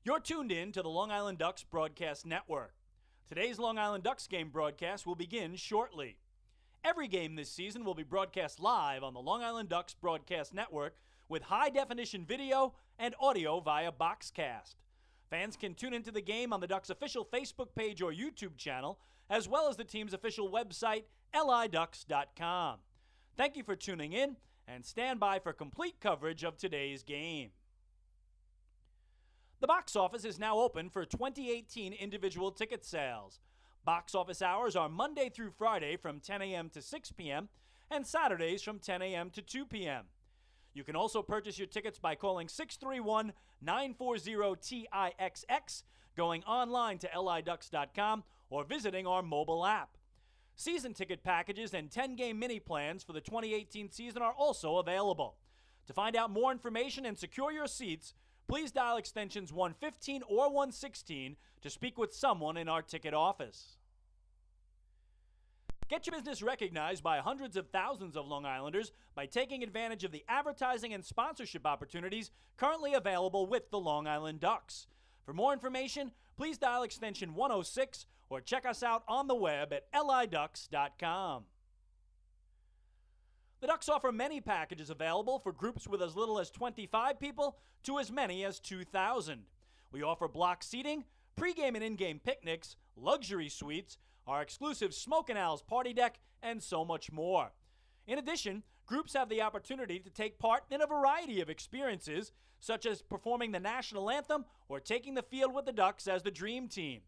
You're tuned in to the Long Island Ducks Broadcast Network. Today's Long Island Ducks game broadcast will begin shortly. Every game this season will be broadcast live on the Long Island Ducks Broadcast Network with high-definition video and audio via Boxcast. Fans can tune into the game on the Ducks' official Facebook page or YouTube channel, as well as the team's official website, liducks.com. Thank you for tuning in, and stand by for complete coverage of today's game. The box office is now open for 2018 individual ticket sales. Box office hours are Monday through Friday from 10 a.m. to 6 p.m. and Saturdays from 10 a.m. to 2 p.m. You can also purchase your tickets by calling 631-940-TIXX, going online to liducks.com, or visiting our mobile app. Season ticket packages and 10-game mini plans for the 2018 season are also available. To find out more information and secure your seats, please dial extensions 115 or 116 to speak with someone in our ticket office. Get your business recognized by hundreds of thousands of Long Islanders by taking advantage of the advertising and sponsorship opportunities currently available with the Long Island Ducks. For more information, please dial extension 106 or check us out on the web at liducks.com. The Ducks offer many packages available for groups with as little as 25 people to as many as 2,000. We offer block seating, pregame and in-game picnics, luxury suites, our exclusive Smoke and Owls party deck, and so much more. In addition, groups have the opportunity to take part in a variety of experiences, such as performing the national anthem or taking the field with the Ducks as the Dream Team.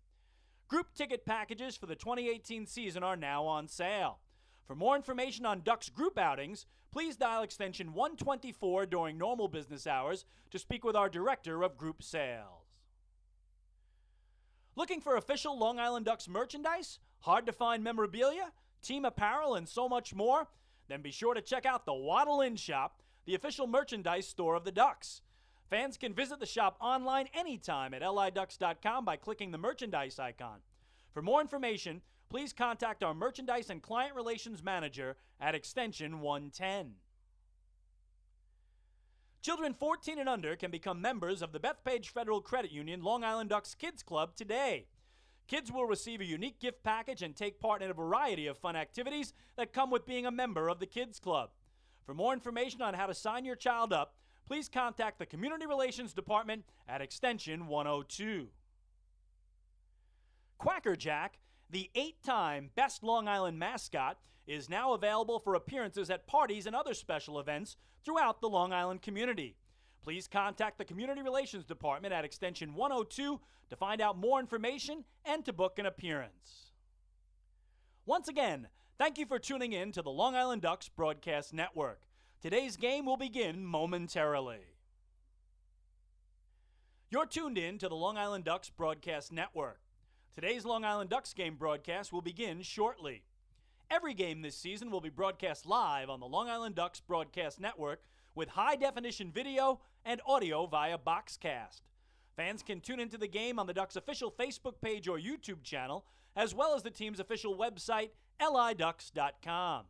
Group ticket packages for the 2018 season are now on sale. For more information on Ducks group outings, please dial extension 124 during normal business hours to speak with our Director of Group Sales. Looking for official Long Island Ducks merchandise, hard-to-find memorabilia, team apparel, and so much more? Then be sure to check out the Waddle Inn Shop, the official merchandise store of the Ducks. Fans can visit the shop online anytime at liducks.com by clicking the merchandise icon. For more information, please contact our Merchandise and Client Relations Manager at extension 110. Children 14 and under can become members of the Bethpage Federal Credit Union Long Island Ducks Kids Club today. Kids will receive a unique gift package and take part in a variety of fun activities that come with being a member of the Kids Club. For more information on how to sign your child up, please contact the Community Relations Department at extension 102. Quacker Jack, the 8-time Best Long Island Mascot, is now available for appearances at parties and other special events throughout the Long Island community. Please contact the Community Relations Department at extension 102 to find out more information and to book an appearance. Once again, thank you for tuning in to the Long Island Ducks Broadcast Network. Today's game will begin momentarily. You're tuned in to the Long Island Ducks Broadcast Network. Today's Long Island Ducks game broadcast will begin shortly. Every game this season will be broadcast live on the Long Island Ducks Broadcast Network with high-definition video and audio via Boxcast. Fans can tune into the game on the Ducks' official Facebook page or YouTube channel, as well as the team's official website, liducks.com.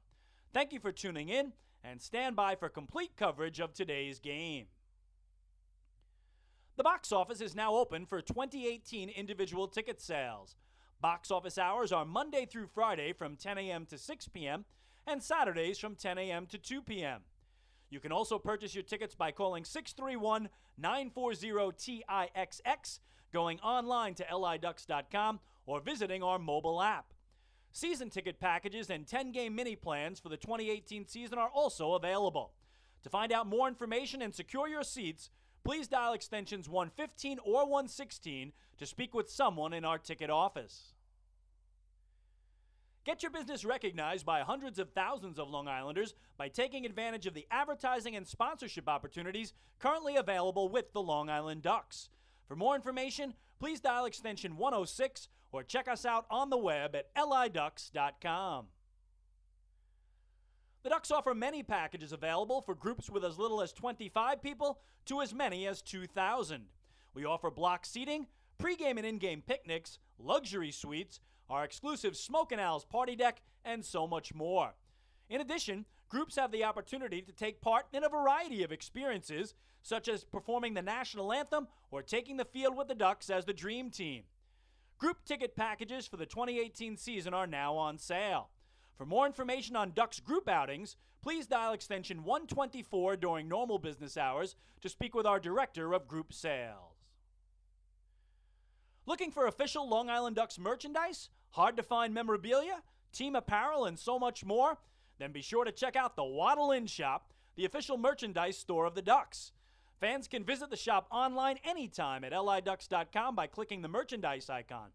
Thank you for tuning in, and stand by for complete coverage of today's game. The box office is now open for 2018 individual ticket sales. Box office hours are Monday through Friday from 10 a.m. to 6 p.m. and Saturdays from 10 a.m. to 2 p.m. You can also purchase your tickets by calling 631-940-TIXX, going online to liducks.com, or visiting our mobile app. Season ticket packages and 10-game mini plans for the 2018 season are also available. To find out more information and secure your seats, please dial extensions 115 or 116 to speak with someone in our ticket office. Get your business recognized by hundreds of thousands of Long Islanders by taking advantage of the advertising and sponsorship opportunities currently available with the Long Island Ducks. For more information, please dial extension 106 or check us out on the web at liducks.com. The Ducks offer many packages available for groups with as little as 25 people to as many as 2,000. We offer block seating, pregame and in-game picnics, luxury suites, our exclusive Smoke and Owls party deck, and so much more. In addition, groups have the opportunity to take part in a variety of experiences, such as performing the national anthem or taking the field with the Ducks as the Dream Team. Group ticket packages for the 2018 season are now on sale. For more information on Ducks group outings, please dial extension 124 during normal business hours to speak with our Director of Group Sales. Looking for official Long Island Ducks merchandise, hard-to-find memorabilia, team apparel, and so much more? Then be sure to check out the Waddle Inn Shop, the official merchandise store of the Ducks. Fans can visit the shop online anytime at liducks.com by clicking the merchandise icon.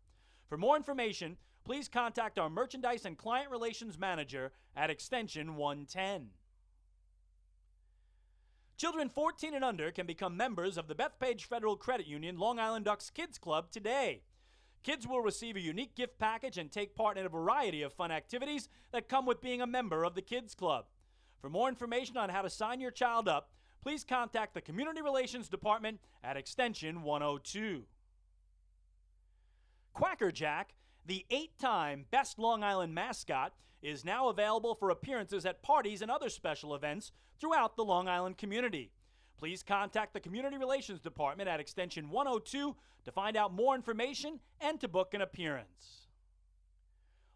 For more information, please contact our Merchandise and Client Relations Manager at extension 110. Children 14 and under can become members of the Bethpage Federal Credit Union Long Island Ducks Kids Club today. Kids will receive a unique gift package and take part in a variety of fun activities that come with being a member of the Kids Club. For more information on how to sign your child up, please contact the Community Relations Department at extension 102. Quacker Jack, the 8-time Best Long Island Mascot, is now available for appearances at parties and other special events throughout the Long Island community. Please contact the Community Relations Department at extension 102 to find out more information and to book an appearance.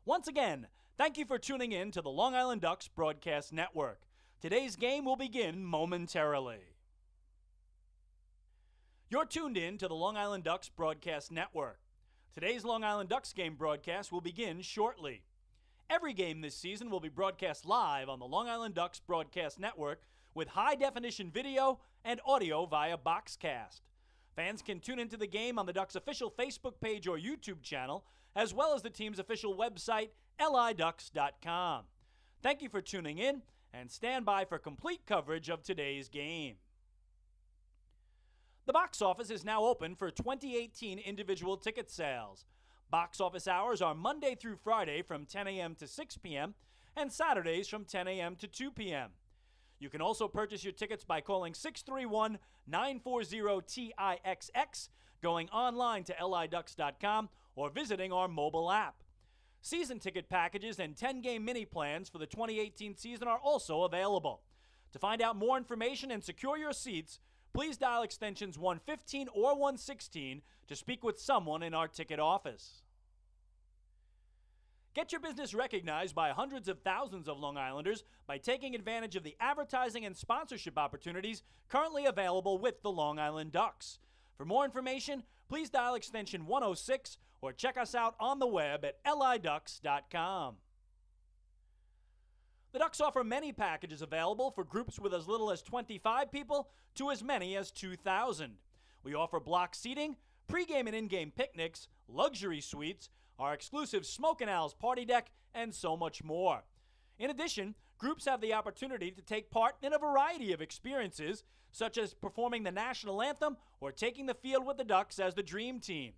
Once again, thank you for tuning in to the Long Island Ducks Broadcast Network. Today's game will begin momentarily. You're tuned in to the Long Island Ducks Broadcast Network. Today's Long Island Ducks game broadcast will begin shortly. Every game this season will be broadcast live on the Long Island Ducks Broadcast Network with high-definition video and audio via Boxcast. Fans can tune into the game on the Ducks' official Facebook page or YouTube channel, as well as the team's official website, liducks.com. Thank you for tuning in, and stand by for complete coverage of today's game. The box office is now open for 2018 individual ticket sales. Box office hours are Monday through Friday from 10 a.m. to 6 p.m. and Saturdays from 10 a.m. to 2 p.m. You can also purchase your tickets by calling 631-940-TIXX, going online to liducks.com, or visiting our mobile app. Season ticket packages and 10-game mini plans for the 2018 season are also available. To find out more information and secure your seats, please dial extensions 115 or 116 to speak with someone in our ticket office. Get your business recognized by hundreds of thousands of Long Islanders by taking advantage of the advertising and sponsorship opportunities currently available with the Long Island Ducks. For more information, please dial extension 106 or check us out on the web at liducks.com. The Ducks offer many packages available for groups with as little as 25 people to as many as 2,000. We offer block seating, pregame and in-game picnics, luxury suites, our exclusive Smoke and Owls party deck, and so much more. In addition, groups have the opportunity to take part in a variety of experiences, such as performing the national anthem or taking the field with the Ducks as the Dream Team.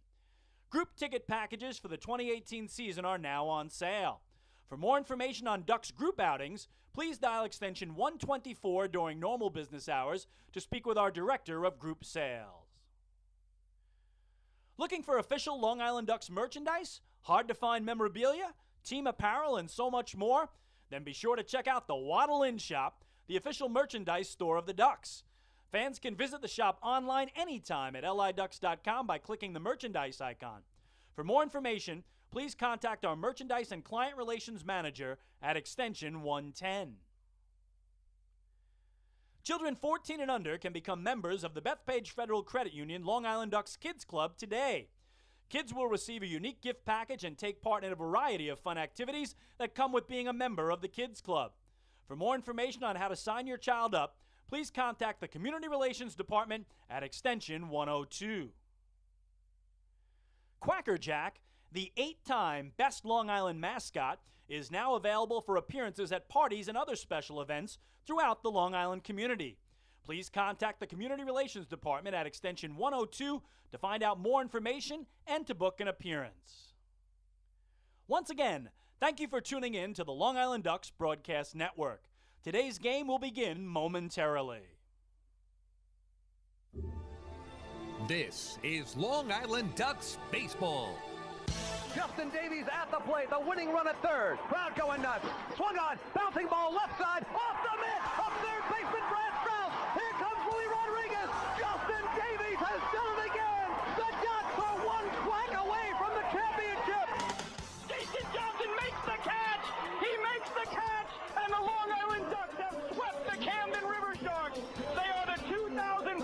Group ticket packages for the 2018 season are now on sale. For more information on Ducks group outings, please dial extension 124 during normal business hours to speak with our Director of Group Sales. Looking for official Long Island Ducks merchandise, hard-to-find memorabilia, team apparel, and so much more? Then be sure to check out the Waddle Inn Shop, the official merchandise store of the Ducks. Fans can visit the shop online anytime at liducks.com by clicking the merchandise icon. For more information, please contact our Merchandise and Client Relations Manager at extension 110. Children 14 and under can become members of the Bethpage Federal Credit Union Long Island Ducks Kids Club today. Kids will receive a unique gift package and take part in a variety of fun activities that come with being a member of the Kids Club. For more information on how to sign your child up, please contact the Community Relations Department at extension 102. Quacker Jack, the 8-time Best Long Island Mascot, is now available for appearances at parties and other special events throughout the Long Island community. Please contact the Community Relations Department at extension 102 to find out more information and to book an appearance. Once again, thank you for tuning in to the Long Island Ducks Broadcast Network. Today's game will begin momentarily. This is Long Island Ducks Baseball. Justin Davies at the plate. The winning run at third. Crowd going nuts. Swung on. Bouncing ball left side. Off the mitt. Up third baseman Brad Strauss. Here comes Willie Rodriguez. Justin Davies has done it again. The Ducks are one crack away from the championship. Jason Johnson makes the catch. He makes the catch. And the Long Island Ducks have swept the Camden River Sharks. They are the 2004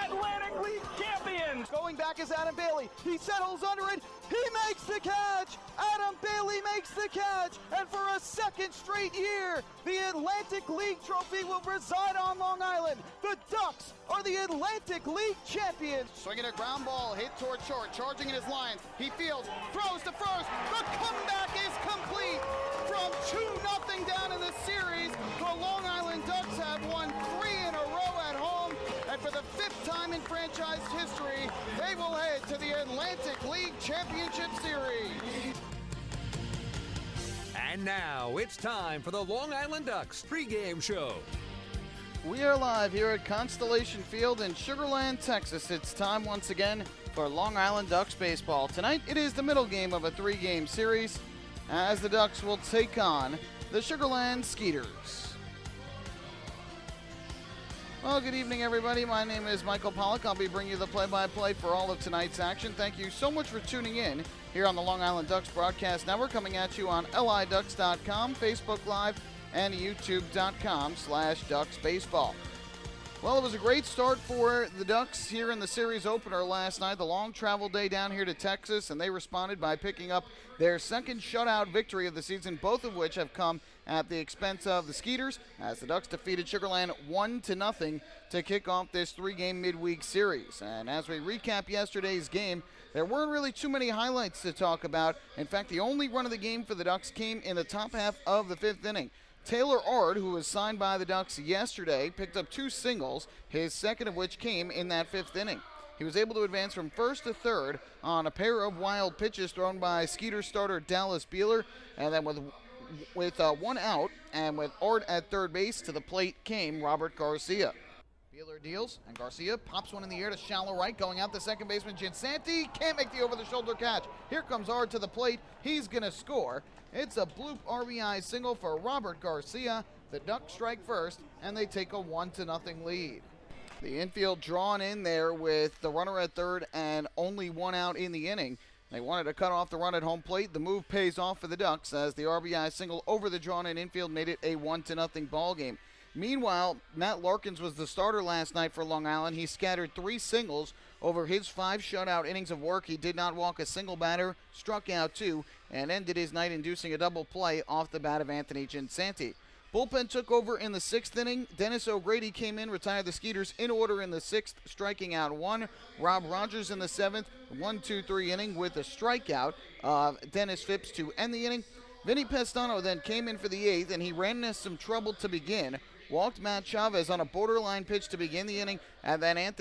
Atlantic League champions. Going back is Adam Bailey. He settles under it. He makes the catch. Adam Bailey makes the catch. And for a second straight year, the Atlantic League trophy will reside on Long Island. The Ducks are the Atlantic League champions. Swinging a ground ball, hit toward short, charging in his lines. He fields, throws to first. The comeback is complete. From 2-0 down in the series, the Long Island Ducks have won 3 in a row at home. And for the 5th time in franchise history, they will head to the Atlantic League Championship Series. And now it's time for the Long Island Ducks pregame show. We are live here at Constellation Field in Sugar Land, Texas. It's time once again for Long Island Ducks baseball. Tonight it is the middle game of a 3-game series as the Ducks will take on the Sugar Land Skeeters. Well, good evening, everybody. My name is Michael Pollack. I'll be bringing you the play-by-play for all of tonight's action. Thank you so much for tuning in here on the Long Island Ducks Broadcast Network, coming at you on liducks.com, Facebook Live, and youtube.com/DucksBaseball. Well, it was a great start for the Ducks here in the series opener last night. The long travel day down here to Texas, and they responded by picking up their second shutout victory of the season, both of which have come at the expense of the Skeeters, as the Ducks defeated Sugar Land 1-0 to kick off this 3-game midweek series. And as we recap yesterday's game, there weren't really too many highlights to talk about. In fact, the only run of the game for the Ducks came in the top half of the 5th inning. Taylor Ard, who was signed by the Ducks yesterday, picked up 2 singles, his second of which came in that 5th inning. He was able to advance from first to third on a pair of wild pitches thrown by Skeeter starter Dallas Beeler, and then with 1 out and with Ard at third base, to the plate came Robert Garcia. Beeler deals, and Garcia pops one in the air to shallow right, going out to second baseman Ginsanti. Can't make the over-the-shoulder catch. Here comes Ard to the plate. He's going to score. It's a bloop RBI single for Robert Garcia. The Ducks strike first, and they take a 1-0 lead. The infield drawn in there with the runner at third and only 1 out in the inning. They wanted to cut off the run at home plate. The move pays off for the Ducks as the RBI single over the drawn-in infield made it a 1-0 ball game. Meanwhile, Matt Larkins was the starter last night for Long Island. He scattered 3 singles over his 5 shutout innings of work. He did not walk a single batter, struck out 2, and ended his night inducing a double play off the bat of Anthony Ginsanti. Bullpen took over in the 6th inning. Dennis O'Grady came in, retired the Skeeters in order in the 6th, striking out 1. Rob Rogers in the 7th, 1-2-3 inning with a strikeout of Dennis Phipps to end the inning. Vinny Pestano then came in for the 8th, and he ran into some trouble to begin. Walked Matt Chavez on a borderline pitch to begin the inning, and then Kyle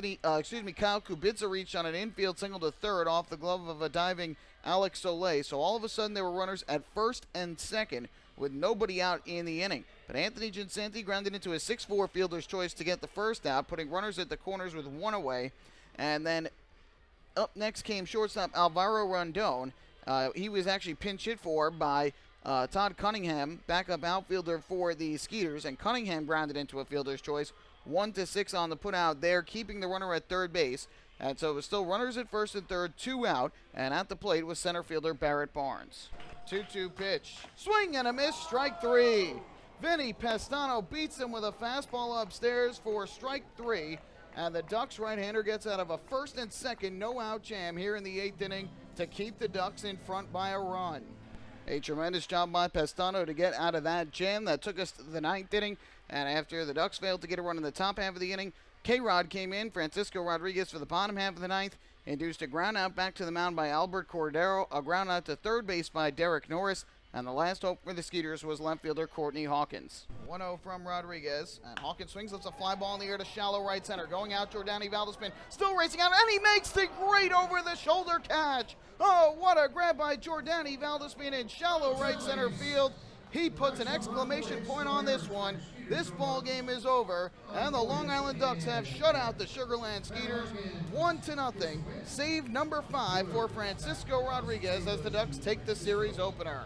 Kubica reached on an infield single to third off the glove of a diving Alex Soleil. So all of a sudden there were runners at first and second with nobody out in the inning. But Anthony Ginsanti grounded into a 6-4 fielder's choice to get the first out, putting runners at the corners with 1 away. And then up next came shortstop Alvaro Rondon. He was actually pinch hit for by Todd Cunningham, backup outfielder for the Skeeters, and Cunningham grounded into a fielder's choice. 1-6 on the put out there, keeping the runner at third base. And so it was still runners at first and third, 2 out, and at the plate was center fielder Barrett Barnes. 2-2 pitch, swing and a miss, strike 3. Vinny Pestano beats him with a fastball upstairs for strike 3, and the Ducks right-hander gets out of a first and second no-out jam here in the 8th inning to keep the Ducks in front by a run. A tremendous job by Pestano to get out of that jam. That took us to the 9th inning, and after the Ducks failed to get a run in the top half of the inning, K-Rod came in, Francisco Rodriguez for the bottom half of the 9th, induced a ground out back to the mound by Albert Cordero, a ground out to third base by Derek Norris, and the last hope for the Skeeters was left fielder Courtney Hawkins. 1-0 from Rodriguez, and Hawkins swings, lifts a fly ball in the air to shallow right center. Going out, Jordani Valdespin still racing out, and he makes the great over-the-shoulder catch. Oh, what a grab by Jordani Valdespin in shallow right center field. He puts an exclamation point on this one. This ball game is over, and the Long Island Ducks have shut out the Sugarland Skeeters 1-0. Save number 5 for Francisco Rodriguez as the Ducks take the series opener.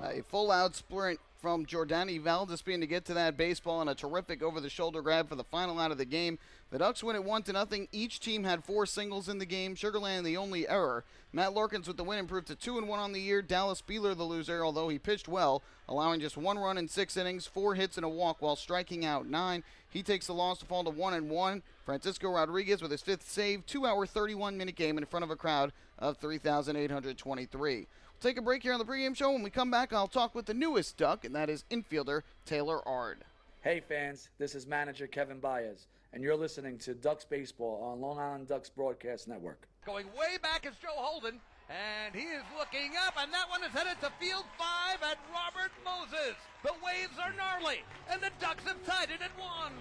A full-out sprint from Jordani Valdespin to get to that baseball, and a terrific over-the-shoulder grab for the final out of the game. The Ducks win it 1-0. Each team had 4 singles in the game. Sugarland the only error. Matt Lorkins with the win improved to 2-1 on the year. Dallas Beeler the loser, although he pitched well, allowing just 1 run in 6 innings, 4 hits and a walk while striking out 9. He takes the loss to fall to 1-1. Francisco Rodriguez with his 5th save, 2-hour 31-minute game in front of a crowd of 3,823. Take a break here on the pregame show. When we come back, I'll talk with the newest Duck, and that is infielder Taylor Ard. Hey fans, this is manager Kevin Baez, and you're listening to Ducks Baseball on Long Island Ducks Broadcast Network. Going way back is Joe Holden, and he is looking up, and that one is headed to field 5 at Robert Moses. The waves are gnarly, and the Ducks have tied it at 1.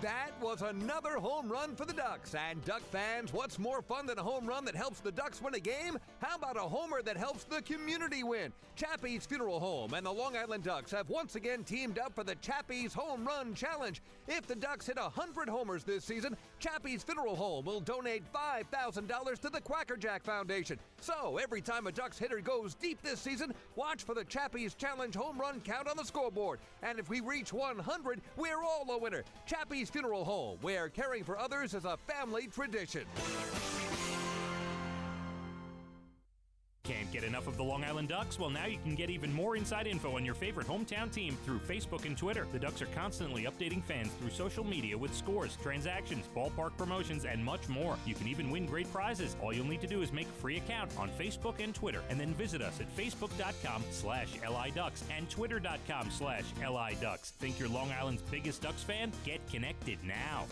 That was another home run for the Ducks. And Duck fans, what's more fun than a home run that helps the Ducks win a game? How about a homer that helps the community win? Chappie's Funeral Home and the Long Island Ducks have once again teamed up for the Chappie's Home Run Challenge. If the Ducks hit 100 homers this season, Chappie's Funeral Home will donate $5,000 to the Quackerjack Foundation. So every time a Ducks hitter goes deep this season, watch for the Chappie's Challenge home run count on the scoreboard. And if we reach 100, we're all a winner. Chappie's Funeral Home, where caring for others is a family tradition. Can't get enough of the Long Island Ducks? Well, now you can get even more inside info on your favorite hometown team through Facebook and Twitter. The Ducks are constantly updating fans through social media with scores, transactions, ballpark promotions, and much more. You can even win great prizes. All you'll need to do is make a free account on Facebook and Twitter, and then visit us at facebook.com/LIDucks and twitter.com/LIDucks. Think you're Long Island's biggest Ducks fan? Get connected now.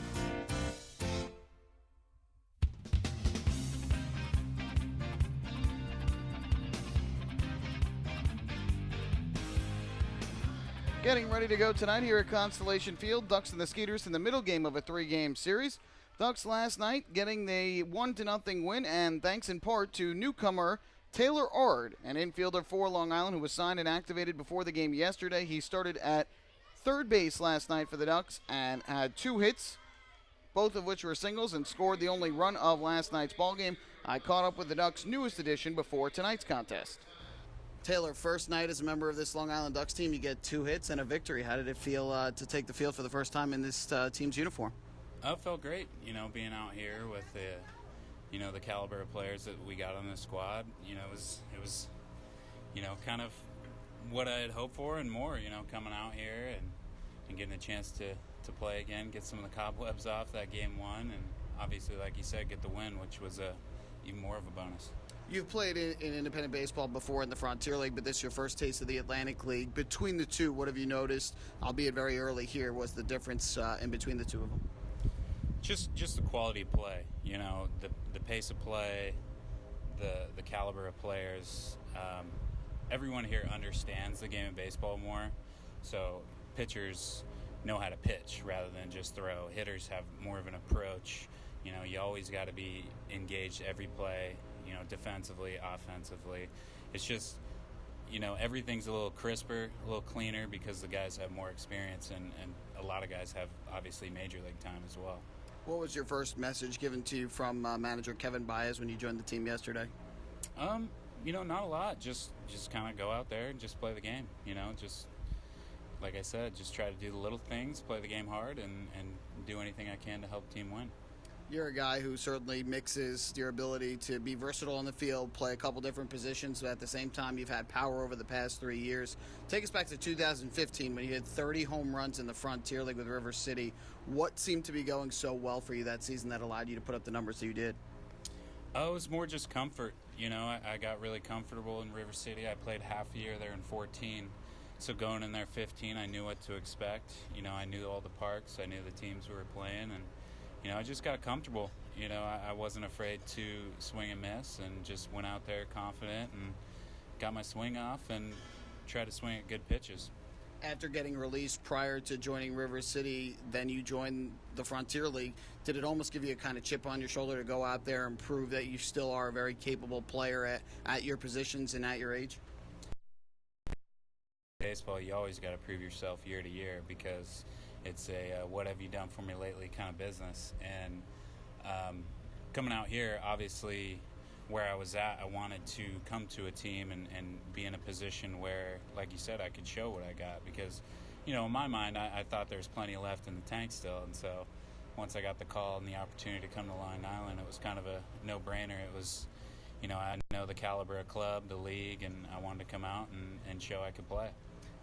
Getting ready to go tonight here at Constellation Field. Ducks and the Skeeters in the middle game of a 3-game series. Ducks last night getting the 1-0 win, and thanks in part to newcomer Taylor Ard, an infielder for Long Island who was signed and activated before the game yesterday. He started at third base last night for the Ducks and had 2 hits, both of which were singles, and scored the only run of last night's ballgame. I caught up with the Ducks' newest addition before tonight's contest. Taylor, first night as a member of this Long Island Ducks team, you get 2 hits and a victory. How did it feel to take the field for the first time in this team's uniform? It felt great, being out here with the caliber of players that we got on the squad. It was kind of what I had hoped for and more, coming out here and getting a chance to play again, get some of the cobwebs off that game 1, and obviously, like you said, get the win, which was even more of a bonus. You've played in independent baseball before in the Frontier League, but this is your first taste of the Atlantic League. Between the two, what have you noticed, albeit very early here, was the difference in between the two of them? Just the quality of play, the pace of play, the caliber of players. Everyone here understands the game of baseball more, so pitchers know how to pitch rather than just throw. Hitters have more of an approach. You always got to be engaged every play, defensively, offensively. It's just, everything's a little crisper, a little cleaner because the guys have more experience, and a lot of guys have, obviously, major league time as well. What was your first message given to you from manager Kevin Baez when you joined the team yesterday? Not a lot. Just kind of go out there and just play the game. Just like I said, just try to do the little things, play the game hard, and do anything I can to help the team win. You're a guy who certainly mixes your ability to be versatile on the field, play a couple different positions, but at the same time you've had power over the past 3 years. Take us back to 2015 when you hit 30 home runs in the Frontier League with River City. What seemed to be going so well for you that season that allowed you to put up the numbers that you did? It was more just comfort. I got really comfortable in River City. I played half a year there in 14. So going in there 15, I knew what to expect. I knew all the parks. I knew the teams we were playing, and I just got comfortable. I wasn't afraid to swing and miss, and just went out there confident and got my swing off and tried to swing at good pitches. After getting released prior to joining River City, then you joined the Frontier League. Did it almost give you a kind of chip on your shoulder to go out there and prove that you still are a very capable player at your positions and at your age? baseball, you always got to prove yourself year to year because it's a what have you done for me lately kind of business. And coming out here, obviously, where I was at, I wanted to come to a team and be in a position where, like you said, I could show what I got because, in my mind, I thought there was plenty left in the tank still. And so once I got the call and the opportunity to come to Long Island, it was kind of a no-brainer. It was, I know the caliber of club, the league, and I wanted to come out and show I could play.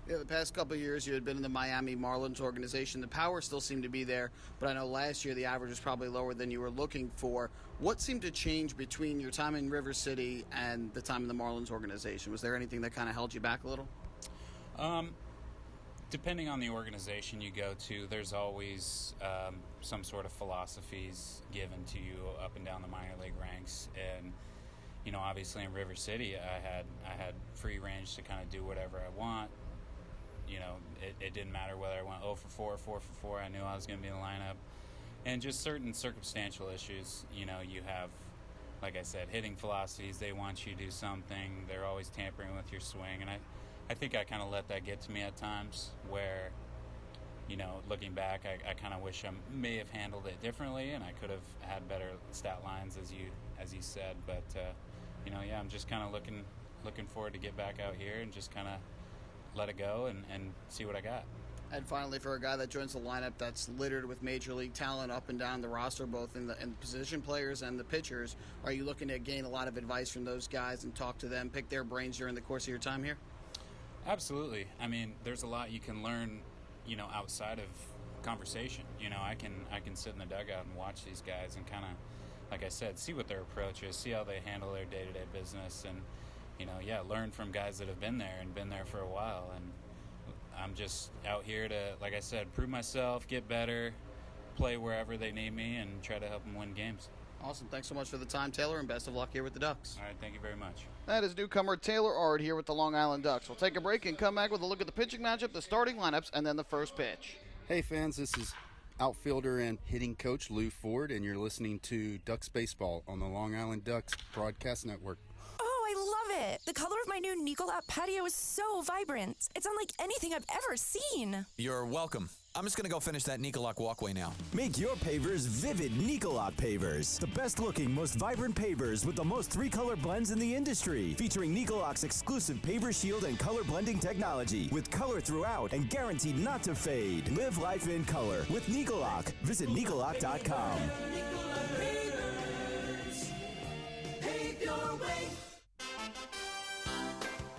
Yeah, the past couple of years you had been in the Miami Marlins organization. The power still seemed to be there, but I know last year the average was probably lower than you were looking for. What seemed to change between your time in River City and the time in the Marlins organization? Was there anything that kind of held you back a little? Depending on the organization you go to, there's always some sort of philosophies given to you up and down the minor league ranks. And obviously in River City, I had free range to kind of do whatever I want. It didn't matter whether I went 0 for 4 or 4 for 4. I knew I was going to be in the lineup. And just certain circumstantial issues, you have, like I said, hitting philosophies. They want you to do something. They're always tampering with your swing. And I think I kind of let that get to me at times where, looking back, I kind of wish I may have handled it differently and I could have had better stat lines, as you said. But, I'm just kind of looking forward to get back out here and just kind of let it go and see what I got. And finally, for a guy that joins the lineup that's littered with major league talent up and down the roster, both in the position players and the pitchers, are you looking to gain a lot of advice from those guys and talk to them, pick their brains during the course of your time here? Absolutely. I mean, there's a lot you can learn, outside of conversation. I can sit in the dugout and watch these guys and kind of, like I said, see what their approach is, see how they handle their day-to-day business, and learn from guys that have been there and been there for a while. And I'm just out here to, like I said, prove myself, get better, play wherever they need me, and try to help them win games. Awesome. Thanks so much for the time, Taylor, and best of luck here with the Ducks. All right, thank you very much. That is newcomer Taylor Ard here with the Long Island Ducks. We'll take a break and come back with a look at the pitching matchup, the starting lineups, and then the first pitch. Hey fans, this is outfielder and hitting coach Lou Ford, and you're listening to Ducks Baseball on the Long Island Ducks Broadcast Network. Oh, I love it. The color of my new Nicolat patio is so vibrant. It's unlike anything I've ever seen. You're welcome. I'm just going to go finish that Nicolat walkway now. Make your pavers vivid Nicolat pavers. The best looking, most vibrant pavers with the most 3-color blends in the industry. Featuring Nicolat's exclusive paver shield and color blending technology. With color throughout and guaranteed not to fade. Live life in color with Nicolat. Visit Nicolat.com.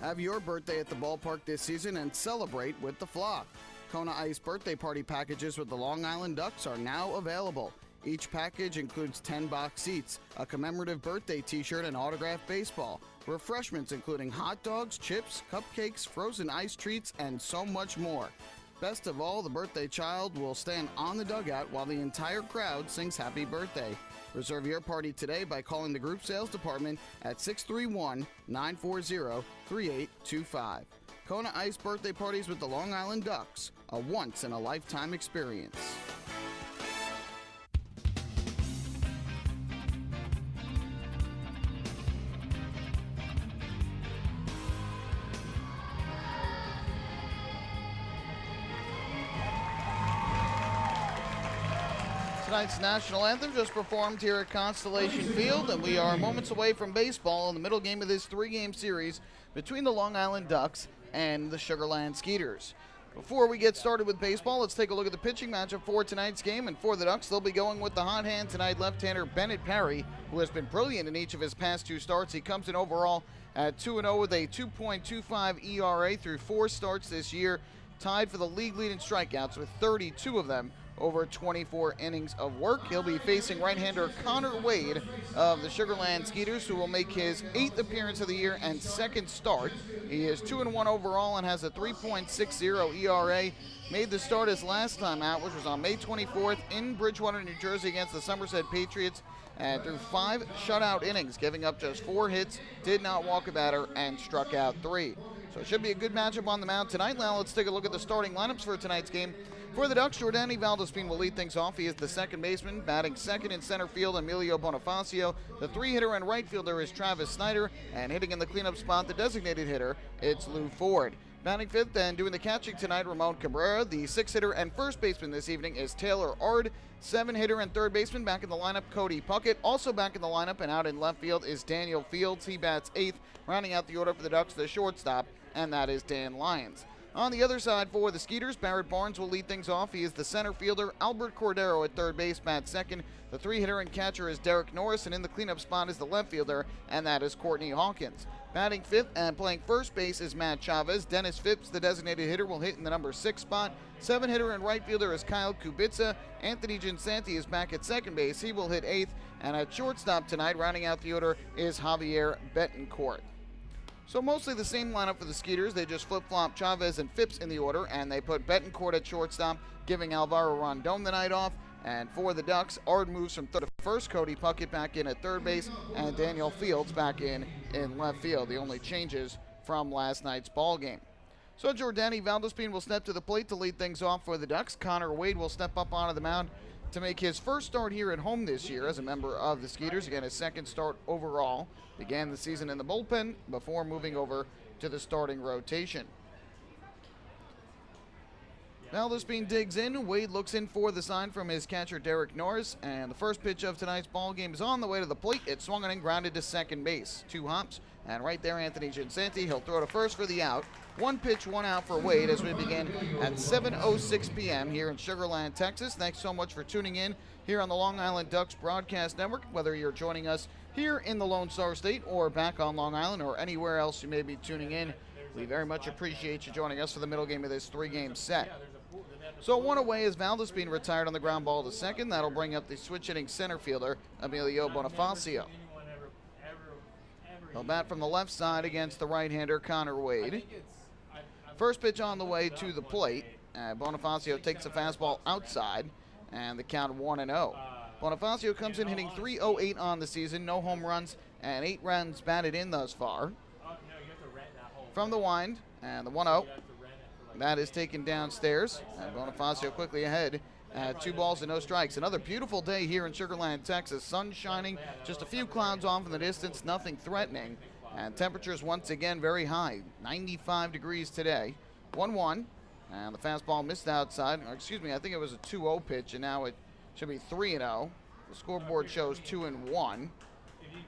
Have your birthday at the ballpark this season and celebrate with the Flock. Kona Ice birthday party packages with the Long Island Ducks are now available. Each package includes 10 box seats, a commemorative birthday t-shirt, and autographed baseball. Refreshments including hot dogs, chips, cupcakes, frozen ice treats, and so much more. Best of all, the birthday child will stand on the dugout while the entire crowd sings happy birthday. Reserve your party today by calling the group sales department at 631-940-3825. Kona Ice birthday parties with the Long Island Ducks, a once-in-a-lifetime experience. Tonight's national anthem just performed here at Constellation Field, and we are moments away from baseball in the middle game of this 3-game series between the Long Island Ducks and the Sugarland Skeeters. Before we get started with baseball, let's take a look at the pitching matchup for tonight's game. And for the Ducks, they'll be going with the hot hand tonight, left-hander Bennett Parry, who has been brilliant in each of his past 2 starts. He comes in overall at 2-0 with a 2.25 ERA through 4 starts this year, tied for the league lead in strikeouts with 32 of them over 24 innings of work. He'll be facing right-hander Connor Wade of the Sugarland Skeeters, who will make his 8th appearance of the year and 2nd start. He is 2-1 overall and has a 3.60 ERA. Made the start his last time out, which was on May 24th in Bridgewater, New Jersey against the Somerset Patriots, and threw 5 shutout innings, giving up just 4 hits, did not walk a batter, and struck out 3. So it should be a good matchup on the mound tonight. Now let's take a look at the starting lineups for tonight's game. For the Ducks, Jordani Valdespin will lead things off. He is the second baseman, batting second in center field, Emilio Bonifacio. The 3-hitter and right fielder is Travis Snyder, and hitting in the cleanup spot, the designated hitter, it's Lou Ford. Batting fifth and doing the catching tonight, Ramon Cabrera. The 6-hitter and first baseman this evening is Taylor Ard. 7-hitter and third baseman back in the lineup, Cody Puckett. Also back in the lineup and out in left field is Daniel Fields. He bats 8th. Rounding out the order for the Ducks, the shortstop, and that is Dan Lyons. On the other side for the Skeeters, Barrett Barnes will lead things off. He is the center fielder. Albert Cordero at third base, bats second. The 3-hitter and catcher is Derek Norris, and in the cleanup spot is the left fielder, and that is Courtney Hawkins. Batting fifth and playing first base is Matt Chavez. Dennis Phipps, the designated hitter, will hit in the number 6 spot. 7-hitter and right fielder is Kyle Kubica. Anthony Ginsanti is back at second base. He will hit 8th. And at shortstop tonight, rounding out the order, is Javier Betancourt. So mostly the same lineup for the Skeeters. They just flip-flop Chavez and Phipps in the order, and they put Betancourt at shortstop, giving Alvaro Rondon the night off. And for the Ducks, Ard moves from third to first, Cody Puckett back in at third base, and Daniel Fields back in left field. The only changes from last night's ball game. So Jordani Valdespin will step to the plate to lead things off for the Ducks. Connor Wade will step up onto the mound to make his first start here at home this year as a member of the Skeeters. Again, his second start overall. Began the season in the bullpen before moving over to the starting rotation. Valdespin digs in. Wade looks in for the sign from his catcher Derek Norris, and the first pitch of tonight's ball game is on the way to the plate. It's swung and grounded to second base. 2 hops, and right there Anthony Ginsanti. He'll throw to first for the out. 1 pitch, 1 out for Wade as we begin at 7:06 p.m. here in Sugar Land, Texas. Thanks so much for tuning in here on the Long Island Ducks Broadcast Network, whether you're joining us here in the Lone Star State or back on Long Island or anywhere else you may be tuning in. We very much appreciate you joining us for the middle game of this 3-game set. So 1 away as Valdespin retired on the ground ball to second. That'll bring up the switch-hitting center fielder, Emilio Bonifacio. He'll bat from the left side against the right-hander, Connor Wade. First pitch on the way to the plate. Bonifacio takes a fastball outside, and the count 1-0. Bonifacio comes in hitting .308 on the season, no home runs, and 8 runs batted in thus far. From the wind, and the 1-0. That is taken downstairs, and Bonifacio quickly ahead at 2 balls and no strikes. Another beautiful day here in Sugar Land, Texas. Sun shining, just a few clouds off in the distance, nothing threatening. And temperatures once again very high, 95 degrees today. 1-1, and the fastball missed outside. Or excuse me, I think it was a 2-0 pitch, and now it should be 3-0. The scoreboard shows 2-1. If you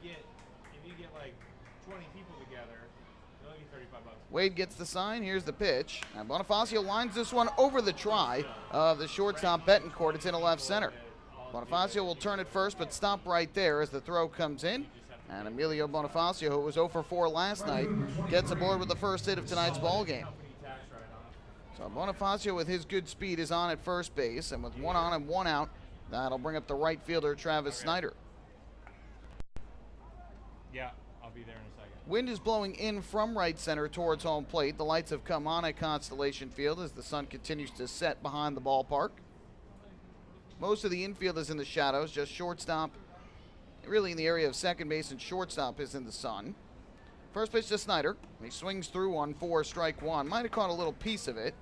get like 20 people together, they'll give you $35. Wade gets the sign. Here's the pitch, and Bonifacio lines this one over the try of the shortstop Betancourt. It's into left center. Bonifacio will turn it first, but stop right there as the throw comes in. And Emilio Bonifacio, who was 0 for 4 last night, gets aboard with the first hit of tonight's ball game. So Bonifacio, with his good speed, is on at first base, and with 1 on and 1 out, that'll bring up the right fielder, Travis Snyder. Yeah, I'll be there in a second. Wind is blowing in from right center towards home plate. The lights have come on at Constellation Field as the sun continues to set behind the ballpark. Most of the infield is in the shadows, just shortstop, really in the area of second base, and shortstop is in the sun. First pitch to Snyder. He swings through one for strike 1. Might have caught a little piece of it,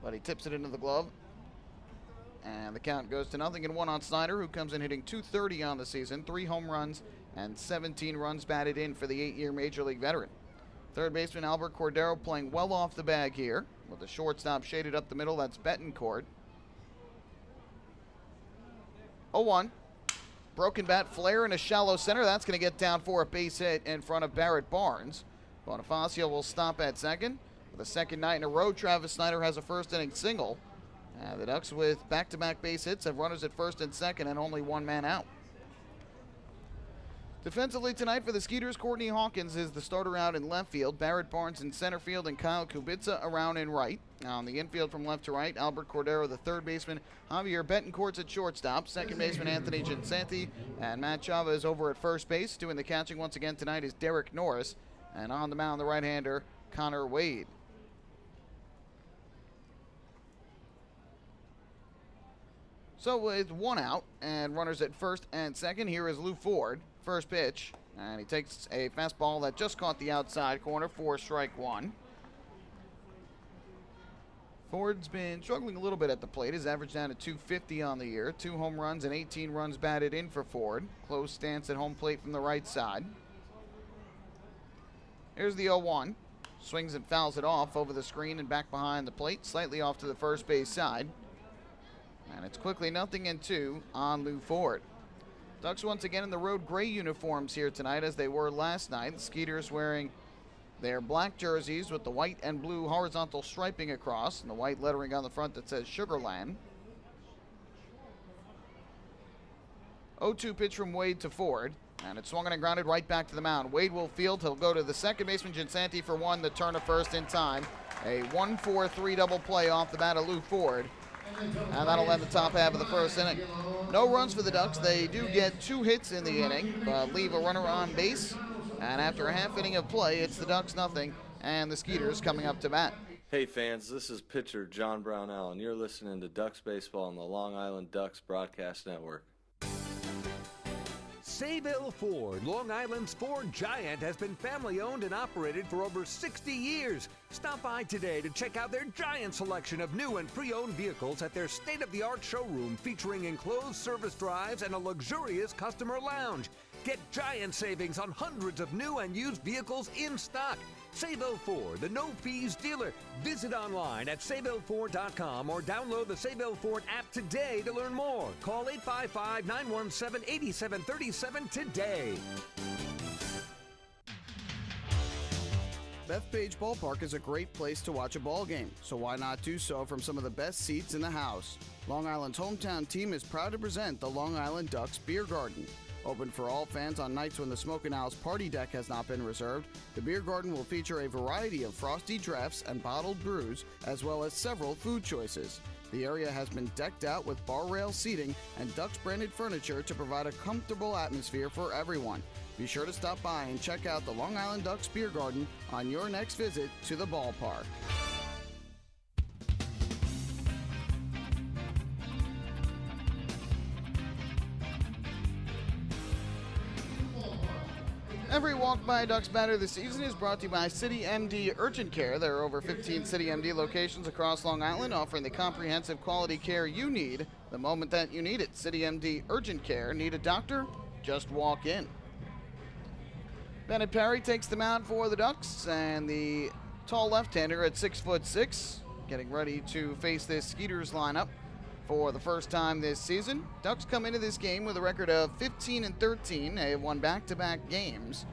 but he tips it into the glove. And the count goes to 0-1 on Snyder, who comes in hitting .230 on the season, 3 home runs and 17 runs batted in for the 8-year Major League veteran. Third baseman Albert Cordero playing well off the bag here, with the shortstop shaded up the middle. That's Betancourt. 0-1. Broken bat flare in a shallow center. That's going to get down for a base hit in front of Barrett Barnes. Bonifacio will stop at second. For the second night in a row, Travis Snyder has a first-inning single. The Ducks, with back-to-back base hits, have runners at first and second and only 1 man out. Defensively tonight for the Skeeters, Courtney Hawkins is the starter out in left field. Barrett Barnes in center field, and Kyle Kubica around in right. Now on the infield from left to right, Albert Cordero, the third baseman. Javier Betancourt's at shortstop. Second baseman Anthony Ginsanti, and Matt Chavez over at first base. Doing the catching once again tonight is Derek Norris. And on the mound, the right-hander, Connor Wade. So with 1 out and runners at first and second, here is Lou Ford. First pitch, and he takes a fastball that just caught the outside corner for strike 1. Ford's been struggling a little bit at the plate. His average down to .250 on the year. 2 home runs and 18 runs batted in for Ford. Close stance at home plate from the right side. Here's the 0-1. Swings and fouls it off over the screen and back behind the plate, slightly off to the first base side. And it's quickly 0-2 on Lou Ford. Ducks once again in the road gray uniforms here tonight as they were last night. The Skeeters wearing their black jerseys with the white and blue horizontal striping across and the white lettering on the front that says Sugarland. 0-2 pitch from Wade to Ford. And it's swung and grounded right back to the mound. Wade will field. He'll go to the second baseman, Ginsanti, for one. The turn to first in time. A 1-4-3 double play off the bat of Lou Ford. And that'll end the top half of the first inning. No runs for the Ducks. They do get 2 hits in the inning, but leave a runner on base. And after a half inning of play, it's the Ducks 0 and the Skeeters coming up to bat. Hey fans, this is pitcher John Brownell, and you're listening to Ducks Baseball on the Long Island Ducks Broadcast Network. Sayville Ford, Long Island's Ford giant, has been family-owned and operated for over 60 years. Stop by today to check out their giant selection of new and pre-owned vehicles at their state-of-the-art showroom featuring enclosed service drives and a luxurious customer lounge. Get giant savings on hundreds of new and used vehicles in stock. Sayville Ford, the no-fees dealer. Visit online at SayvilleFord.com or download the Sayville Ford app today to learn more. Call 855-917-8737 today. Bethpage Ballpark is a great place to watch a ball game, so why not do so from some of the best seats in the house? Long Island's hometown team is proud to present the Long Island Ducks Beer Garden. Open for all fans on nights when the Smokin' Owl's party deck has not been reserved, the Beer Garden will feature a variety of frosty drafts and bottled brews, as well as several food choices. The area has been decked out with bar rail seating and Ducks-branded furniture to provide a comfortable atmosphere for everyone. Be sure to stop by and check out the Long Island Ducks Beer Garden on your next visit to the ballpark. Every walk by Ducks batter this season is brought to you by City MD Urgent Care. There are over 15 City MD locations across Long Island offering the comprehensive quality care you need the moment that you need it. City MD Urgent Care. Need a doctor? Just walk in. Bennett Perry takes the mound for the Ducks, and the tall left-hander at 6'6", getting ready to face this Skeeters lineup for the first time this season. Ducks come into this game with a record of 15-13. They have won back-to-back games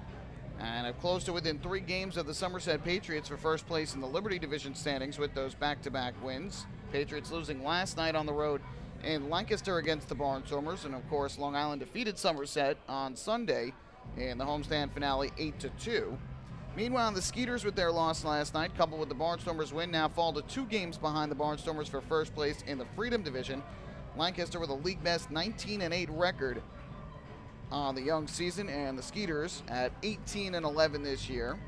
and have close to within 3 games of the Somerset Patriots for first place in the Liberty Division standings with those back-to-back wins. Patriots losing last night on the road in Lancaster against the Barnstormers, and of course Long Island defeated Somerset on Sunday in the homestand finale 8-2. Meanwhile, the Skeeters, with their loss last night, coupled with the Barnstormers' win, now fall to 2 games behind the Barnstormers for first place in the Freedom Division. Lancaster with a league-best 19-8 record on the young season, and the Skeeters at 18-11 this year.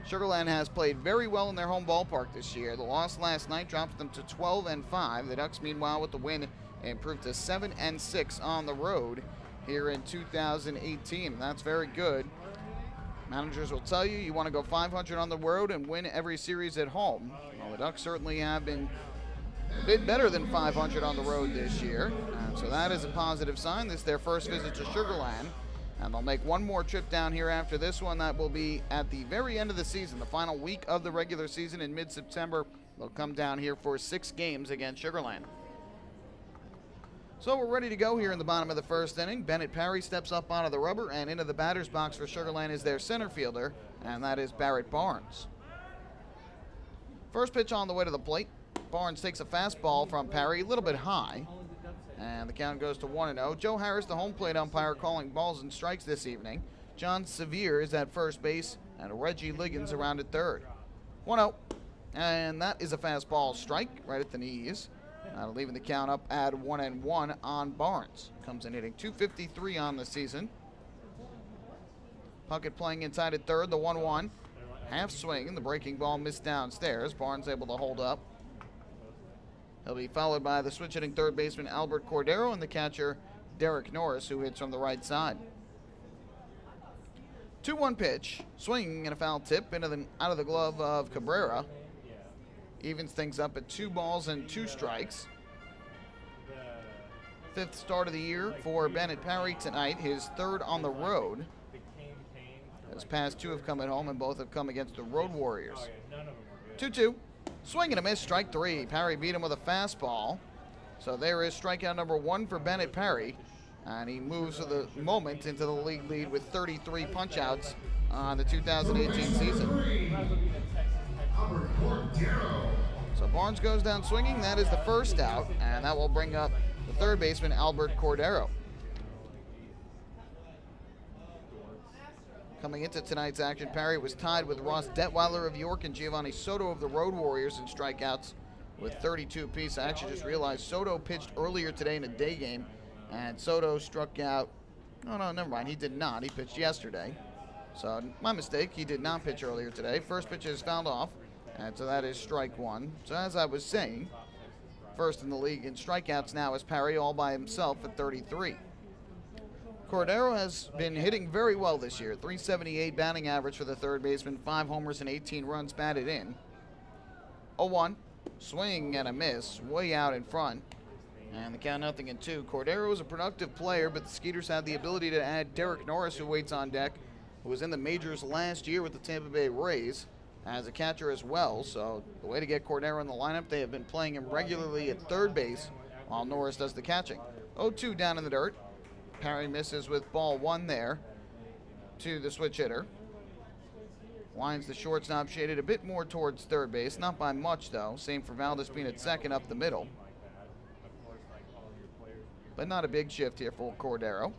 Sugarland has played very well in their home ballpark this year. The loss last night drops them to 12-5. The Ducks, meanwhile, with the win, improved to 7-6 on the road here in 2018. That's very good. Managers will tell you you want to go 500 on the road and win every series at home. Well, the Ducks certainly have been a bit better than 500 on the road this year, and so that is a positive sign. This is their first visit to Sugarland, and they'll make one more trip down here after this one. That will be at the very end of the season, the final week of the regular season in mid-September. They'll come down here for 6 games against Sugarland. So we're ready to go here in the bottom of the first inning. Bennett Perry steps up onto the rubber, and into the batter's box for Sugarland is their center fielder, and that is Barrett Barnes. First pitch on the way to the plate. Barnes takes a fastball from Perry, a little bit high, and the count goes to 1-0. Joe Harris, the home plate umpire, calling balls and strikes this evening. John Sevier is at first base, and Reggie Liggins around at third. 1-0, and that is a fastball strike right at the knees. Leaving the count up at 1-1 on Barnes. Comes in hitting .253 on the season. Puckett playing inside at third, the 1-1. Half swing, the breaking ball missed downstairs. Barnes able to hold up. He'll be followed by the switch hitting third baseman Albert Cordero and the catcher Derek Norris, who hits from the right side. 2-1 pitch, swinging and a foul tip out of the glove of Cabrera. Evens things up at 2 balls and 2 strikes. 5th start of the year for Bennett Perry tonight, his 3rd on the road. His past 2 have come at home, and both have come against the Road Warriors. 2-2. Swing and a miss, strike 3. Parry beat him with a fastball. So there is strikeout number 1 for Bennett Parry. And he moves for the moment into the league lead with 33 punch-outs on the 2018 season. So Barnes goes down swinging. That is the first out, and that will bring up the third baseman, Albert Cordero. Coming into tonight's action, Parry was tied with Ross Detweiler of York and Giovanni Soto of the Road Warriors in strikeouts with 32 apiece. I actually just realized Soto pitched earlier today in a day game, and Soto struck out. No, never mind. He did not. He pitched yesterday. So my mistake. He did not pitch earlier today. First pitch is fouled off, and so that is strike 1. So as I was saying, first in the league in strikeouts now is Parry all by himself at 33. Cordero has been hitting very well this year. 378 batting average for the third baseman, 5 homers and 18 runs batted in. 0-1. Swing and a miss, way out in front. And the count 0-2. Cordero is a productive player, but the Skeeters have the ability to add Derek Norris, who waits on deck, who was in the majors last year with the Tampa Bay Rays as a catcher as well. So the way to get Cordero in the lineup, they have been playing him regularly at third base while Norris does the catching. 0-2 down in the dirt. Parry misses with ball 1 there to the switch hitter. Winds the shortstop, shaded a bit more towards third base. Not by much, though. Same for Valdespin at second up the middle. But not a big shift here for Cordero.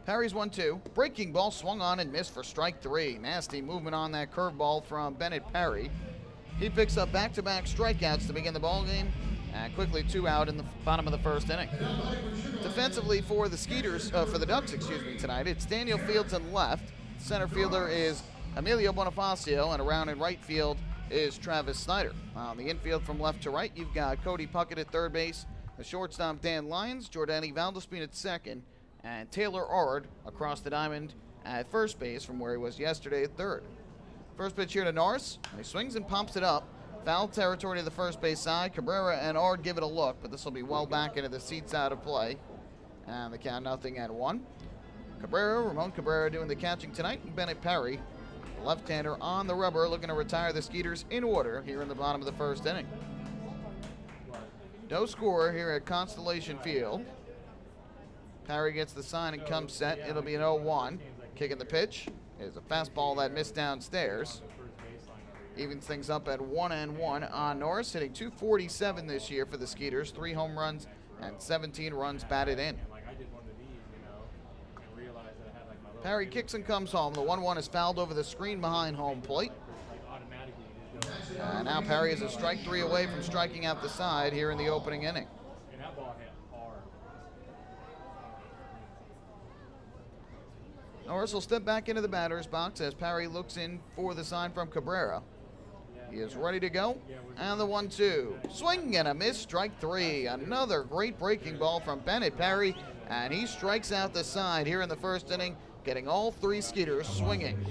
Parry's 1-2. Breaking ball swung on and missed for strike 3. Nasty movement on that curveball from Bennett Parry. He picks up back-to-back strikeouts to begin the ballgame. And quickly 2 out in the bottom of the first inning. Defensively for the Skeeters, for the Ducks, tonight, it's Daniel Fields in left. Center fielder is Emilio Bonifacio, and around in right field is Travis Snyder. On the infield from left to right, you've got Cody Puckett at third base, the shortstop Dan Lyons, Jordani Valdespin at second, and Taylor Ard across the diamond at first base from where he was yesterday at third. First pitch here to Norris. He swings and pumps it up. Foul territory to the first base side. Cabrera and Ard give it a look, but this will be well back into the seats out of play. And the count 0-1. Ramon Cabrera doing the catching tonight. And Bennett Parry, the left-hander on the rubber, looking to retire the Skeeters in order here in the bottom of the first inning. No score here at Constellation Field. Parry gets the sign and comes set. It'll be an 0-1. Kicking the pitch is a fastball that missed downstairs. Evens things up at 1-1 on Norris, hitting .247 this year for the Skeeters. 3 home runs and 17 runs batted in. Parry kicks and comes home. The 1-1 is fouled over the screen behind home plate. And now Parry is a strike 3 away from striking out the side here in the opening inning. Norris will step back into the batter's box as Parry looks in for the sign from Cabrera. He is ready to go. And the 1-2. Swing and a miss, strike 3. Another great breaking ball from Bennett Parry, and he strikes out the side here in the first inning, getting all 3 Skeeters swinging.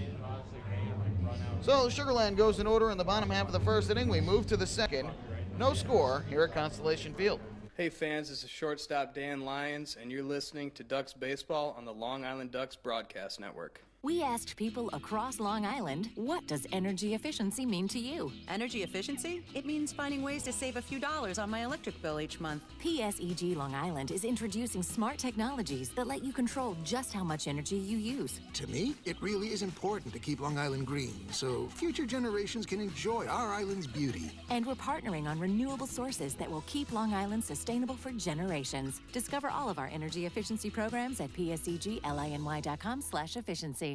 So Sugarland goes in order in the bottom half of the first inning. We move to the second. No score here at Constellation Field. Hey fans, this is shortstop Dan Lyons, and you're listening to Ducks Baseball on the Long Island Ducks Broadcast Network. We asked people across Long Island, what does energy efficiency mean to you? Energy efficiency? It means finding ways to save a few dollars on my electric bill each month. PSEG Long Island is introducing smart technologies that let you control just how much energy you use. To me, it really is important to keep Long Island green, so future generations can enjoy our island's beauty. And we're partnering on renewable sources that will keep Long Island sustainable for generations. Discover all of our energy efficiency programs at pseglyny.com/efficiency.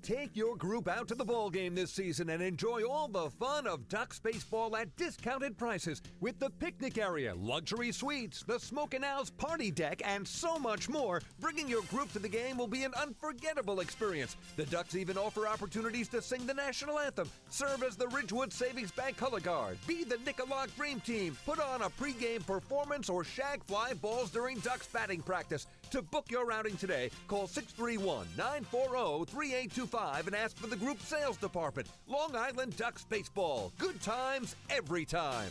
Take your group out to the ball game this season and enjoy all the fun of Ducks baseball at discounted prices with the picnic area, luxury suites, the Smokin' Owls party deck, and so much more. Bringing your group to the game will be an unforgettable experience. The Ducks even offer opportunities to sing the national anthem, serve as the Ridgewood Savings Bank color guard, be the Nicolak Dream Team, put on a pregame performance, or shag fly balls during Ducks batting practice. To book your outing today, call 631-940-3825 and ask for the group sales department. Long Island Ducks Baseball. Good times every time.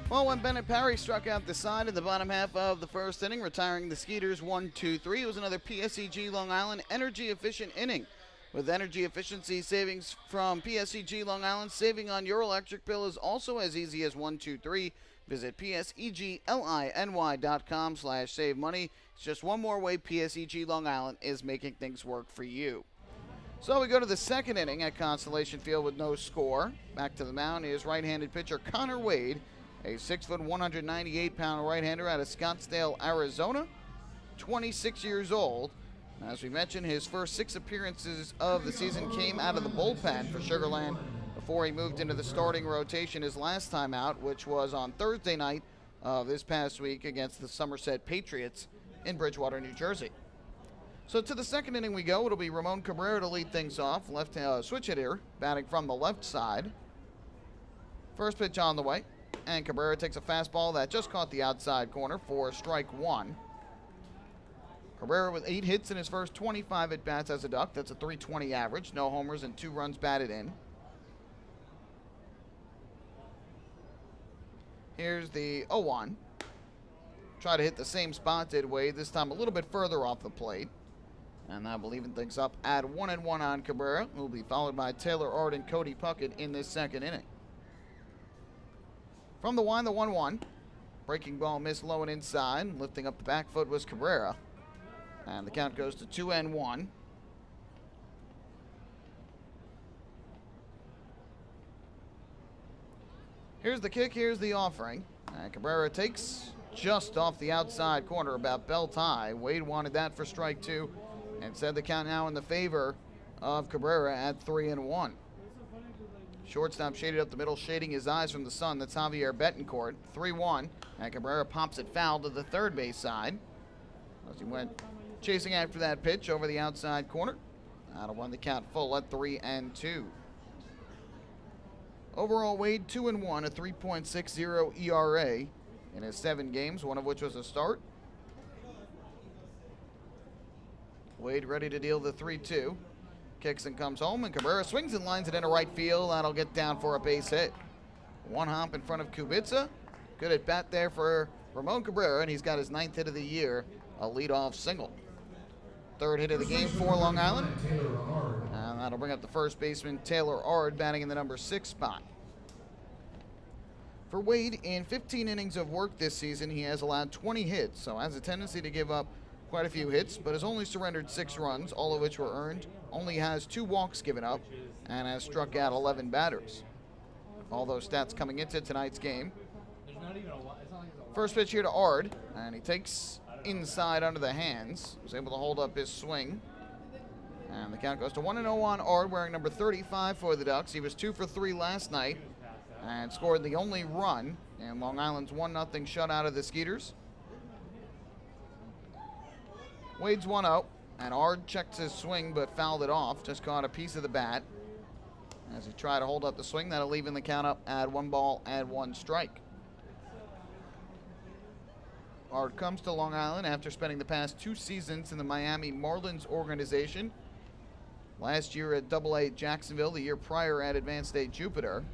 Well, when Bennett Parry struck out the side in the bottom half of the first inning, retiring the Skeeters 1-2-3, it was another PSEG Long Island energy-efficient inning. With energy efficiency savings from PSEG Long Island, saving on your electric bill is also as easy as 1, 2, 3. Visit PSEGLINY.com/save money. It's just one more way PSEG Long Island is making things work for you. So we go to the second inning at Constellation Field with no score. Back to the mound is right-handed pitcher Connor Wade, a 6', 198-pound right-hander out of Scottsdale, Arizona, 26 years old. As we mentioned, his first 6 appearances of the season came out of the bullpen for Sugarland before he moved into the starting rotation his last time out, which was on Thursday night of this past week against the Somerset Patriots in Bridgewater, New Jersey. So to the second inning we go. It'll be Ramon Cabrera to lead things off. Left switch hitter, batting from the left side. First pitch on the way, and Cabrera takes a fastball that just caught the outside corner for strike 1. Cabrera with 8 hits in his first 25 at-bats as a Duck. That's a .320 average. No homers and 2 runs batted in. Here's the 0-1. Try to hit the same spot, did Wade, this time a little bit further off the plate. And that will even things up at 1-1 on Cabrera, who will be followed by Taylor Ard and Cody Puckett in this second inning. From the wind, the 1-1. Breaking ball missed low and inside. Lifting up the back foot was Cabrera. And the count goes to 2-1. Here's the kick, here's the offering. And Cabrera takes just off the outside corner, about belt high. Wade wanted that for strike 2 and said the count now in the favor of Cabrera at 3-1. Shortstop shaded up the middle, shading his eyes from the sun. That's Javier Betancourt. 3-1, and Cabrera pops it foul to the third base side as he went chasing after that pitch over the outside corner. That'll run the count full at 3-2. Overall, Wade 2-1, a 3.60 ERA in his 7 games, one of which was a start. Wade ready to deal the 3-2. Kicks and comes home, and Cabrera swings and lines it into right field. That'll get down for a base hit. One hop in front of Kubica. Good at bat there for Ramon Cabrera, and he's got his 9th hit of the year, a leadoff single. 3rd hit of the game for Long Island. And that'll bring up the first baseman, Taylor Ard, batting in the number 6 spot. For Wade, in 15 innings of work this season, he has allowed 20 hits, so has a tendency to give up quite a few hits, but has only surrendered 6 runs, all of which were earned, only has 2 walks given up, and has struck out 11 batters. All those stats coming into tonight's game. First pitch here to Ard, and he takes inside under the hands. Was able to hold up his swing. And the count goes to 1-0 on Ard, wearing number 35 for the Ducks. He was 2 for 3 last night and scored the only run in Long Island's 1-0 shutout of the Skeeters. Wade's 1-0, and Ard checked his swing but fouled it off. Just caught a piece of the bat as he tried to hold up the swing. That'll leave in the count up at 1 ball and 1 strike. Ard comes to Long Island after spending the past 2 seasons in the Miami Marlins organization. Last year at AA Jacksonville, the year prior at Advanced A Jupiter.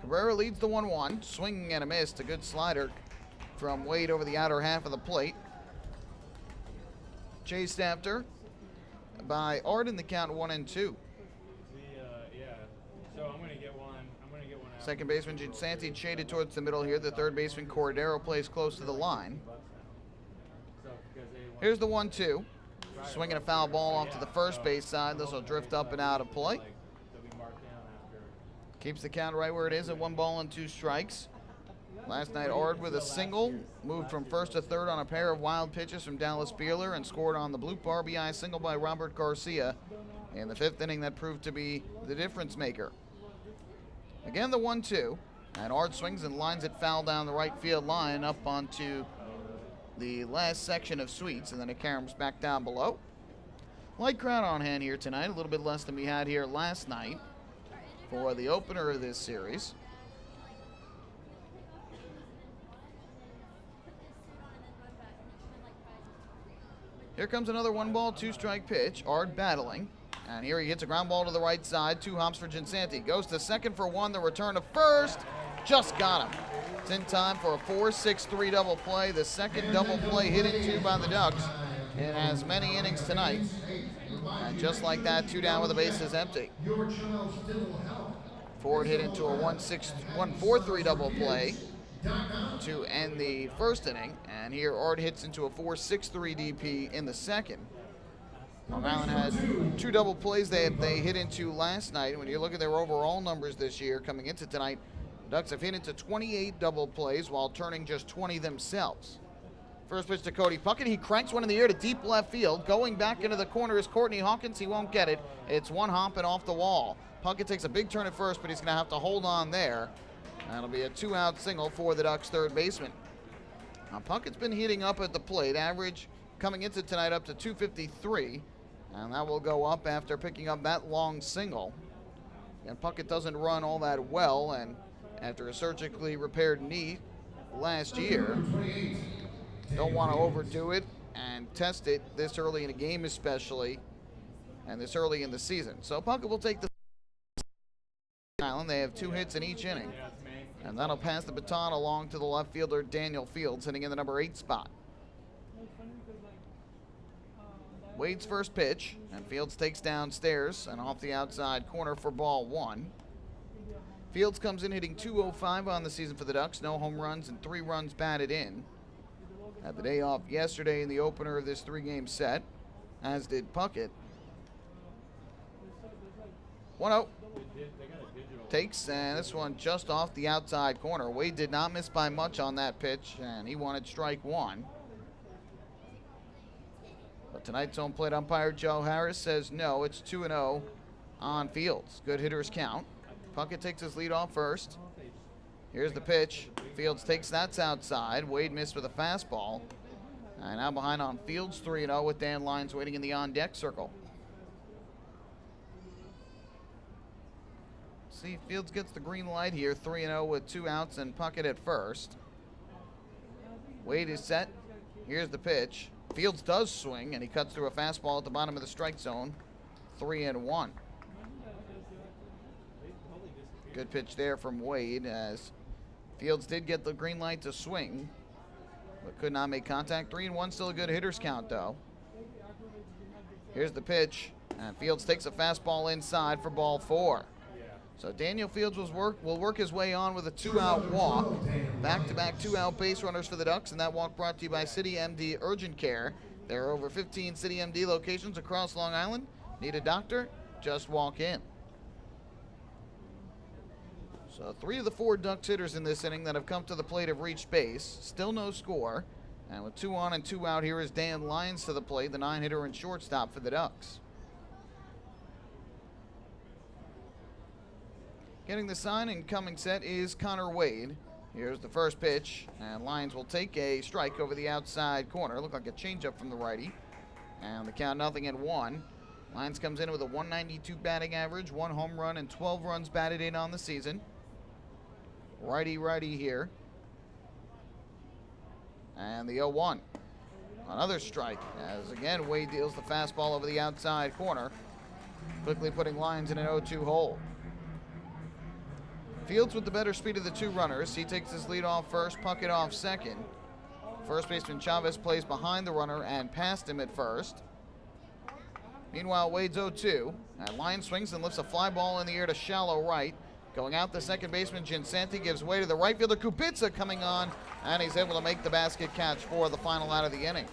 Cabrera leads the 1-1, swinging and a miss. A good slider from Wade over the outer half of the plate. Chased after by Ard in the count 1-2. So I'm going to get one. Out. Second baseman Ginsanti shaded towards the middle here. The third baseman Cordero plays close to the line. Here's the 1-2. Swinging a foul ball off to the first base side. This will drift up and out of play. Keeps the count right where it is at 1 ball and 2 strikes. Last night, Ard with a single, moved from first to third on a pair of wild pitches from Dallas Beerler and scored on the bloop RBI single by Robert Garcia in the 5th inning that proved to be the difference maker. Again, the 1-2, and Ard swings and lines it foul down the right field line up onto the last section of suites, and then it caroms back down below. Light crowd on hand here tonight, a little bit less than we had here last night for the opener of this series. Here comes another 1 ball, 2 strike pitch. Ard battling. And here he hits a ground ball to the right side. 2 hops for Ginsanti. Goes to second for 1. The return to first. just got him. It's in time for a 4-6-3 double play, the second double play hit into by the Ducks in as many innings tonight. And just like that, 2 down with the bases empty. Ford hit into a 1-4-3 double play to end the first inning, and here Art hits into a 4-6-3 DP in the second. Long Island had 2 double plays they hit into last night. When you look at their overall numbers this year coming into tonight, the Ducks have hit into 28 double plays while turning just 20 themselves. First pitch to Cody Puckett. He cranks one in the air to deep left field. Going back into the corner is Courtney Hawkins. He won't get it. It's one hopping off the wall. Puckett takes a big turn at first, but he's going to have to hold on there. That'll be a 2-out single for the Ducks' third baseman. Now, Puckett's been heating up at the plate. Average coming into tonight up to 253. And that will go up after picking up that long single. And Puckett doesn't run all that well, and after a surgically repaired knee last year, don't want to overdo it and test it this early in a game especially, and this early in the season. So Puckett will take the Island. They have 2 hits in each inning, and that'll pass the baton along to the left fielder Daniel Fields, hitting in the number 8 spot. Wade's first pitch, and Fields takes downstairs and off the outside corner for ball 1. Fields comes in hitting .205 on the season for the Ducks, no home runs and 3 runs batted in. Had the day off yesterday in the opener of this 3-game set, as did Puckett. 1-0. Takes, and this one just off the outside corner. Wade did not miss by much on that pitch, and he wanted strike 1. But tonight's home plate umpire Joe Harris says no, it's 2-0 on Fields. Good hitters count. Puckett takes his lead off first. Here's the pitch. Fields takes that's outside. Wade missed with a fastball. And now behind on Fields 3-0 with Dan Lyons waiting in the on-deck circle. See, Fields gets the green light here, 3-0 with 2 outs and Puckett at first. Wade is set. Here's the pitch. Fields does swing, and he cuts through a fastball at the bottom of the strike zone. 3-1. Good pitch there from Wade, as Fields did get the green light to swing, but could not make contact. 3-1, still a good hitter's count, though. Here's the pitch, and Fields takes a fastball inside for ball 4. So Daniel Fields will work his way on with a 2-out walk. Back-to-back 2-out base runners for the Ducks, and that walk brought to you by City MD Urgent Care. There are over 15 City MD locations across Long Island. Need a doctor? Just walk in. So 3 of the 4 Ducks hitters in this inning that have come to the plate have reached base. Still no score. And with 2 on and 2 out, here is Dan Lyons to the plate, the 9-hitter and shortstop for the Ducks. Getting the sign and coming set is Connor Wade. Here's the first pitch, and Lyons will take a strike over the outside corner. Looked like a changeup from the righty. And the count 0-1. Lyons comes in with a 192 batting average, 1 home run, and 12 runs batted in on the season. Righty here. And the 0-1. Another strike, as again Wade deals the fastball over the outside corner, quickly putting Lyons in an 0-2 hole. Fields with the better speed of the 2 runners. He takes his lead off first, Puckett off second. First baseman Chavez plays behind the runner and past him at first. Meanwhile, Wade's 0-2. And Lyons swings and lifts a fly ball in the air to shallow right. Going out, the second baseman Ginsanti gives way to the right fielder Kubica coming on, and he's able to make the basket catch for the final out of the inning.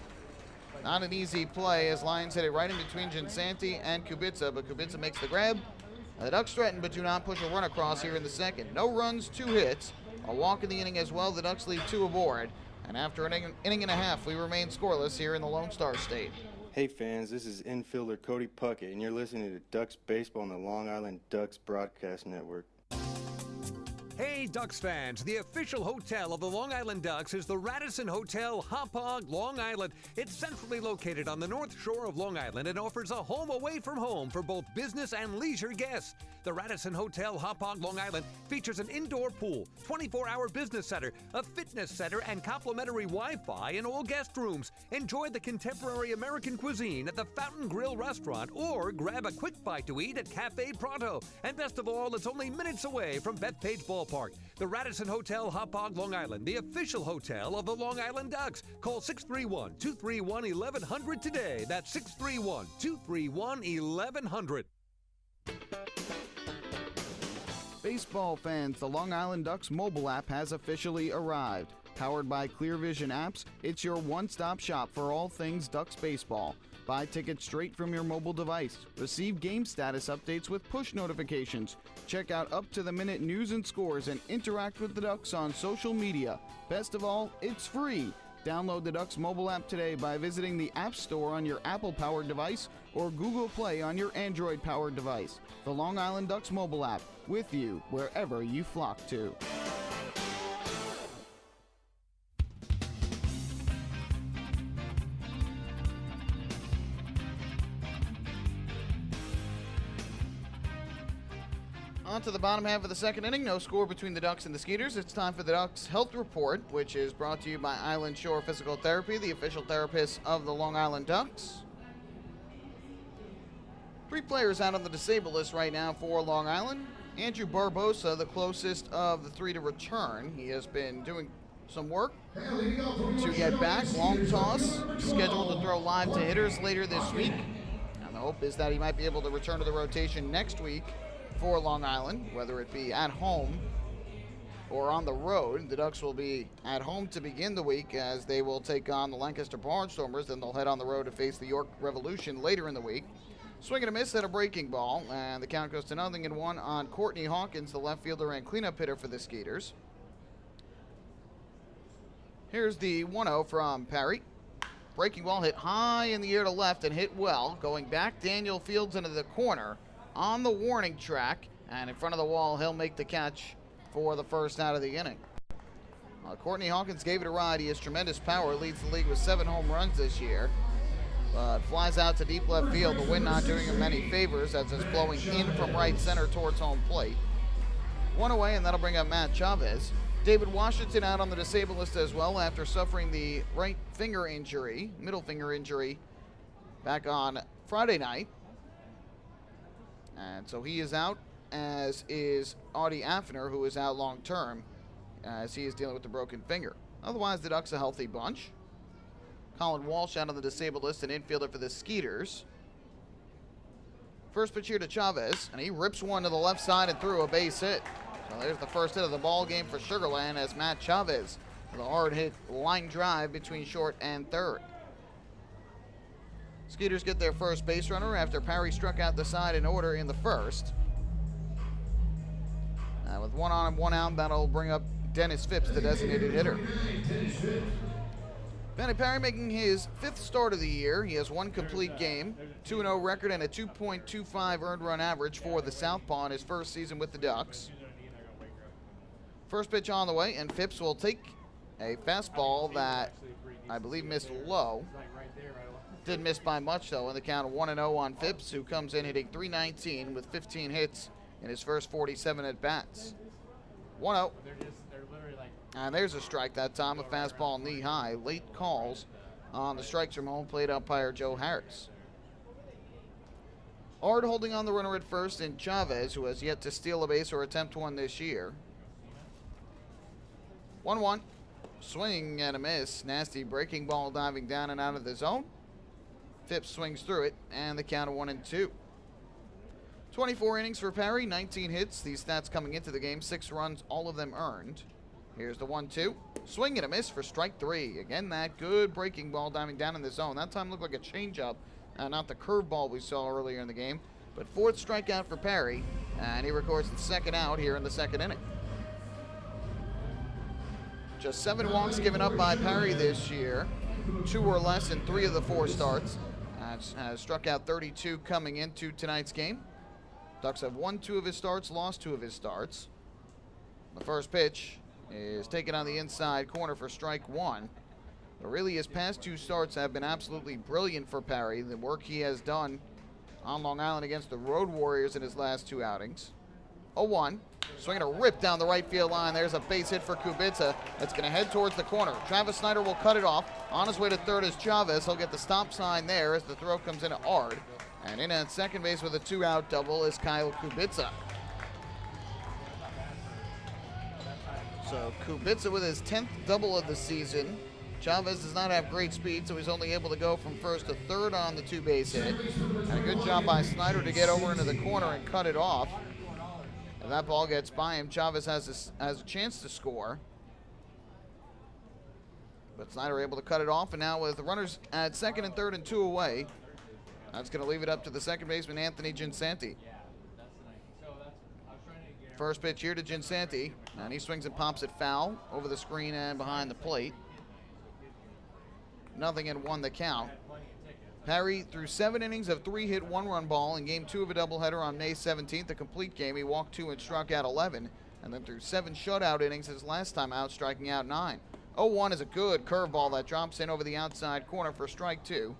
Not an easy play as Lyons hit it right in between Ginsanti and Kubica, but Kubica makes the grab. The Ducks threaten but do not push a run across here in the second. No runs, 2 hits, a walk in the inning as well. The Ducks leave 2 aboard, and after an inning and a half, we remain scoreless here in the Lone Star State. Hey fans, this is infielder Cody Puckett, and you're listening to Ducks Baseball on the Long Island Ducks Broadcast Network. Hey Ducks fans, the official hotel of the Long Island Ducks is the Radisson Hotel Hauppauge, Long Island. It's centrally located on the north shore of Long Island and offers a home away from home for both business and leisure guests. The Radisson Hotel Hauppauge, Long Island features an indoor pool, 24-hour business center, a fitness center, and complimentary Wi-Fi in all guest rooms. Enjoy the contemporary American cuisine at the Fountain Grill restaurant or grab a quick bite to eat at Cafe Pronto. And best of all, it's only minutes away from Bethpage Ballpark. ballpark. The Radisson Hotel, Hauppauge, Long Island, the official hotel of the Long Island Ducks. Call 631-231-1100 today. That's 631-231-1100. Baseball fans, the Long Island Ducks mobile app has officially arrived. Powered by Clear Vision Apps, it's your one-stop shop for all things Ducks baseball. Buy tickets straight from your mobile device. Receive game status updates with push notifications. Check out up-to-the-minute news and scores and interact with the Ducks on social media. Best of all, it's free. Download the Ducks mobile app today by visiting the App Store on your Apple-powered device or Google Play on your Android-powered device. The Long Island Ducks mobile app, with you wherever you flock to. On to the bottom half of the second inning. No score between the Ducks and the Skeeters. It's time for the Ducks Health Report, which is brought to you by Island Shore Physical Therapy, the official therapist of the Long Island Ducks. 3 players out on the disabled list right now for Long Island. Andrew Barbosa, the closest of the 3 to return. He has been doing some work to get back. Long toss, scheduled to throw live to hitters later this week. And the hope is that he might be able to return to the rotation next week for Long Island, whether it be at home or on the road. The Ducks will be at home to begin the week as they will take on the Lancaster Barnstormers. Then they'll head on the road to face the York Revolution later in the week. Swing and a miss at a breaking ball, and the count goes to 0-1 on Courtney Hawkins, the left fielder and cleanup hitter for the Skeeters. Here's the 1-0 from Perry. Breaking ball hit high in the air to left and hit well. Going back, Daniel Fields into the corner on the warning track, and in front of the wall, he'll make the catch for the first out of the inning. Courtney Hawkins gave it a ride. He has tremendous power, leads the league with 7 home runs this year, but flies out to deep left field. The wind not doing him many favors as it's blowing in from right center towards home plate. 1 away, and that'll bring up Matt Chavez. David Washington out on the disabled list as well after suffering the right finger injury, middle finger injury, back on Friday night. And so he is out, as is Audie Affner, who is out long term, as he is dealing with the broken finger. Otherwise, the Ducks a healthy bunch. Colin Walsh out on the disabled list, an infielder for the Skeeters. First pitch here to Chavez, and he rips one to the left side and through a base hit. So there's the first hit of the ball game for Sugarland as Matt Chavez with a hard hit line drive between short and third. Skeeters get their first base runner after Parry struck out the side in order in the first. With 1 on and 1 out, that'll bring up Dennis Phipps, the designated hitter. Benny Parry making his 5th start of the year. He has 1 complete game, 2-0 record, and a 2.25 earned run average for the Southpaw in his first season with the Ducks. First pitch on the way, and Phipps will take a fastball that I believe missed low. Didn't miss by much, though, in the count of 1-0 on Phipps, who comes in hitting .319 with 15 hits in his first 47 at-bats. 1-0. And there's a strike that time, a fastball knee-high. Late calls on the strikes from home plate umpire Joe Harris. Ard holding on the runner at first in Chavez, who has yet to steal a base or attempt one this year. 1-1. Swing and a miss. Nasty breaking ball diving down and out of the zone. Phipps swings through it, and the count of 1-2. 24 innings for Parry, 19 hits. These stats coming into the game, 6 runs, all of them earned. Here's the 1-2. Swing and a miss for strike 3. Again, that good breaking ball diving down in the zone. That time looked like a changeup, not the curveball we saw earlier in the game. But 4th strikeout for Parry, and he records the 2nd out here in the 2nd inning. Just 7 walks given up by Parry this year, 2 or less in 3 of the 4 starts. Has struck out 32 coming into tonight's game. Ducks have won 2 of his starts, lost 2 of his starts. The first pitch is taken on the inside corner for strike 1. But really, his past 2 starts have been absolutely brilliant for Parry. The work he has done on Long Island against the Road Warriors in his last 2 outings. 0-1. Swinging a rip down the right field line. There's a base hit for Kubica. That's going to head towards the corner. Travis Snyder will cut it off. On his way to third is Chavez. He'll get the stop sign there as the throw comes in at Ard. And in at second base with a 2-out double is Kyle Kubica. So Kubica with his 10th double of the season. Chavez does not have great speed, so he's only able to go from first to third on the two-base hit. And a good job by Snyder to get over into the corner and cut it off. If that ball gets by him, Chavez has a chance to score. But Snyder able to cut it off, and now with the runners at second and third and 2 away, that's going to leave it up to the second baseman, Anthony Ginsanti. First pitch here to Ginsanti, and he swings and pops it foul over the screen and behind the plate. 0-1 the count. Parry threw 7 innings of 3-hit 1-run ball in game 2 of a doubleheader on May 17th, a complete game. He walked 2 and struck out 11, and then threw 7 shutout innings his last time out, striking out 9. 0-1 is a good curveball that drops in over the outside corner for strike 2.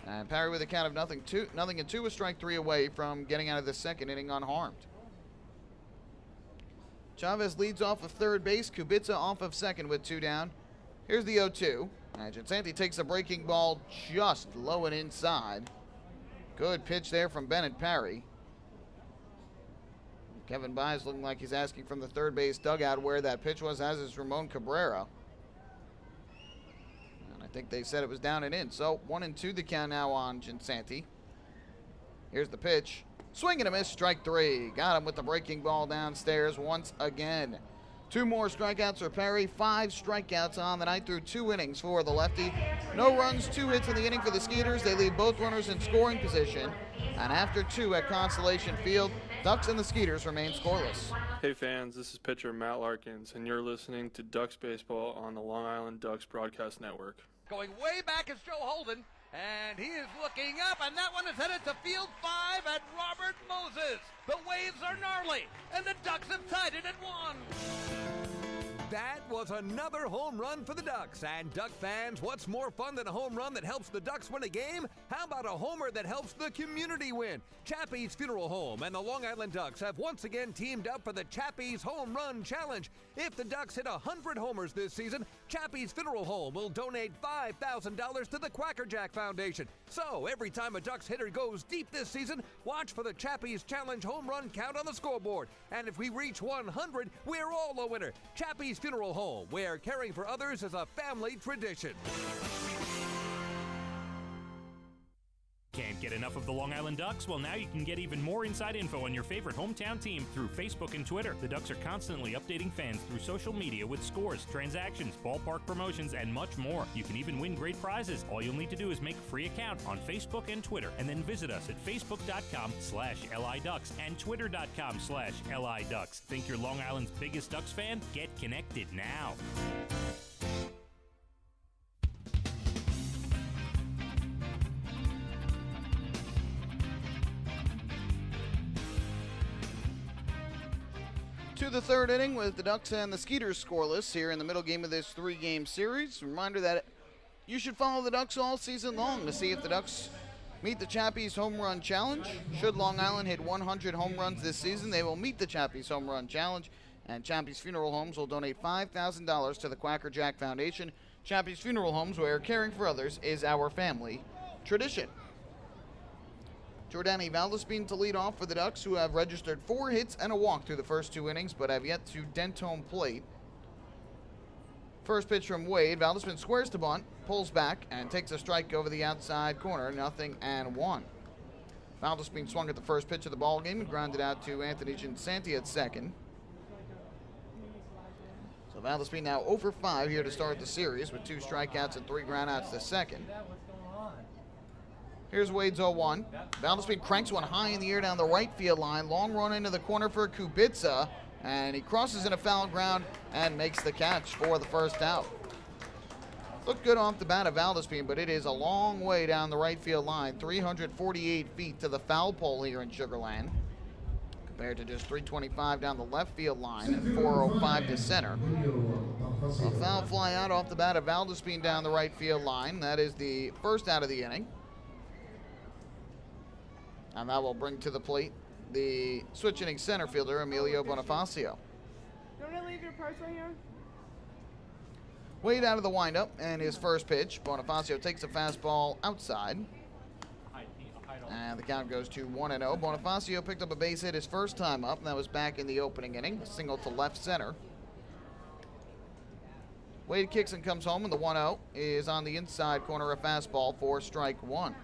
And Parry with a count of 0-2 with strike 3 away from getting out of the second inning unharmed. Chavez leads off of third base. Kubica off of second with 2 down. Here's the 0-2. And Ginsanti takes a breaking ball just low and inside. Good pitch there from Bennett Parry. Kevin Byes looking like he's asking from the third base dugout where that pitch was, as is Ramon Cabrera. And I think they said it was down and in. So 1-2 the count now on Ginsanti. Here's the pitch. Swing and a miss, strike 3. Got him with the breaking ball downstairs once again. 2 more strikeouts for Parry, 5 strikeouts on the night through 2 innings for the lefty. No runs, 2 hits in the inning for the Skeeters. They leave both runners in scoring position. And after 2 at Constellation Field, Ducks and the Skeeters remain scoreless. Hey fans, this is pitcher Matt Larkins, and you're listening to Ducks Baseball on the Long Island Ducks Broadcast Network. Going way back is Joe Holden, and he is looking up, and that one is headed to field 5 at Robert Moses. The waves are gnarly, and the Ducks have tied it at 1. That was another home run for the Ducks. And Duck fans, what's more fun than a home run that helps the Ducks win a game? How about a homer that helps the community win? Chappie's Funeral Home and the Long Island Ducks have once again teamed up for the Chappie's Home Run Challenge. If the Ducks hit 100 homers this season, Chappie's Funeral Home will donate $5,000 to the Quacker Jack Foundation. So every time a Ducks hitter goes deep this season, watch for the Chappie's Challenge home run count on the scoreboard. And if we reach 100, we're all a winner. Chappie's Funeral Home, where caring for others is a family tradition. Can't get enough of the Long Island Ducks? Well, now you can get even more inside info on your favorite hometown team through Facebook and Twitter. The Ducks are constantly updating fans through social media with scores, transactions, ballpark promotions, and much more. You can even win great prizes. All you'll need to do is make a free account on Facebook and Twitter, and then visit us at facebook.com/LIDucks and twitter.com/LIDucks. Think you're Long Island's biggest Ducks fan? Get connected now. To the third inning with the Ducks and the Skeeters scoreless here in the middle game of this 3-game series. Reminder that you should follow the Ducks all season long to see if the Ducks meet the Chappie's Home Run Challenge. Should Long Island hit 100 home runs this season, they will meet the Chappie's Home Run Challenge, and Chappie's Funeral Homes will donate $5,000 to the Quacker Jack Foundation. Chappie's Funeral Homes, where caring for others is our family tradition. Jordani Valdespin to lead off for the Ducks, who have registered 4 hits and a walk through the first 2 innings, but have yet to dent home plate. First pitch from Wade. Valdespin squares to bunt, pulls back, and takes a strike over the outside corner. 0-1. Valdespin swung at the first pitch of the ball game and grounded out to Anthony Ginsanti at second. So Valdespin now 0 for 5 here to start the series with 2 strikeouts and 3 groundouts to second. Here's Wade's 0-1. Valdespin cranks one high in the air down the right field line. Long run into the corner for Kubica, and he crosses into foul ground and makes the catch for the first out. Looked good off the bat of Valdespin, but it is a long way down the right field line, 348 feet to the foul pole here in Sugar Land, compared to just 325 down the left field line and 405 to center. A foul fly out off the bat of Valdespin down the right field line. That is the first out of the inning. And that will bring to the plate the switch inning center fielder, Emilio Bonifacio. Don't I leave your purse right here? Wade out of the windup, and his first pitch. Bonifacio takes a fastball outside. And the count goes to 1-0. Bonifacio picked up a base hit his first time up, and that was back in the opening inning. A single to left center. Wade kicks and comes home, and the 1-0 is on the inside corner, a fastball for strike one.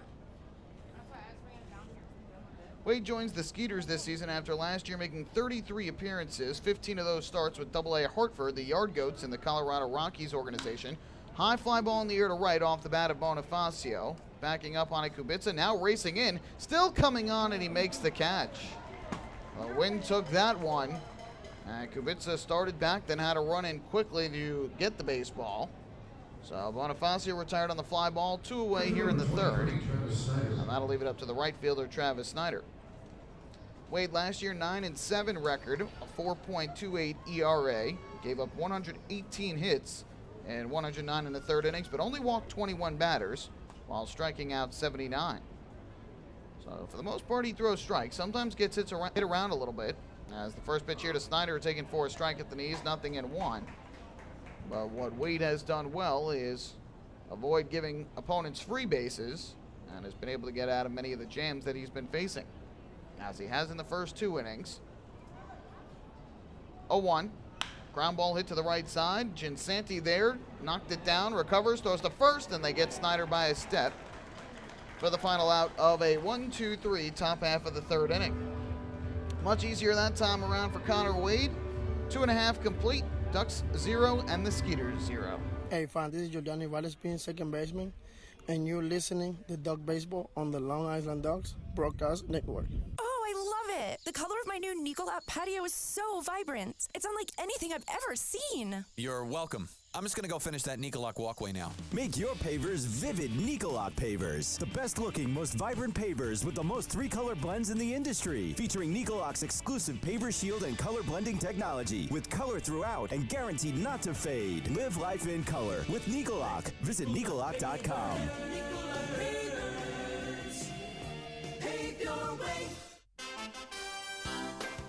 Wade joins the Skeeters this season after last year making 33 appearances, 15 of those starts with AA Hartford, the Yard Goats in the Colorado Rockies organization. High fly ball in the air to right off the bat of Bonifacio. Backing up on it, Kubica, now racing in, still coming on, and he makes the catch. The wind took that one. And Kubica started back, then had to run in quickly to get the baseball. So Bonifacio retired on the fly ball, 2 away here in the third. And that'll leave it up to the right fielder, Travis Snyder. Wade last year, 9-7 record, a 4.28 ERA. Gave up 118 hits and 109 in the third innings, but only walked 21 batters while striking out 79. So for the most part, he throws strikes. Sometimes gets hit around a little bit. As the first pitch here to Snyder, taking for a strike at the knees, 0-1. But what Wade has done well is avoid giving opponents free bases and has been able to get out of many of the jams that he's been facing, as he has in the first 2 innings. 0-1. Ground ball hit to the right side. Ginsanti there, knocked it down, recovers, throws to first, and they get Snyder by a step for the final out of a 1-2-3 top half of the third inning. Much easier that time around for Connor Wade. 2.5 complete. Ducks 0 and the Skeeters 0. Hey, fam, this is Jordani Valles being second baseman, and you're listening to Duck Baseball on the Long Island Ducks Broadcast Network. Oh, I love it. The color of my new Nicolot patio is so vibrant. It's unlike anything I've ever seen. You're welcome. I'm just going to go finish that Nicolot walkway now. Make your pavers vivid Nicolot pavers. The best looking, most vibrant pavers with the most 3-color blends in the industry. Featuring Nicolot's exclusive paver shield and color blending technology. With color throughout and guaranteed not to fade. Live life in color with Nicolot. Visit Nicolot.com.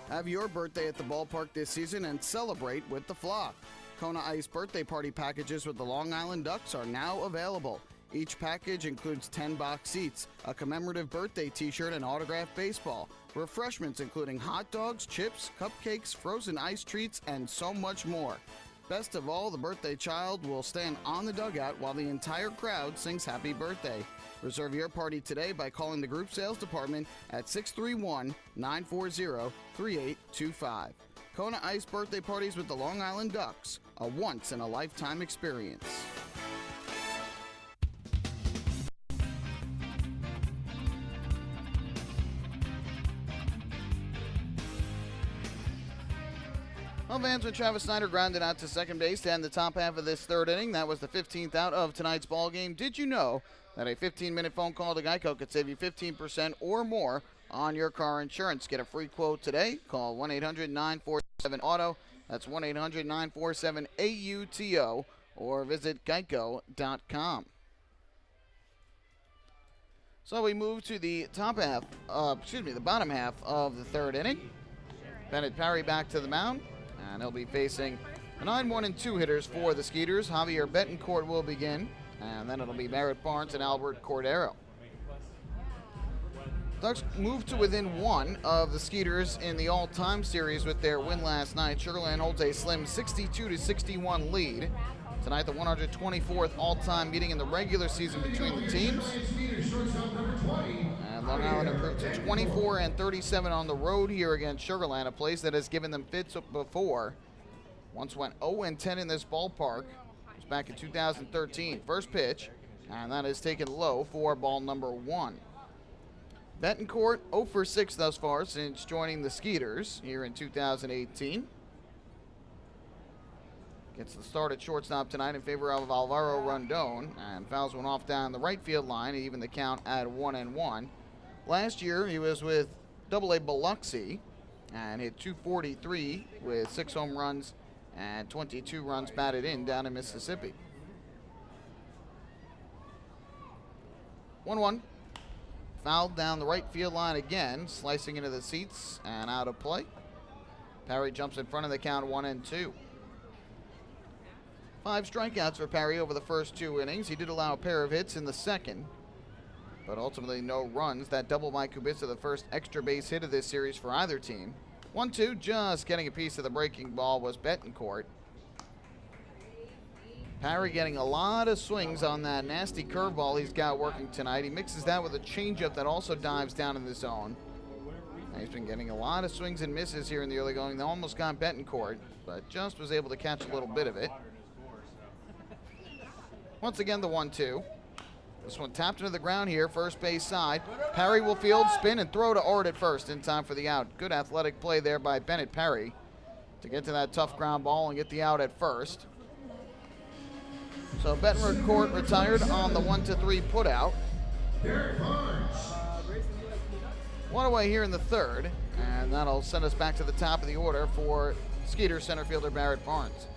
Have your birthday at the ballpark this season and celebrate with the Flock. Kona Ice birthday party packages with the Long Island Ducks are now available. Each package includes 10 box seats, a commemorative birthday t-shirt, and autographed baseball. Refreshments including hot dogs, chips, cupcakes, frozen ice treats, and so much more. Best of all, the birthday child will stand on the dugout while the entire crowd sings happy birthday. Reserve your party today by calling the group sales department at 631-940-3825. Kona Ice birthday parties with the Long Island Ducks, a once-in-a-lifetime experience. Well, fans, with Travis Snyder grounded out to second base to end the top half of this third inning, that was the 15th out of tonight's ball game. Did you know that a 15-minute phone call to Geico could save you 15% or more on your car insurance? Get a free quote today. Call 1-800-947-AUTO. That's 1-800-947-AUTO, or visit geico.com. So we move to the the bottom half of the third inning. Bennett Parry back to the mound, and he'll be facing the 9-1-2 hitters for the Skeeters. Javier Betancourt will begin, and then it'll be Merritt Barnes and Albert Cordero. Ducks move to within 1 of the Skeeters in the all-time series with their win last night. Sugar Land holds a slim 62-61 lead. Tonight, the 124th all-time meeting in the regular season between the teams. And Long Island improved to 24-37 on the road here against Sugar Land, a place that has given them fits before. Once went 0-10 in this ballpark. It was back in 2013. First pitch, and that is taken low for ball number 1. Betancourt 0 for 6 thus far since joining the Skeeters here in 2018. Gets the start at shortstop tonight in favor of Alvaro Rondon, and fouls one off down the right field line, even the count at 1-1. Last year he was with AA Biloxi and hit .243 with 6 home runs and 22 runs batted in down in Mississippi. 1-1. Fouled down the right field line again, slicing into the seats and out of play. Parry jumps in front of the count, 1-2. 5 strikeouts for Parry over the first 2 innings. He did allow a pair of hits in the second, but ultimately no runs. That double by Kubica, the first extra base hit of this series for either team. 1-2, just getting a piece of the breaking ball was Betancourt. Parry getting a lot of swings on that nasty curveball he's got working tonight. He mixes that with a changeup that also dives down in the zone. And he's been getting a lot of swings and misses here in the early going. They almost got Betancourt, but just was able to catch a little bit of it. Once again, the 1-2. This one tapped into the ground here, first base side. Parry will field, spin, and throw to Ord at first in time for the out. Good athletic play there by Bennett Parry to get to that tough ground ball and get the out at first. So Betancourt retired on the 1-3 putout. One away here in the third, and that'll send us back to the top of the order for Skeeters center fielder Barrett Barnes.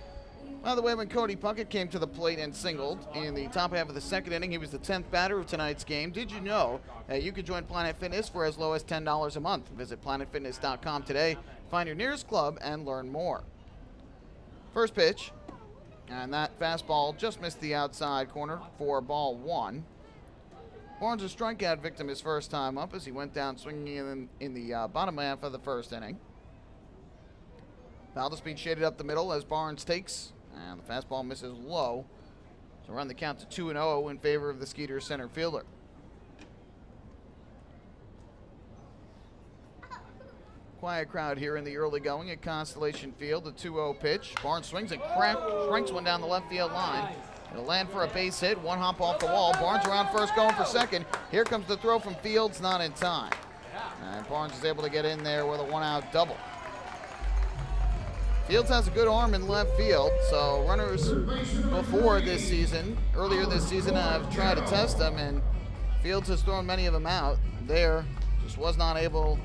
By the way, when Cody Puckett came to the plate and singled in the top half of the second inning, he was the 10th batter of tonight's game. Did you know that you could join Planet Fitness for as low as $10 a month? Visit planetfitness.com today, find your nearest club, and learn more. First pitch, and that fastball just missed the outside corner for ball 1. Barnes a strikeout victim his first time up as he went down swinging in the bottom half of the first inning. Foul to speed shaded up the middle as Barnes takes, and the fastball misses low to run the count to 2-0 in favor of the Skeeters center fielder. Quiet crowd here in the early going at Constellation Field. The 2-0 pitch. Barnes swings and cranks one down the left field line. It'll land for a base hit. One hop off the wall. Barnes around first going for second. Here comes the throw from Fields, not in time. And Barnes is able to get in there with a one-out double. Fields has a good arm in left field, so runners earlier this season, have tried to test them, and Fields has thrown many of them out. There, just was not able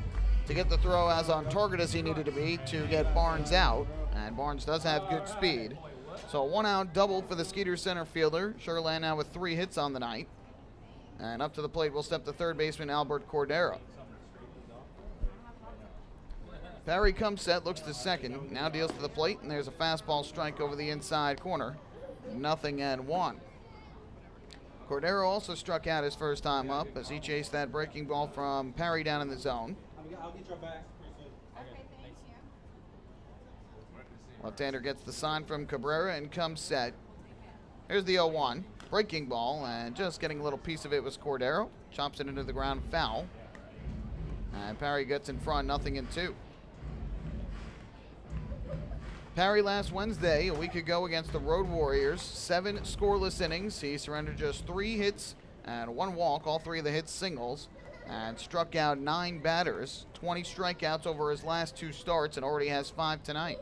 to get the throw as on target as he needed to be to get Barnes out, and Barnes does have good speed. So a one-out double for the Skeeters center fielder. Sugarland now with 3 hits on the night. And up to the plate will step the third baseman, Albert Cordero. Parry comes set, looks to second, now deals to the plate, and there's a fastball strike over the inside corner. 0-1. Cordero also struck out his first time up as he chased that breaking ball from Parry down in the zone. I'll get your back. Left-hander gets the sign from Cabrera and comes set. Here's the 0-1. Breaking ball, and just getting a little piece of it was Cordero. Chops it into the ground, foul. And Parry gets in front, 0-2. Parry last Wednesday, a week ago, against the Road Warriors. 7 scoreless innings. He surrendered just 3 hits and 1 walk, all 3 of the hits singles, and struck out 9 batters. 20 strikeouts over his last 2 starts, and already has 5 tonight.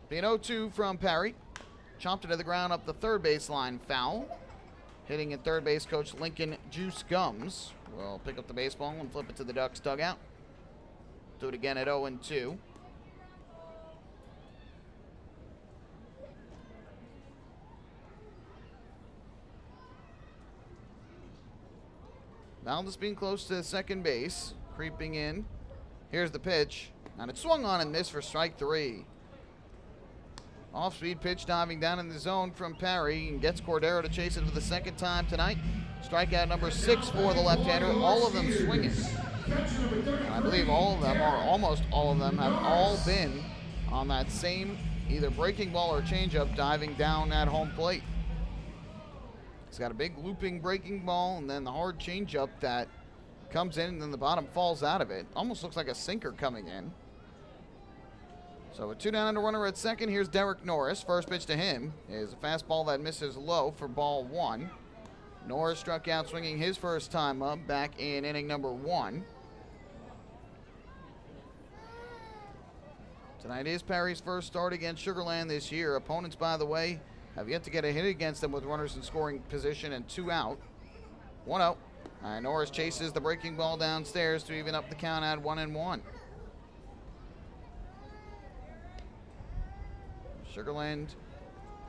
The 0-2 from Parry. Chopped it to the ground up the third baseline, foul. Hitting at third base, Coach Lincoln Juice Gums will pick up the baseball and flip it to the Ducks dugout. Do it again at 0-2. Valdez being close to second base, creeping in. Here's the pitch, and it swung on and missed for strike 3. Off-speed pitch diving down in the zone from Parry and gets Cordero to chase it for the second time tonight. Strikeout number 6 for the left-hander, all of them swinging. And I believe all of them, or almost all of them, have all been on that same either breaking ball or changeup diving down at home plate. He's got a big looping breaking ball and then the hard changeup that comes in and then the bottom falls out of it. Almost looks like a sinker coming in. So with 2 down and a runner at second, here's Derek Norris. First pitch to him is a fastball that misses low for ball 1. Norris struck out swinging his first time up back in inning number 1. Tonight is Parry's first start against Sugarland this year. Opponents, by the way, have yet to get a hit against them with runners in scoring position and 2 out. 1-0. Norris chases the breaking ball downstairs to even up the count at 1-1. Sugarland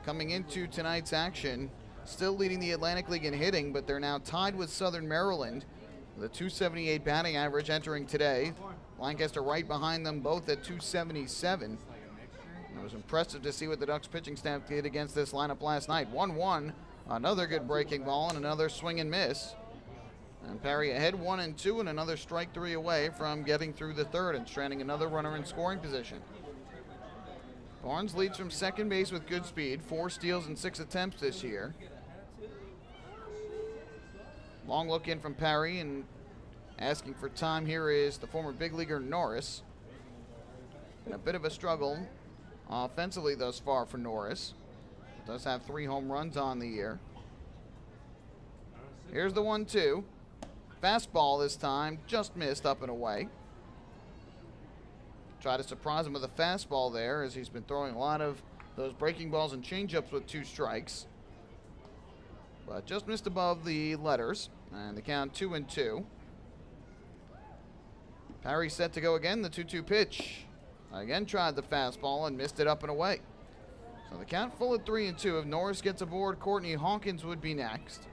coming into tonight's action, still leading the Atlantic League in hitting, but they're now tied with Southern Maryland with a 278 batting average entering today. Lancaster right behind them, both at 277. It was impressive to see what the Ducks pitching staff did against this lineup last night. 1-1, another good breaking ball and another swing and miss. And Parry ahead 1-2 and another strike 3 away from getting through the third and stranding another runner in scoring position. Barnes leads from second base with good speed, 4 steals and 6 attempts this year. Long look in from Parry, and asking for time here is the former big leaguer Norris. And a bit of a struggle offensively thus far for Norris. Does have 3 home runs on the year. Here's the 1-2. Fastball this time, just missed up and away. Try to surprise him with a fastball there, as he's been throwing a lot of those breaking balls and changeups with 2 strikes. But just missed above the letters, and the count 2-2. Parry set to go again, the 2-2 pitch. Again tried the fastball and missed it up and away. So the count full at 3-2. If Norris gets aboard, Courtney Hawkins would be next.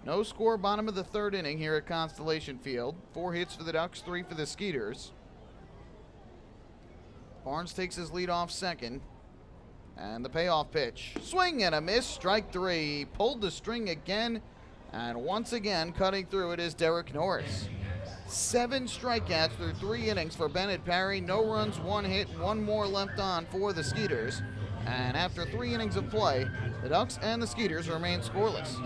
No score, bottom of the 3rd inning here at Constellation Field. 4 hits for the Ducks, 3 for the Skeeters. Barnes takes his lead off second. And the payoff pitch. Swing and a miss, strike 3. Pulled the string again. And once again, cutting through it is Derek Norris. 7 strikeouts through 3 innings for Bennett Parry. No runs, 1 hit, 1 more left on for the Skeeters. And after 3 innings of play, the Ducks and the Skeeters remain scoreless.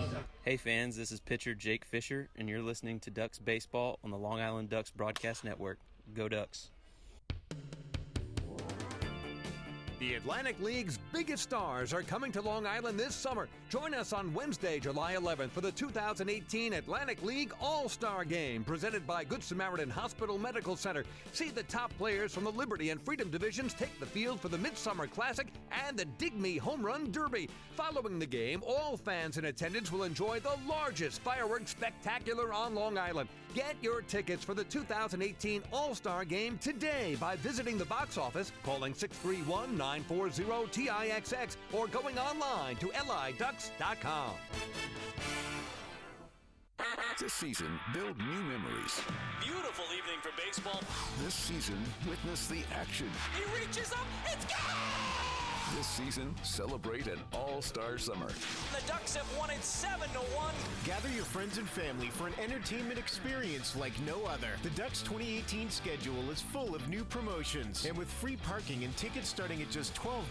Hey fans, this is pitcher Jake Fisher, and you're listening to Ducks Baseball on the Long Island Ducks Broadcast Network. Go Ducks. The Atlantic League's biggest stars are coming to Long Island this summer. Join us on Wednesday, July 11th for the 2018 Atlantic League All-Star Game, presented by Good Samaritan Hospital Medical Center. See the top players from the Liberty and Freedom divisions take the field for the Midsummer Classic and the Dig Me Home Run Derby. Following the game, all fans in attendance will enjoy the largest fireworks spectacular on Long Island. Get your tickets for the 2018 All-Star Game today by visiting the box office, calling 631-940-TIXX, or going online to liducks.com. This season, build new memories. Beautiful evening for baseball. This season, witness the action. He reaches up, it's gone! This season, celebrate an all-star summer. The Ducks have won it 7-1. Gather your friends and family for an entertainment experience like no other. The Ducks 2018 schedule is full of new promotions, and with free parking and tickets starting at just $12,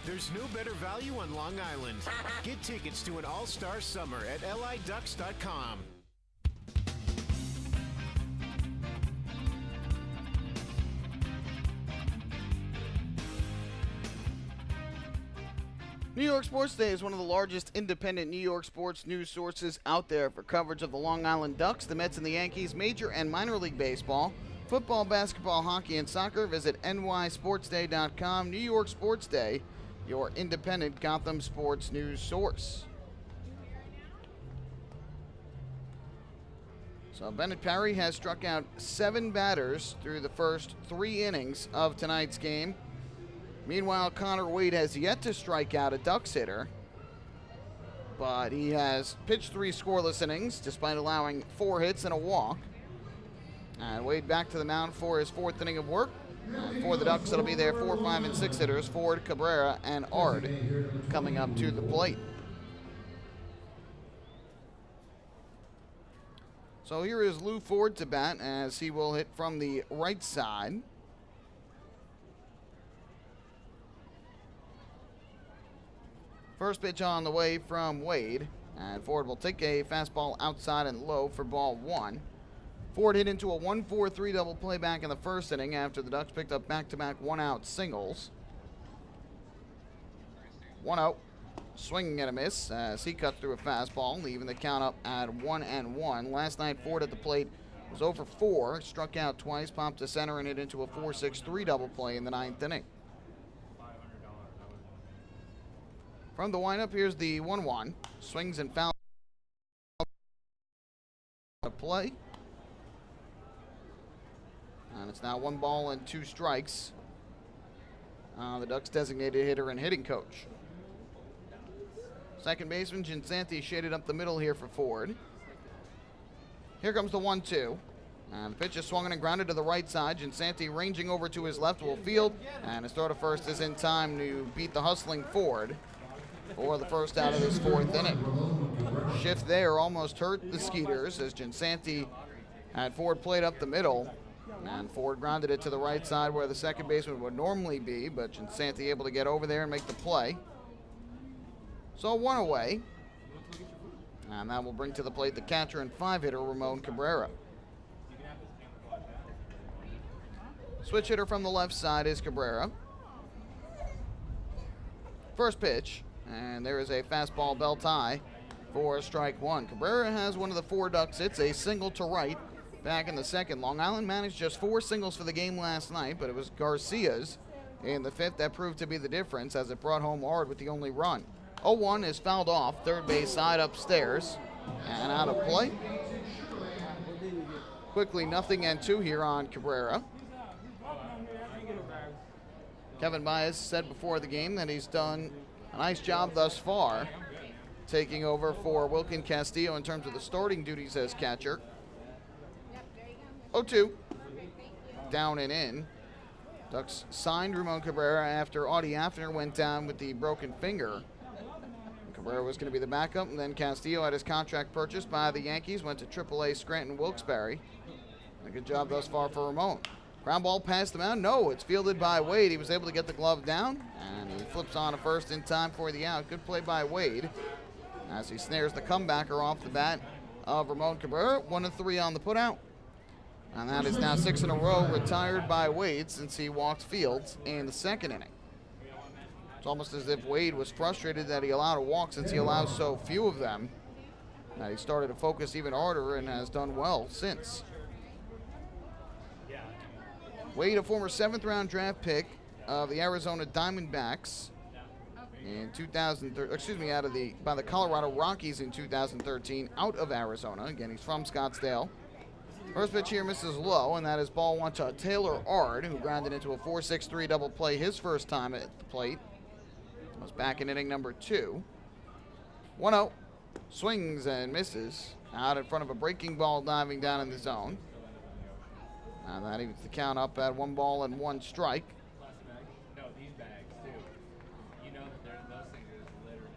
there's no better value on Long Island. Get tickets to an all-star summer at liducks.com. New York Sports Day is one of the largest independent New York sports news sources out there for coverage of the Long Island Ducks, the Mets and the Yankees, major and minor league baseball, football, basketball, hockey, and soccer. Visit nysportsday.com. New York Sports Day, your independent Gotham sports news source. So Bennett Parry has struck out 7 batters through the first 3 innings of tonight's game. Meanwhile, Connor Wade has yet to strike out a Ducks hitter, but he has pitched 3 scoreless innings despite allowing 4 hits and a walk. And Wade back to the mound for his 4th inning of work. For the Ducks, it'll be their 4, 5, and 6 hitters, Ford, Cabrera, and Ard, coming up to the plate. So here is Lou Ford to bat as he will hit from the right side. First pitch on the way from Wade, and Ford will take a fastball outside and low for ball 1. Ford hit into a 1-4-3 double play back in the first inning after the Ducks picked up back-to-back one-out singles. 1-0, swinging and a miss as he cuts through a fastball, leaving the count up at 1-1. Last night, Ford at the plate was 0 for 4, struck out twice, popped to center, and hit into a 4-6-3 double play in the 9th inning. From the windup, here's the 1-1. Swings and fouls. Play. And it's now 1 ball and 2 strikes. The Ducks designated hitter and hitting coach. Second baseman Ginsanti shaded up the middle here for Ford. Here comes the 1-2. And the pitch is swung and grounded to the right side. Ginsanti ranging over to his left will field. And his throw to first is in time to beat the hustling Ford for the first out of this 4th inning. Shift there almost hurt the Skeeters as Ginsanti had Ford played up the middle. And Ford grounded it to the right side where the second baseman would normally be, but Santi able to get over there and make the play. So 1 away. And that will bring to the plate the catcher and 5-hitter Ramon Cabrera. Switch hitter from the left side is Cabrera. First pitch, and there is a fastball belt high for strike one. Cabrera has one of the 4 Ducks hits, a single to right back in the second. Long Island managed just 4 singles for the game last night, but it was Garcia's in the 5th that proved to be the difference as it brought home Ard with the only run. 0-1 is fouled off, third base side upstairs, and out of play. Quickly 0-2 here on Cabrera. Kevin Baez said before the game that he's done a nice job thus far, taking over for Wilkin Castillo in terms of the starting duties as catcher. 0-2, down and in. Ducks signed Ramon Cabrera after Audie Afner went down with the broken finger. Cabrera was going to be the backup, and then Castillo had his contract purchased by the Yankees, went to AAA Scranton Wilkes-Barre. A good job thus far for Ramon. Ground ball past the mound. No, it's fielded by Wade. He was able to get the glove down, and he flips on to first in time for the out. Good play by Wade as he snares the comebacker off the bat of Ramon Cabrera. 1-3 on the putout. And that is now 6 in a row retired by Wade since he walked Fields in the second inning. It's almost as if Wade was frustrated that he allowed a walk since he allows so few of them. He started to focus even harder and has done well since. Wade, a former 7th-round draft pick of the Arizona Diamondbacks in 2013, by the Colorado Rockies in 2013, out of Arizona. Again, he's from Scottsdale. First pitch here misses low, and that is ball 1 to Taylor Ard, who grounded into a 4-6-3 double play his first time at the plate. Was back in inning number 2. 1-0, swings and misses out in front of a breaking ball diving down in the zone. And that evens the count up at 1 ball and 1 strike.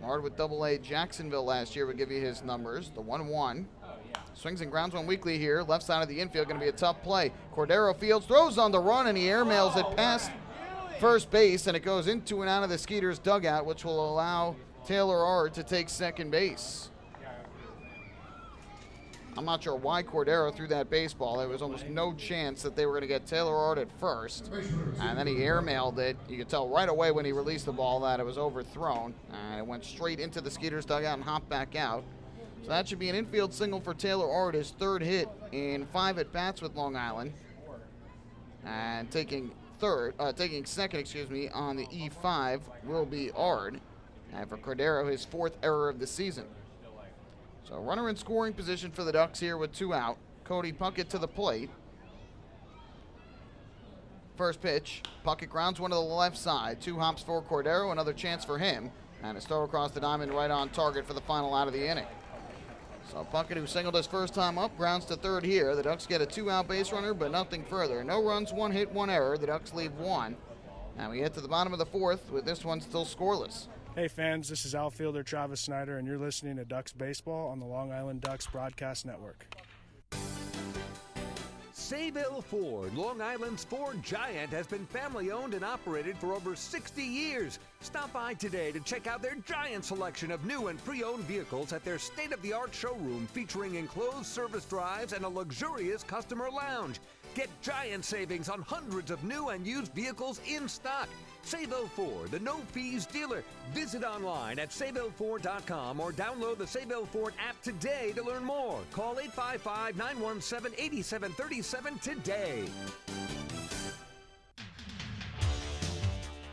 Ard with Double-A Jacksonville last year would give you his numbers. The 1-1. Swings and grounds one weekly here. Left side of the infield going to be a tough play. Cordero fields, throws on the run, and he airmails it past first base, and it goes into and out of the Skeeters dugout, which will allow Taylor Ard to take second base. I'm not sure why Cordero threw that baseball. There was almost no chance that they were going to get Taylor Ard at first. And then he airmailed it. You could tell right away when he released the ball that it was overthrown. And it went straight into the Skeeters dugout and hopped back out. So that should be an infield single for Taylor Ard, his 3rd hit in 5 at-bats with Long Island. And taking second, on the E5 will be Ard. And for Cordero, his 4th error of the season. So runner in scoring position for the Ducks here with 2 out. Cody Puckett to the plate. First pitch, Puckett grounds one to the left side. 2 hops for Cordero, another chance for him. And a throw across the diamond right on target for the final out of the inning. So Puckett, who singled his first time up, grounds to third here. The Ducks get a 2-out base runner, but nothing further. No runs, 1 hit, 1 error. The Ducks leave 1. And we get to the bottom of the 4th with this one still scoreless. Hey fans, this is outfielder Travis Snyder, and you're listening to Ducks Baseball on the Long Island Ducks Broadcast Network. Sayville Ford, Long Island's Ford giant, has been family-owned and operated for over 60 years. Stop by today to check out their giant selection of new and pre-owned vehicles at their state-of-the-art showroom featuring enclosed service drives and a luxurious customer lounge. Get giant savings on hundreds of new and used vehicles in stock. Sayville Ford, the no-fees dealer. Visit online at SayvilleFord.com or download the Sayville Ford app today to learn more. Call 855-917-8737 today.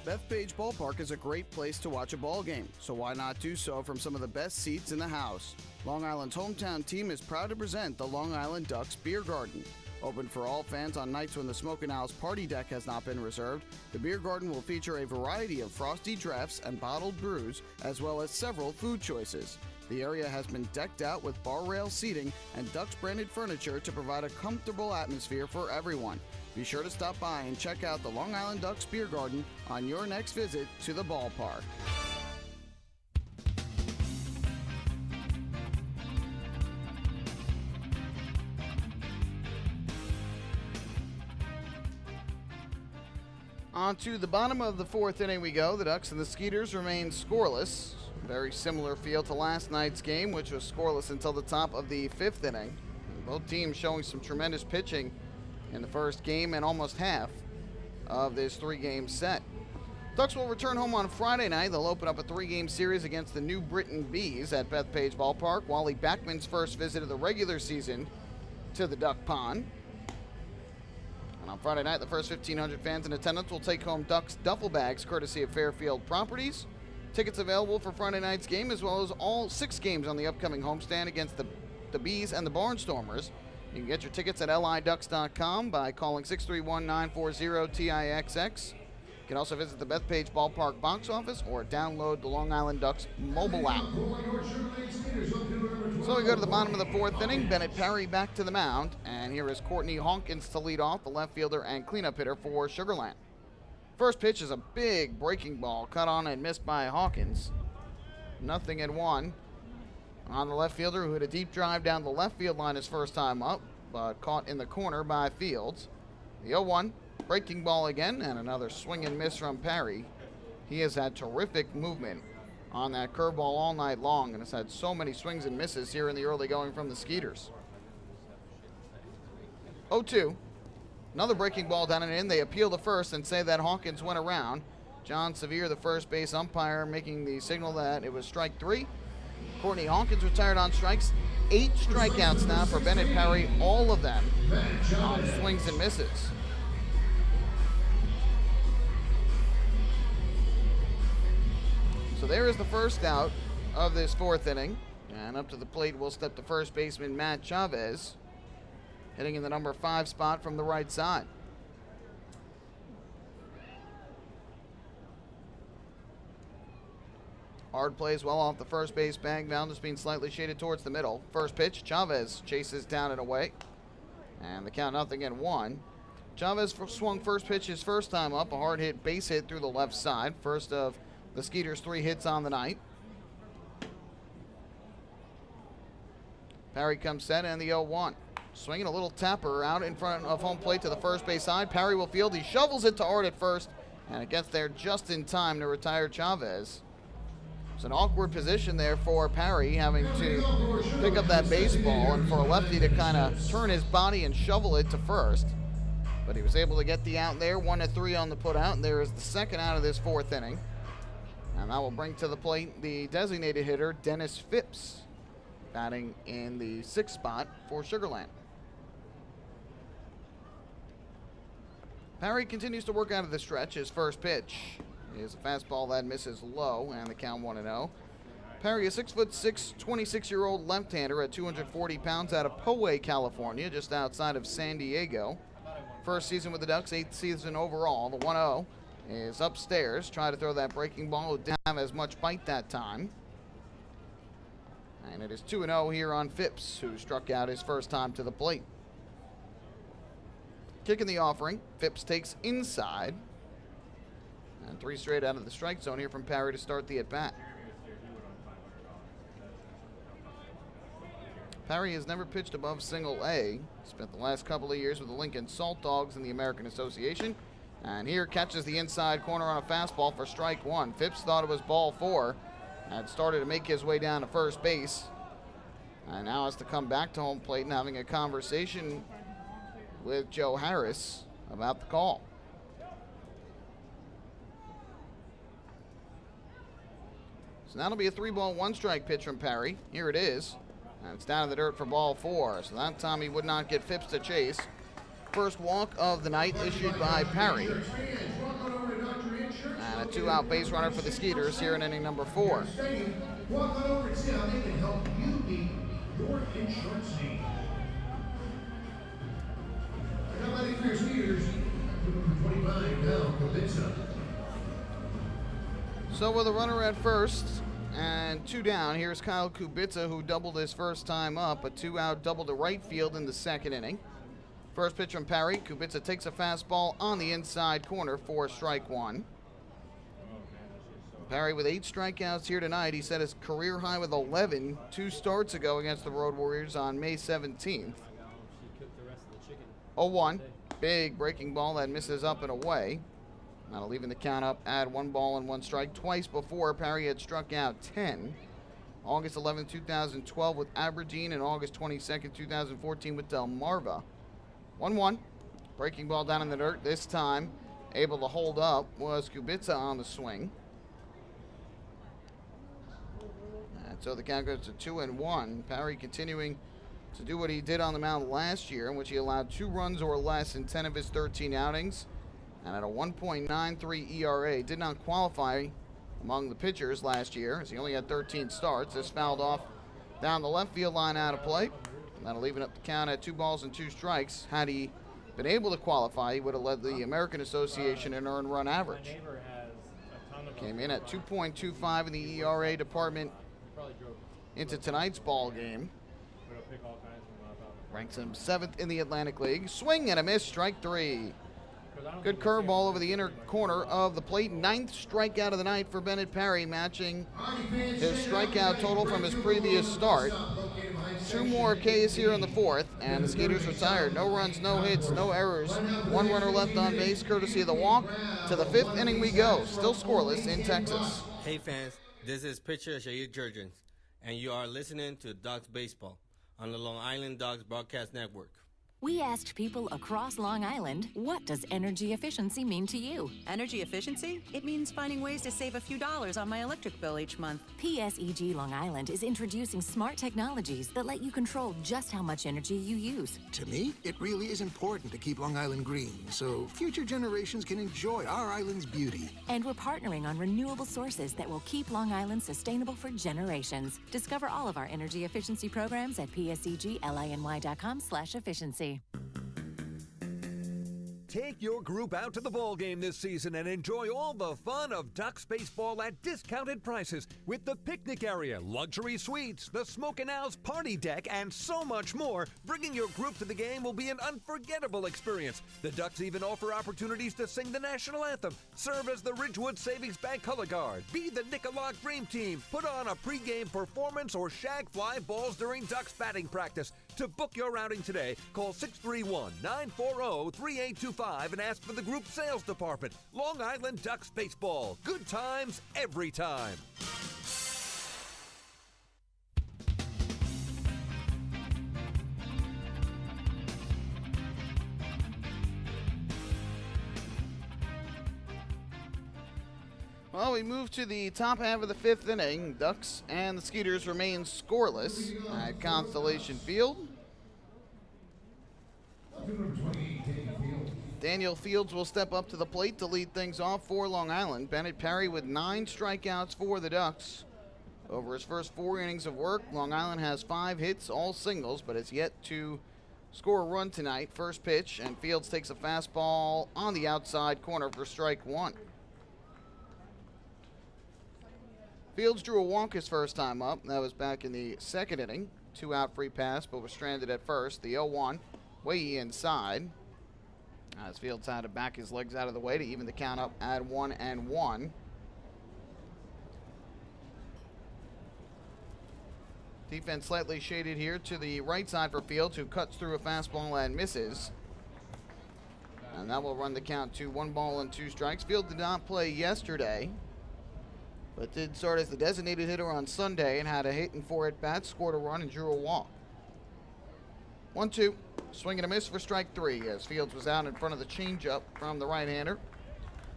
Bethpage Ballpark is a great place to watch a ball game, so why not do so from some of the best seats in the house? Long Island's hometown team is proud to present the Long Island Ducks Beer Garden. Open for all fans on nights when the Smokin' Owl's party deck has not been reserved, the Beer Garden will feature a variety of frosty drafts and bottled brews, as well as several food choices. The area has been decked out with bar rail seating and Ducks-branded furniture to provide a comfortable atmosphere for everyone. Be sure to stop by and check out the Long Island Ducks Beer Garden on your next visit to the ballpark. On to the bottom of the fourth inning we go. The Ducks and the Skeeters remain scoreless. Very similar feel to last night's game, which was scoreless until the top of the fifth inning. Both teams showing some tremendous pitching in the first game and almost half of this three-game set. Ducks will return home on Friday night. They'll open up a three-game series against the New Britain Bees at Bethpage Ballpark. Wally Backman's first visit of the regular season to the Duck Pond. And on Friday night, the first 1,500 fans in attendance will take home Ducks duffel bags courtesy of Fairfield Properties. Tickets available for Friday night's game as well as all 6 games on the upcoming homestand against the Bees and the Barnstormers. You can get your tickets at liducks.com by calling 631-940-TIXX. You can also visit the Bethpage Ballpark box office or download the Long Island Ducks mobile app. So we go to the bottom of the fourth inning. Bennett Parry back to the mound, and here is Courtney Hawkins to lead off, the left fielder and cleanup hitter for Sugarland. First pitch is a big breaking ball cut on and missed by Hawkins. 0-1 on the left fielder, who hit a deep drive down the left field line his first time up, but caught in the corner by Fields. The 0-1. Breaking ball again, and another swing and miss from Parry. He has had terrific movement on that curveball all night long and has had so many swings and misses here in the early going from the Skeeters. 0-2. Another breaking ball down and in. They appeal the first and say that Hawkins went around. John Sevier, the first base umpire, making the signal that it was strike 3. Courtney Hawkins retired on strikes. 8 strikeouts now for Bennett Parry, all of them on swings and misses. So there is the first out of this fourth inning. And up to the plate will step the first baseman, Matt Chavez, hitting in the number 5 spot from the right side. Hard plays well off the first base bag. Mound is being slightly shaded towards the middle. First pitch, Chavez chases down and away. And the count 0-1. Chavez swung first pitch his first time up. A hard hit base hit through the left side. First of the Skeeters' 3 hits on the night. Parry comes set and the 0-1. Swinging a little tapper out in front of home plate to the first base side. Parry will field. He shovels it to Art at first, and it gets there just in time to retire Chavez. It's an awkward position there for Parry, having to pick up that baseball and for a lefty to kind of turn his body and shovel it to first. But he was able to get the out there, 1-3 on the put out, and there is the second out of this fourth inning. And that will bring to the plate the designated hitter, Dennis Phipps, batting in the 6th spot for Sugarland. Parry continues to work out of the stretch. His first pitch is a fastball that misses low, and the count 1-0. Parry, a 6'6", 26-year-old left-hander at 240 pounds out of Poway, California, just outside of San Diego. First season with the Ducks, 8th season overall. The 1-0 is upstairs. Try to throw that breaking ball. Didn't have as much bite that time. And it is 2-0 here on Phipps, who struck out his first time to the plate. Kicking the offering. Phipps takes inside. And 3 straight out of the strike zone here from Parry to start the at-bat. Parry has never pitched above single A. Spent the last couple of years with the Lincoln Salt Dogs in the American Association. And here catches the inside corner on a fastball for strike 1. Phipps thought it was ball 4 and started to make his way down to first base. And now has to come back to home plate and having a conversation with Joe Harris about the call. So that'll be a 3-ball, 1-strike pitch from Parry. Here it is. And it's down in the dirt for ball 4. So that time he would not get Phipps to chase. First walk of the night issued by Parry. And a 2-out base runner for the Skeeters here in inning number 4. Walk on over and see how they can help you meet your insurance need. I got money for your Skeeters. Number 25 now, Kubica. So with a runner at first and 2 down, here's Kyle Kubica, who doubled his first time up. A 2-out double to right field in the second inning. First pitch from Parry. Kubica takes a fastball on the inside corner for strike 1. Parry with 8 strikeouts here tonight. He set his career high with 11 2 starts ago against the Road Warriors on May 17th. 0-1. Big breaking ball that misses up and away. Now leaving the count up at 1-1 strike. Twice before, Parry had struck out 10. August 11, 2012 with Aberdeen, and August 22, 2014 with Delmarva. 1-1. Breaking ball down in the dirt. This time, able to hold up was Kubica on the swing. And so the count goes to 2-1. Parry continuing to do what he did on the mound last year, in which he allowed 2 runs or less in 10 of his 13 outings. And at a 1.93 ERA, did not qualify among the pitchers last year, as he only had 13 starts. This fouled off down the left field line out of play. And that'll even up the count at 2-2 strikes. Had he been able to qualify, he would have led the American Association in earned run average. Came in at 2.25 in the ERA department into tonight's ball game. Ranks him 7th in the Atlantic League. Swing and a miss, strike 3. Good curveball over the inner corner of the plate. 9th strikeout of the night for Bennett Parry, matching his strikeout total from his previous start. 2 more Ks here in the 4th, and the Skeeters retired. No runs, no hits, no errors. 1 runner left on base, courtesy of the walk. To the 5th inning we go. Still scoreless in Texas. Hey fans, this is pitcher Shair Jurgens, and you are listening to Ducks Baseball on the Long Island Ducks Broadcast Network. We asked people across Long Island, what does energy efficiency mean to you? Energy efficiency? It means finding ways to save a few dollars on my electric bill each month. PSEG Long Island is introducing smart technologies that let you control just how much energy you use. To me, it really is important to keep Long Island green, so future generations can enjoy our island's beauty. And we're partnering on renewable sources that will keep Long Island sustainable for generations. Discover all of our energy efficiency programs at psegLINY.com/efficiency. Take your group out to the ball game this season and enjoy all the fun of Ducks baseball at discounted prices with the picnic area, luxury suites, the Smokin' Owls party deck, and so much more. Bringing your group to the game will be an unforgettable experience. The Ducks even offer opportunities to sing the national anthem, serve as the Ridgewood Savings Bank color guard, be the Nicolak Dream Team, put on a pregame performance, or shag fly balls during Ducks batting practice. To book your outing today, call 631-940-3825 and ask for the group sales department. Long Island Ducks Baseball. Good times every time. Well, we move to the top half of the 5th inning. Ducks and the Skeeters remain scoreless at Constellation Field. Daniel Fields will step up to the plate to lead things off for Long Island. Bennett Parry with 9 strikeouts for the Ducks. Over his first 4 innings of work, Long Island has 5 hits, all singles, but has yet to score a run tonight. First pitch, and Fields takes a fastball on the outside corner for strike 1. Fields drew a walk his first time up. That was back in the 2nd inning. 2-out free pass, but was stranded at first. The 0-1 way inside. As Fields had to back his legs out of the way to even the count up at 1-1. Defense slightly shaded here to the right side for Fields, who cuts through a fastball and misses. And that will run the count to 1-2 strikes. Fields did not play yesterday, but did start as the designated hitter on Sunday and had a hit and 4 at-bats, scored a run and drew a walk. 1-2, swing and a miss for strike 3 as Fields was out in front of the changeup from the right-hander.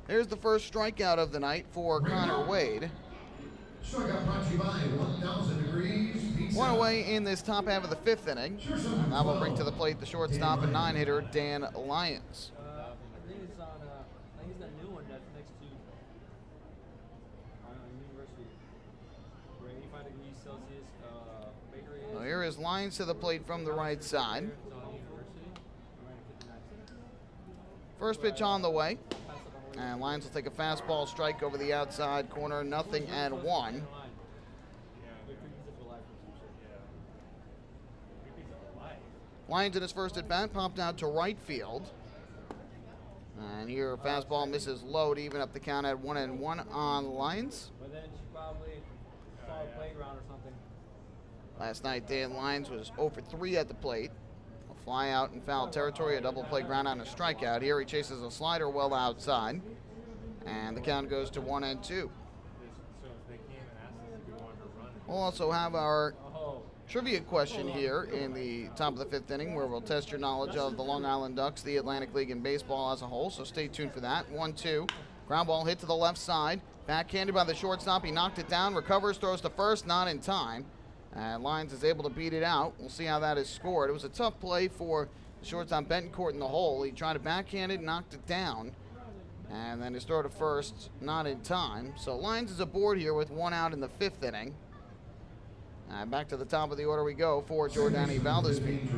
There's the first strikeout of the night for Connor Wade. Strikeout brought to you by 1000 Degrees Pizza. One away in this top half of the 5th inning. And that will bring to the plate the shortstop and 9-hitter Dan Lyons. I think it's on, I think it's that new one that's next to University. Where 85 degrees Celsius bakery is. Well, here is Lyons to the plate from the right side. First pitch on the way. And Lyons will take a fastball strike over the outside corner, 0-1. Lyons in his first at bat popped out to right field. And here a fastball misses low to even up the count at 1-1 on Lyons. But then she probably saw a playground or something. Last night, Dan Lyons was 0 for 3 at the plate. A fly out in foul territory, a double play ground on a strikeout. Here he chases a slider well outside. And the count goes to 1-2. So if they came and asked us if we wanted to run. We'll also have our trivia question here in the top of the 5th inning, where we'll test your knowledge of the Long Island Ducks, the Atlantic League, and baseball as a whole. So stay tuned for that. 1-2. Ground ball hit to the left side. Backhanded by the shortstop. He knocked it down, recovers, throws to first, not in time. And Lyons is able to beat it out. We'll see how that is scored. It was a tough play for the shortstop Betancourt in the hole. He tried to backhand it, knocked it down. And then his throw to first, not in time. So Lyons is aboard here with 1 out in the 5th inning. Back to the top of the order we go for Jordani Valdespin.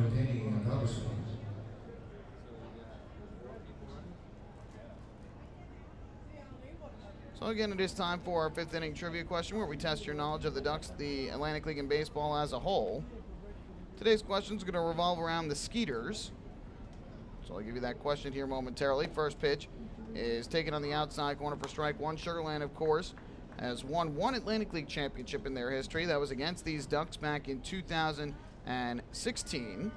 So again, it is time for our 5th inning trivia question, where we test your knowledge of the Ducks, the Atlantic League, and baseball as a whole. Today's question is going to revolve around the Skeeters. So I'll give you that question here momentarily. First pitch is taken on the outside corner for strike one. Sugar Land, of course, has won one Atlantic League championship in their history. That was against these Ducks back in 2016.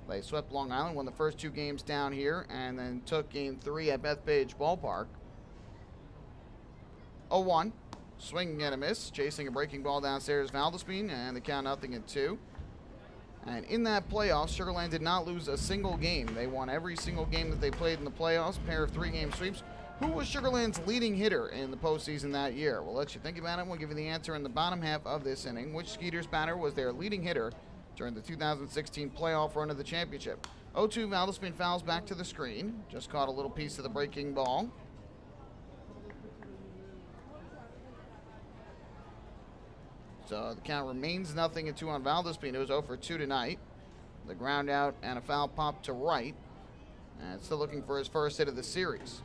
They swept Long Island, won the first 2 games down here, and then took game 3 at Bethpage Ballpark. 0-1, swinging and a miss, chasing a breaking ball downstairs, Valdespin, and the count 0-2. And in that playoffs, Sugar Land did not lose a single game. They won every single game that they played in the playoffs, pair of 3-game sweeps. Who was Sugar Land's leading hitter in the postseason that year? We'll let you think about it. We'll give you the answer in the bottom half of this inning. Which Skeeters batter was their leading hitter during the 2016 playoff run of the championship? 0-2, Valdespin fouls back to the screen. Just caught a little piece of the breaking ball. So the count remains 0-2 on Valdespin. It was 0 for 2 tonight. The ground out and a foul pop to right. And still looking for his first hit of the series.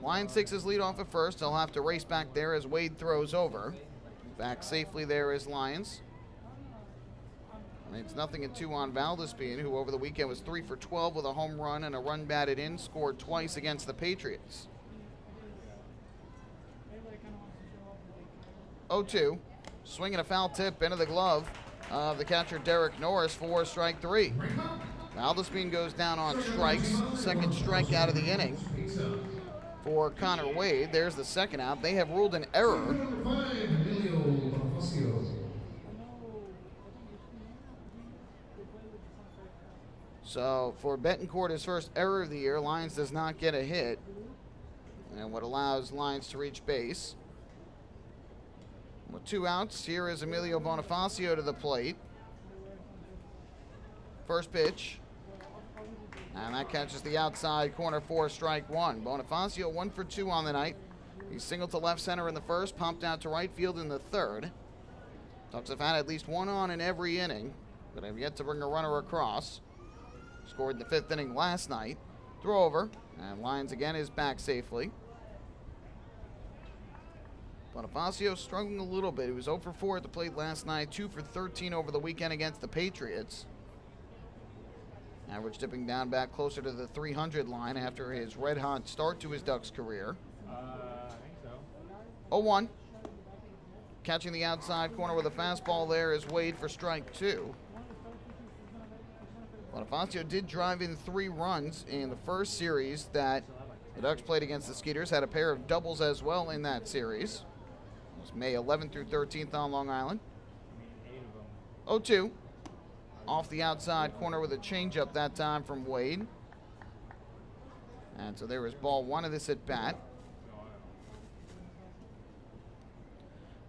Lyons takes his lead off at first. He'll have to race back there as Wade throws over. Back safely there is Lyons. And it's 0-2 on Valdespin, who over the weekend was 3 for 12 with a home run and a run batted in. Scored twice against the Patriots. 0-2, swinging a foul tip into the glove of the catcher Derek Norris for strike 3. Valdespin goes down on strikes. Second strikeout of the inning for Connor Wade. There's the second out. They have ruled an error. So for Betancourt, his first error of the year, Lyons does not get a hit, and what allows Lyons to reach base. With 2 outs, here is Emilio Bonifacio to the plate. First pitch, and that catches the outside corner for strike 1. Bonifacio 1 for 2 on the night. He singled to left center in the first, pumped out to right field in the third. Ducks have had at least 1 on in every inning, but have yet to bring a runner across. Scored in the 5th inning last night. Throw over, and Lyons again is back safely. Bonifacio struggling a little bit. He was 0 for 4 at the plate last night, 2 for 13 over the weekend against the Patriots. Average dipping down back closer to the 300 line after his red-hot start to his Ducks career. I think so. 0-1. Catching the outside corner with a fastball there is Wade for strike 2. Bonifacio did drive in 3 runs in the first series that the Ducks played against the Skeeters. Had a pair of doubles as well in that series. It was May 11th through 13th on Long Island. 0-2. Off the outside corner with a changeup that time from Wade. And so there was ball 1 of this at bat.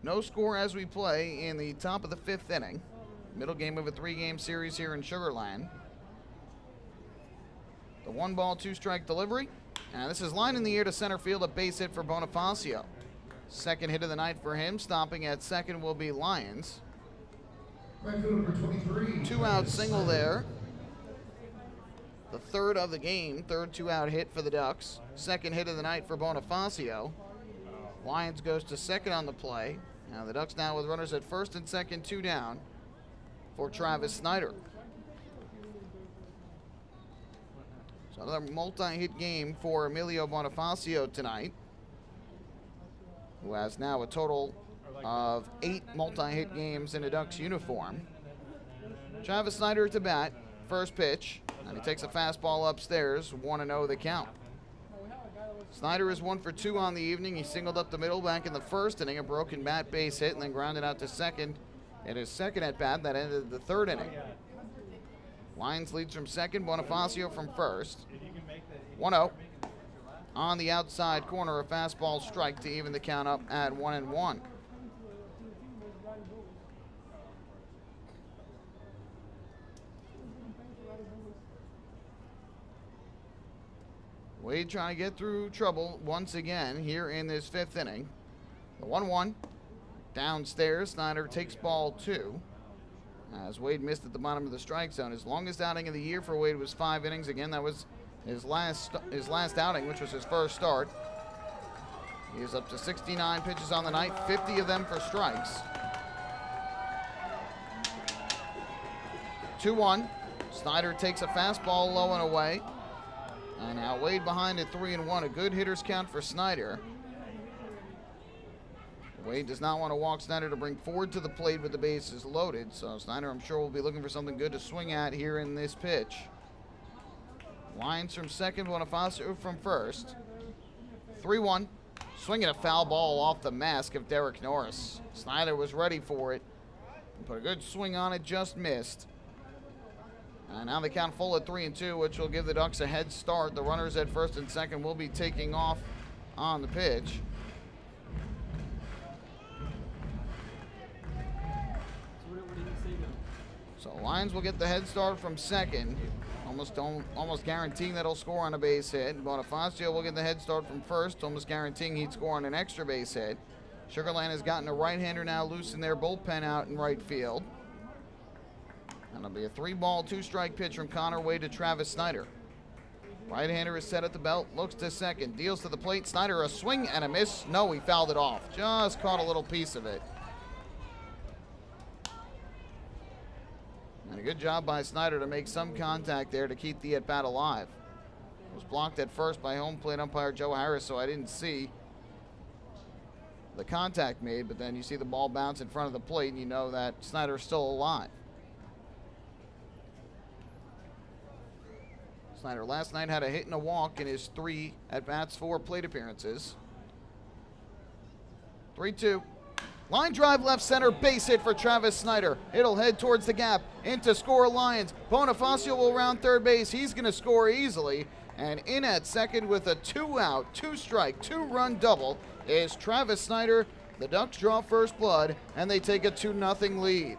No score as we play in the top of the 5th inning. Middle game of a 3-game series here in Sugar Land. The 1-ball, 2-strike delivery. And this is line in the air to center field, a base hit for Bonifacio. Second hit of the night for him. Stopping at second will be Lyons. 2-out single there. The third of the game, third 2-out hit for the Ducks. Second hit of the night for Bonifacio. Lyons goes to second on the play. Now the Ducks now with runners at first and second, 2 down for Travis Snyder. So another multi-hit game for Emilio Bonifacio tonight, who has now a total of 8 multi-hit games in a Ducks uniform. Travis Snyder to bat, first pitch, and he takes a fastball upstairs, 1-0 the count. Snyder is 1 for 2 on the evening. He singled up the middle back in the first inning, a broken bat base hit, and then grounded out to second in his second at bat that ended the third inning. Lions leads from second, Bonifacio from first. 1-0. On the outside corner, a fastball strike to even the count up at 1-1. Wade trying to get through trouble once again here in this fifth inning. The 1-1 downstairs. Snyder takes ball 2. As Wade missed at the bottom of the strike zone. His longest outing of the year for Wade was 5 innings. Again, that was his last outing, which was his first start. He is up to 69 pitches on the night, 50 of them for strikes. 2-1. Snyder takes a fastball low and away. And now Wade behind at 3-1. A good hitter's count for Snyder. Wade does not want to walk Snyder to bring Ford to the plate with the bases loaded. So Snyder, I'm sure, will be looking for something good to swing at here in this pitch. Lines from second, Bonifacio from first. 3-1. Swinging a foul ball off the mask of Derek Norris. Snyder was ready for it. Put a good swing on it, just missed. And now they count full at 3-2, which will give the Ducks a head start. The runners at first and second will be taking off on the pitch. So Lions will get the head start from second, almost guaranteeing that he'll score on a base hit. Bonifacio will get the head start from first, almost guaranteeing he'd score on an extra base hit. Sugarland has gotten a right-hander now loose in their bullpen out in right field. And it'll be a 3-ball, 2-strike pitch from Connor Wade to Travis Snyder. Right-hander is set at the belt, looks to second, deals to the plate. Snyder, a swing and a miss. No, he fouled it off. Just caught a little piece of it. And a good job by Snyder to make some contact there to keep the at-bat alive. It was blocked at first by home plate umpire Joe Harris, so I didn't see the contact made, but then you see the ball bounce in front of the plate and you know that Snyder's still alive. Snyder last night had a hit and a walk in his 3 at-bats, 4 plate appearances. 3-2. Line drive left center, base hit for Travis Snyder. It'll head towards the gap, into score Lions. Bonifacio will round third base. He's going to score easily. And in at second with a 2-out, 2-strike, 2-run double is Travis Snyder. The Ducks draw first blood, and they take a 2-0 lead.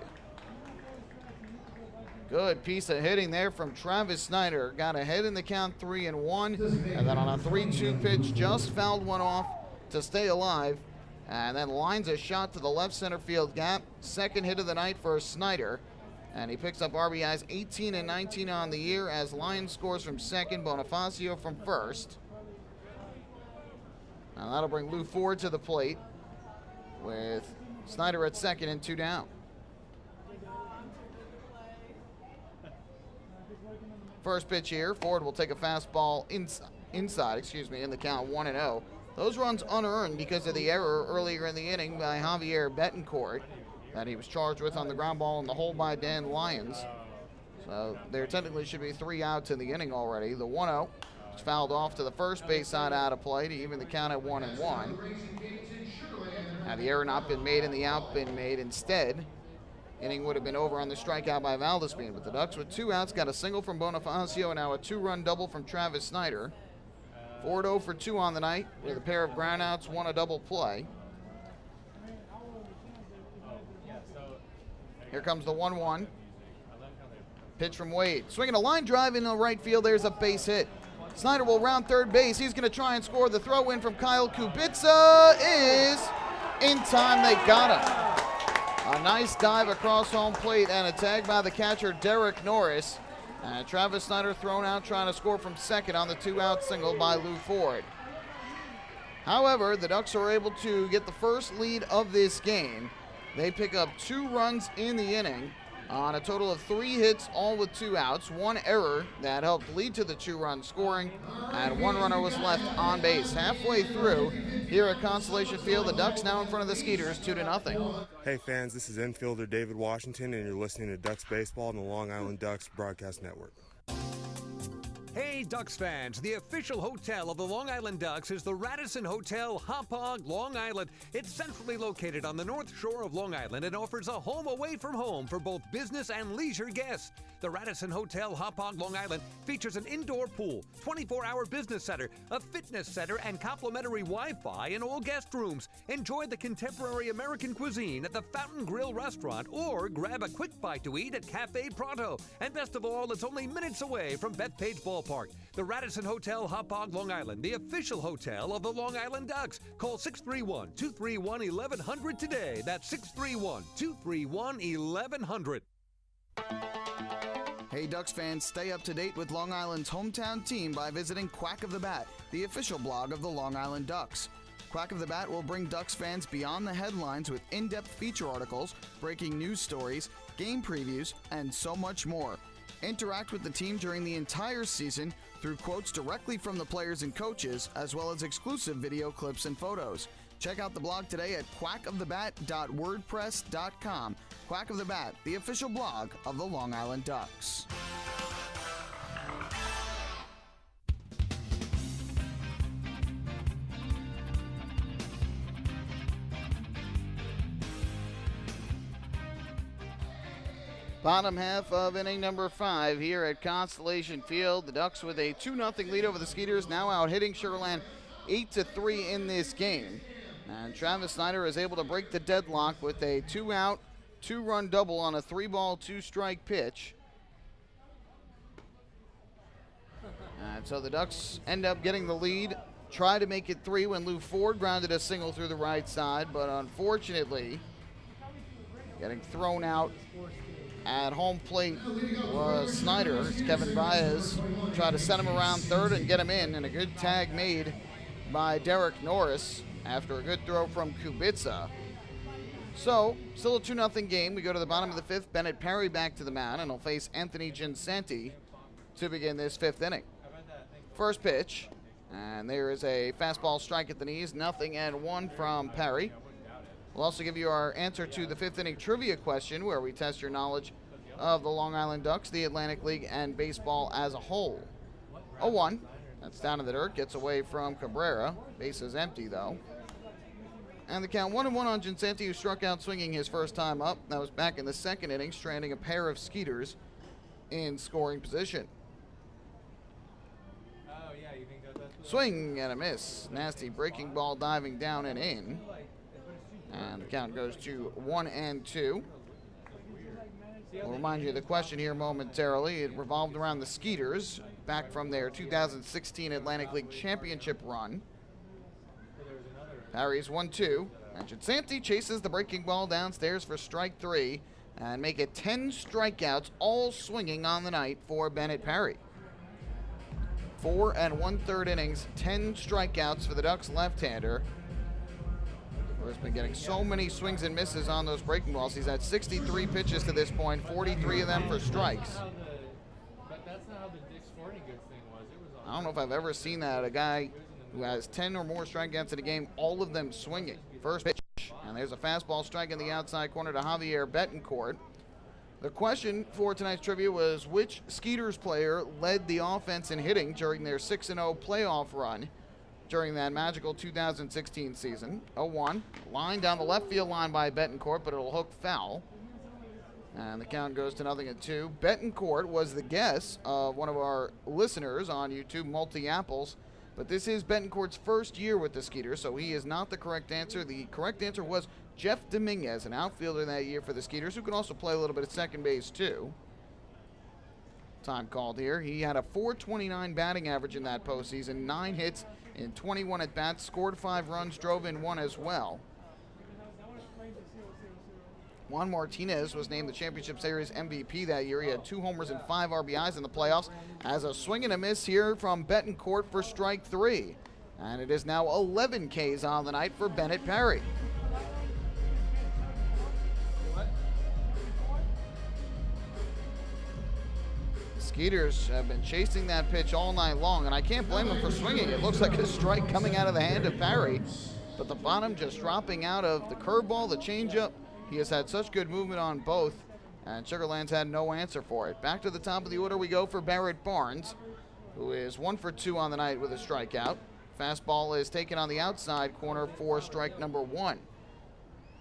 Good piece of hitting there from Travis Snyder. Got ahead in the count 3-1, and then on a 3-2 pitch, just fouled one off to stay alive. And then lines a shot to the left center field gap. Second hit of the night for Snyder. And he picks up RBIs 18 and 19 on the year as Lyons scores from second, Bonifacio from first. Now that'll bring Lou Ford to the plate with Snyder at second and 2 down. First pitch here, Ford will take a fastball inside, in the count 1-0. Those runs unearned because of the error earlier in the inning by Javier Betancourt that he was charged with on the ground ball in the hole by Dan Lyons. So there technically should be 3 outs in the inning already. The 1-0 is fouled off to the first base side out of play to even the count at 1-1. Had the error not been made and the out been made instead, inning would have been over on the strikeout by Valdespin. But the Ducks with 2 outs got a single from Bonifacio and now a 2-run double from Travis Snyder. Ford 0 for 2 on the night with a pair of groundouts, 1 a double play. Here comes the 1-1. Pitch from Wade. Swinging a line drive into the right field. There's a base hit. Snyder will round third base. He's going to try and score. The throw in from Kyle Kubica is in time. They got him. A nice dive across home plate and a tag by the catcher Derek Norris. And Travis Snyder thrown out trying to score from second on the 2-out single by Lou Ford. However, the Ducks are able to get the first lead of this game. They pick up 2 runs in the inning on a total of 3 hits, all with 2 outs. 1 error that helped lead to the 2-run scoring, and 1 runner was left on base. Halfway through here at Constellation Field, the Ducks now in front of the Skeeters 2-0. Hey fans, this is infielder David Washington, and you're listening to Ducks Baseball on the Long Island Ducks Broadcast Network. Hey, Ducks fans, the official hotel of the Long Island Ducks is the Radisson Hotel, Hauppauge, Long Island. It's centrally located on the north shore of Long Island and offers a home away from home for both business and leisure guests. The Radisson Hotel, Hauppauge, Long Island features an indoor pool, 24-hour business center, a fitness center, and complimentary Wi-Fi in all guest rooms. Enjoy the contemporary American cuisine at the Fountain Grill restaurant or grab a quick bite to eat at Cafe Pronto. And best of all, it's only minutes away from Bethpage Ballpark. The Radisson Hotel, Hauppauge, Long Island, the official hotel of the Long Island Ducks. Call 631-231-1100 today. That's 631-231-1100. Hey, Ducks fans, stay up to date with Long Island's hometown team by visiting Quack of the Bat, the official blog of the Long Island Ducks. Quack of the Bat will bring Ducks fans beyond the headlines with in-depth feature articles, breaking news stories, game previews, and so much more. Interact with the team during the entire season through quotes directly from the players and coaches, as well as exclusive video clips and photos. Check out the blog today at quackofthebat.wordpress.com. Quack of the Bat, the official blog of the Long Island Ducks. Bottom half of inning number 5 here at Constellation Field. The Ducks with a 2-0 lead over the Skeeters, now out hitting Sugar Land 8-3 in this game. And Travis Snyder is able to break the deadlock with a 2-out, 2-run double on a 3-ball, 2-strike pitch. And so the Ducks end up getting the lead. Try to make it 3 when Lou Ford grounded a single through the right side, but unfortunately, getting thrown out at home plate was Snyder. Kevin Baez tried to set him around third and get him in, and a good tag made by Derek Norris after a good throw from Kubica. So, still a 2-0 game. We go to the bottom of the 5th. Bennett Perry back to the mound, and he'll face Anthony Ginsanti to begin this 5th inning. First pitch, and there is a fastball strike at the knees, 0-1 from Perry. We'll also give you our answer to the 5th inning trivia question, where we test your knowledge of the Long Island Ducks, the Atlantic League, and baseball as a whole. 0-1. That's down in the dirt. Gets away from Cabrera. Base is empty, though. And the count 1-1 on Ginsanti, who struck out swinging his first time up. That was back in the 2nd inning, stranding a pair of Skeeters in scoring position. Swing and a miss. Nasty breaking ball diving down and in. And the count goes to 1-2. We'll remind you of the question here momentarily. It revolved around the Skeeters back from their 2016 Atlantic League Championship run. Parry's 1-2. And Ginsanti chases the breaking ball downstairs for strike 3 and make it 10 strikeouts, all swinging on the night for Bennett Perry. 4 1/3 innings, 10 strikeouts for the Ducks left-hander, who has been getting so many swings and misses on those breaking balls. He's had 63 pitches to this point, 43 of them for strikes. I don't know if I've ever seen that, a guy who has 10 or more strikeouts in a game, all of them swinging. First pitch, and there's a fastball strike in the outside corner to Javier Betancourt. The question for tonight's trivia was, which Skeeters player led the offense in hitting during their 6-0 playoff run during that magical 2016 season? 0-1. Line down the left field line by Betancourt, but it'll hook foul. And the count goes to 0-2. Betancourt was the guess of one of our listeners on YouTube, Multi-Apples, but this is Betancourt's first year with the Skeeters, so he is not the correct answer. The correct answer was Jeff Dominguez, an outfielder that year for the Skeeters, who can also play a little bit at second base too. Time called here. He had a .429 batting average in that postseason, 9 hits in 21 at-bats, scored 5 runs, drove in 1 as well. Juan Martinez was named the Championship Series MVP that year. He had 2 homers and 5 RBIs in the playoffs. As a swing and a miss here from Betancourt for strike 3. And it is now 11 Ks on the night for Bennett Perry. Skeeters have been chasing that pitch all night long, and I can't blame them for swinging. It looks like a strike coming out of the hand of Perry, but the bottom just dropping out of the curveball, the changeup. He has had such good movement on both, and Sugar Land's had no answer for it. Back to the top of the order we go for Barrett Barnes. who is 1 for 2 on the night with a strikeout. Fastball is taken on the outside corner for strike number 1.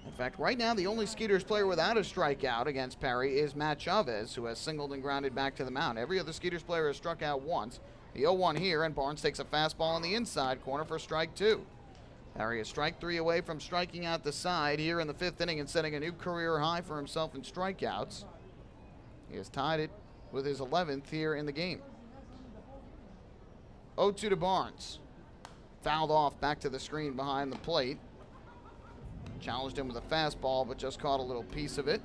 In fact, right now, the only Skeeters player without a strikeout against Perry is Matt Chavez, who has singled and grounded back to the mound. Every other Skeeters player has struck out once. The 0-1 here, and Barnes takes a fastball on the inside corner for strike 2. Perry is strike 3 away from striking out the side here in the 5th inning and setting a new career high for himself in strikeouts. He has tied it with his 11th here in the game. 0-2 to Barnes. Fouled off back to the screen behind the plate. Challenged him with a fastball, but just caught a little piece of it.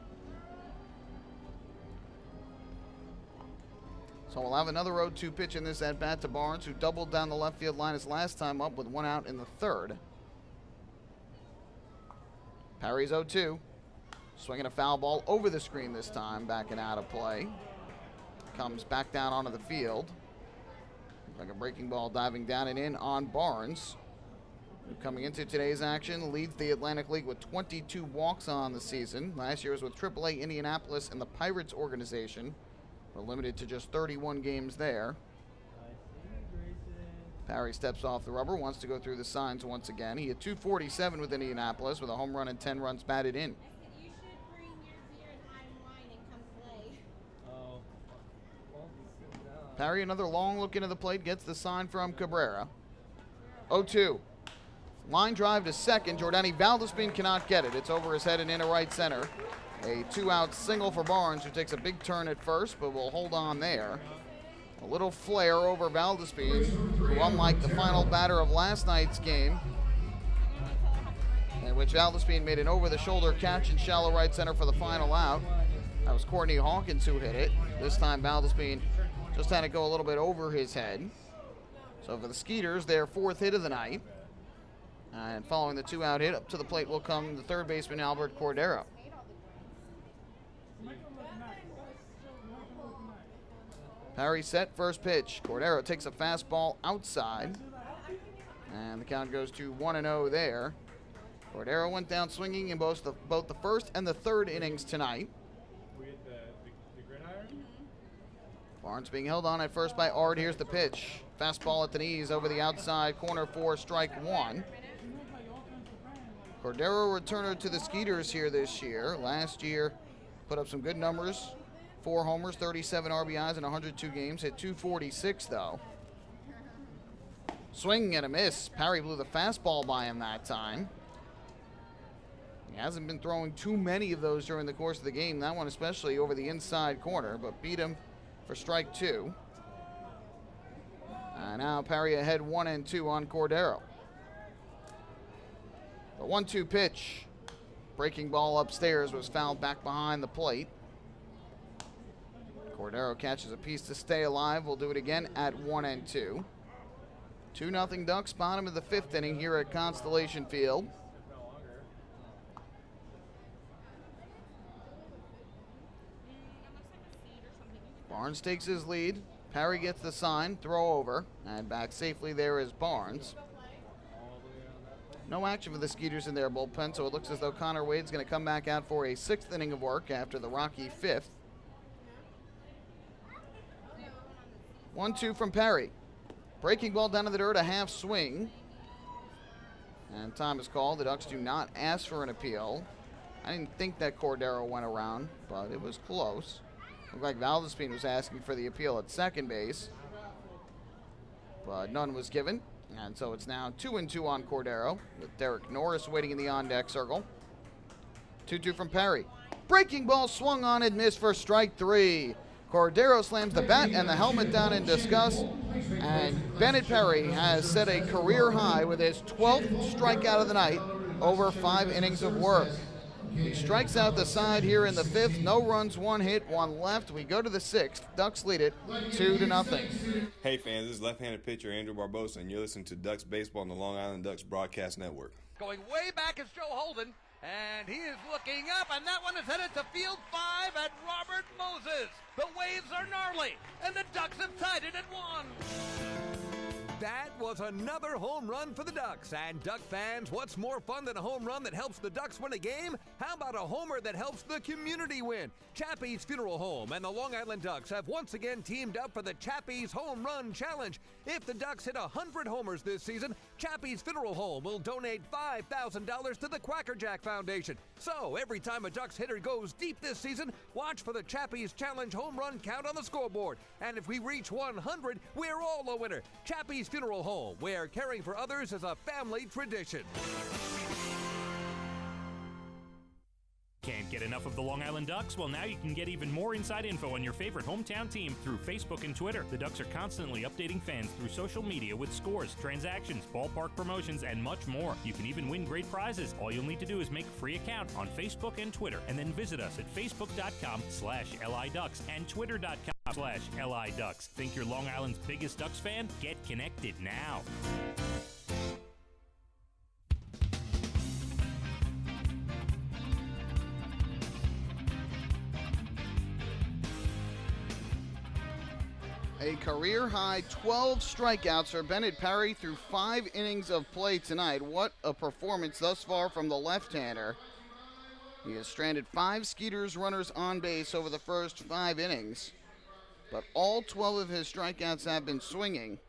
So we'll have another 0-2 pitch in this at-bat to Barnes, who doubled down the left field line his last time up with 1 out in the 3rd. Perry's 0-2. Swinging a foul ball over the screen this time, back and out of play. Comes back down onto the field. Like a breaking ball diving down and in on Barnes, who coming into today's action leads the Atlantic League with 22 walks on the season. Last year was with AAA Indianapolis and the Pirates organization. We're limited to just 31 games there. Perry steps off the rubber, wants to go through the signs once again. He had 247 with Indianapolis with a home run and 10 runs batted in. Perry, another long look into the plate, gets the sign from Cabrera. 0-2. Line drive to second. Jordani Valdespin cannot get it. It's over his head and into right center. A 2-out single for Barnes, who takes a big turn at first, but will hold on there. A little flare over Valdespin, who, unlike the final batter of last night's game, in which Valdespin made an over-the-shoulder catch in shallow right center for the final out. That was Courtney Hawkins who hit it. This time Valdespin just had to go a little bit over his head. So for the Skeeters, their 4th hit of the night. And following the 2-out hit, up to the plate will come the 3rd baseman, Albert Cordero. Perry set, first pitch. Cordero takes a fastball outside. And the count goes to 1-0 there. Cordero went down swinging in both the 1st and the 3rd innings tonight. Barnes being held on at first by Ard. Here's the pitch. Fastball at the knees over the outside corner for strike 1. Cordero returner to the Skeeters here this year. Last year put up some good numbers. 4 homers, 37 RBIs in 102 games. Hit 246 though. Swing and a miss. Perry blew the fastball by him that time. He hasn't been throwing too many of those during the course of the game. That one especially over the inside corner, but beat him for strike 2. And now Perry ahead 1-2 on Cordero. The 1-2 pitch. Breaking ball upstairs was fouled back behind the plate. Cordero catches a piece to stay alive. We'll do it again at 1-2. 2-0 Ducks, bottom of the 5th inning here at Constellation Field. Barnes takes his lead. Perry gets the sign, throw over, and back safely there is Barnes. No action for the Skeeters in their bullpen, so it looks as though Connor Wade's going to come back out for a 6th inning of work after the rocky 5th. 1-2 from Perry. Breaking ball down to the dirt, a half swing. And time is called. The Ducks do not ask for an appeal. I didn't think that Cordero went around, but it was close. Looked like Valdespin was asking for the appeal at second base, but none was given. And so it's now 2-2 on Cordero, with Derek Norris waiting in the on-deck circle. 2-2 from Perry. Breaking ball swung on and missed for strike 3. Cordero slams the bat and the helmet down in disgust. And Bennett Perry has set a career high with his 12th strikeout of the night over 5 innings of work. He strikes out the side here in the 5th. No runs, 1 hit, 1 left. We go to the 6th. Ducks lead it 2-0. Hey fans, this is left-handed pitcher Andrew Barbosa, and you're listening to Ducks Baseball on the Long Island Ducks Broadcast Network. Going way back is Joe Holden, and he is looking up, and that one is headed to field 5 at Robert Moses. The waves are gnarly, and the Ducks have tied it at 1. That was another home run for the Ducks. And Duck fans, what's more fun than a home run that helps the Ducks win a game? How about a homer that helps the community win? Chappie's Funeral Home and the Long Island Ducks have once again teamed up for the Chappie's Home Run Challenge. If the Ducks hit 100 homers this season, Chappie's Funeral Home will donate $5,000 to the Quackerjack Foundation. So every time a Ducks hitter goes deep this season, watch for the Chappie's Challenge home run count on the scoreboard. And if we reach 100, we're all a winner. Chappie's Funeral Home, where caring for others is a family tradition. Can't get enough of the Long Island Ducks? Well, now you can get even more inside info on your favorite hometown team through Facebook and Twitter. The Ducks are constantly updating fans through social media with scores, transactions, ballpark promotions, and much more. You can even win great prizes. All you'll need to do is make a free account on Facebook and Twitter, and then visit us at facebook.com/LIDucks and twitter.com/LIDucks. Think you're Long Island's biggest Ducks fan? Get connected now. A career-high 12 strikeouts for Bennett Perry through 5 innings of play tonight. What a performance thus far from the left-hander. He has stranded 5 Skeeters runners on base over the first 5 innings, but all 12 of his strikeouts have been swinging,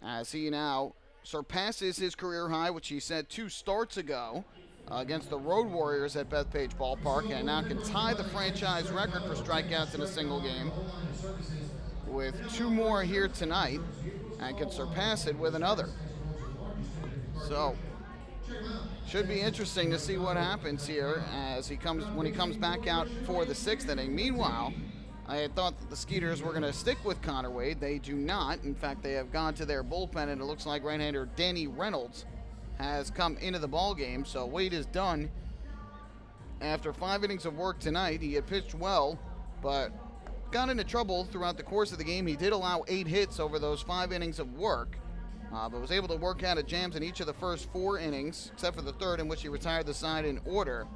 as he now surpasses his career high, which he set 2 starts ago against the Road Warriors at Bethpage Ballpark, and now can tie the franchise record for strikeouts in a single game with 2 more here tonight, and can surpass it with another. So should be interesting to see what happens here as when he comes back out for the 6th inning. Meanwhile, I had thought that the Skeeters were going to stick with Connor Wade. They do not. In fact, they have gone to their bullpen, and it looks like right-hander Danny Reynolds has come into the ball game. So Wade is done after 5 innings of work tonight. He had pitched well, but got into trouble throughout the course of the game. He did allow 8 hits over those 5 innings of work, but was able to work out of jams in each of the first 4 innings, except for the 3rd, in which he retired the side in order,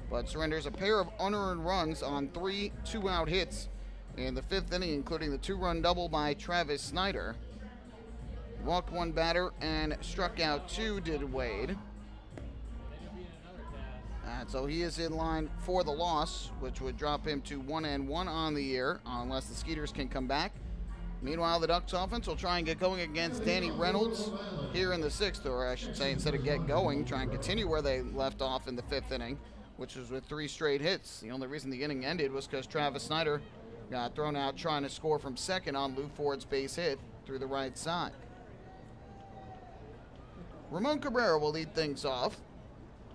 but surrenders a pair of unearned runs on 3 2-out hits in the 5th inning, including the 2-run double by Travis Snyder. Walked 1 batter and struck out 2, did Wade. And so he is in line for the loss, which would drop him to 1-1 on the year, unless the Skeeters can come back. Meanwhile, the Ducks offense will try and get going against Danny Reynolds here in the 6th, or I should say, instead of get going, try and continue where they left off in the 5th inning, which was with 3 straight hits. The only reason the inning ended was because Travis Snyder got thrown out trying to score from second on Lou Ford's base hit through the right side. Ramon Cabrera will lead things off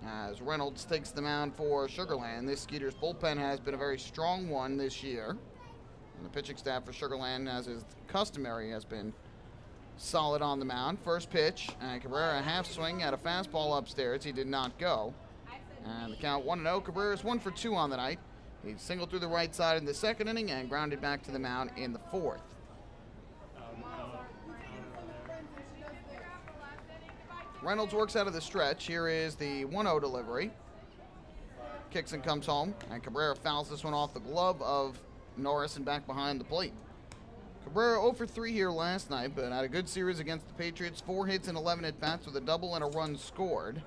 as Reynolds takes the mound for Sugarland. This Skeeters bullpen has been a very strong one this year, and the pitching staff for Sugarland, as is customary, has been solid on the mound. First pitch, and Cabrera a half swing at a fastball upstairs. He did not go, and the count 1-0. Cabrera is 1 for 2 on the night. He singled through the right side in the 2nd inning and grounded back to the mound in the 4th. Reynolds works out of the stretch. Here is the 1-0 delivery. Kicks and comes home, and Cabrera fouls this one off the glove of Norris and back behind the plate. Cabrera 0 for 3 here last night, but had a good series against the Patriots. 4 hits and 11 at-bats with a double and a run scored.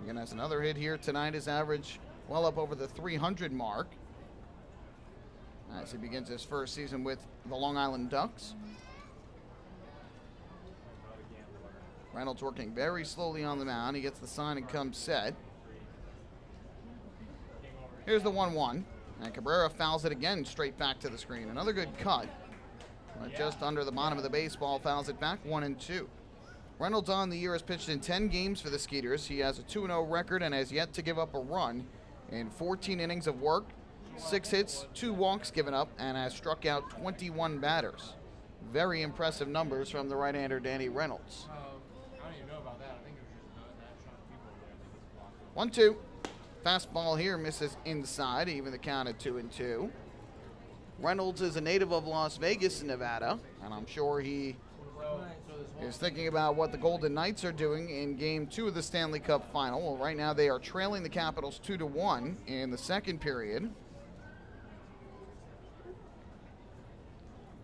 Again, has another hit here tonight. His average well up over the 300 mark as he begins his first season with the Long Island Ducks. Reynolds working very slowly on the mound. He gets the sign and comes set. Here's the 1-1. And Cabrera fouls it again straight back to the screen. Another good cut. But just under the bottom of the baseball, fouls it back 1-2. Reynolds on the year has pitched in 10 games for the Skeeters. He has a 2-0 record and has yet to give up a run in 14 innings of work, 6 hits, 2 walks given up, and has struck out 21 batters. Very impressive numbers from the right-hander Danny Reynolds. 1-2. Fastball here misses inside, even the count at 2-2. Reynolds is a native of Las Vegas, Nevada, and I'm sure he is thinking about what the Golden Knights are doing in Game 2 of the Stanley Cup Final. Well, right now they are trailing the Capitals 2-1 in the 2nd period.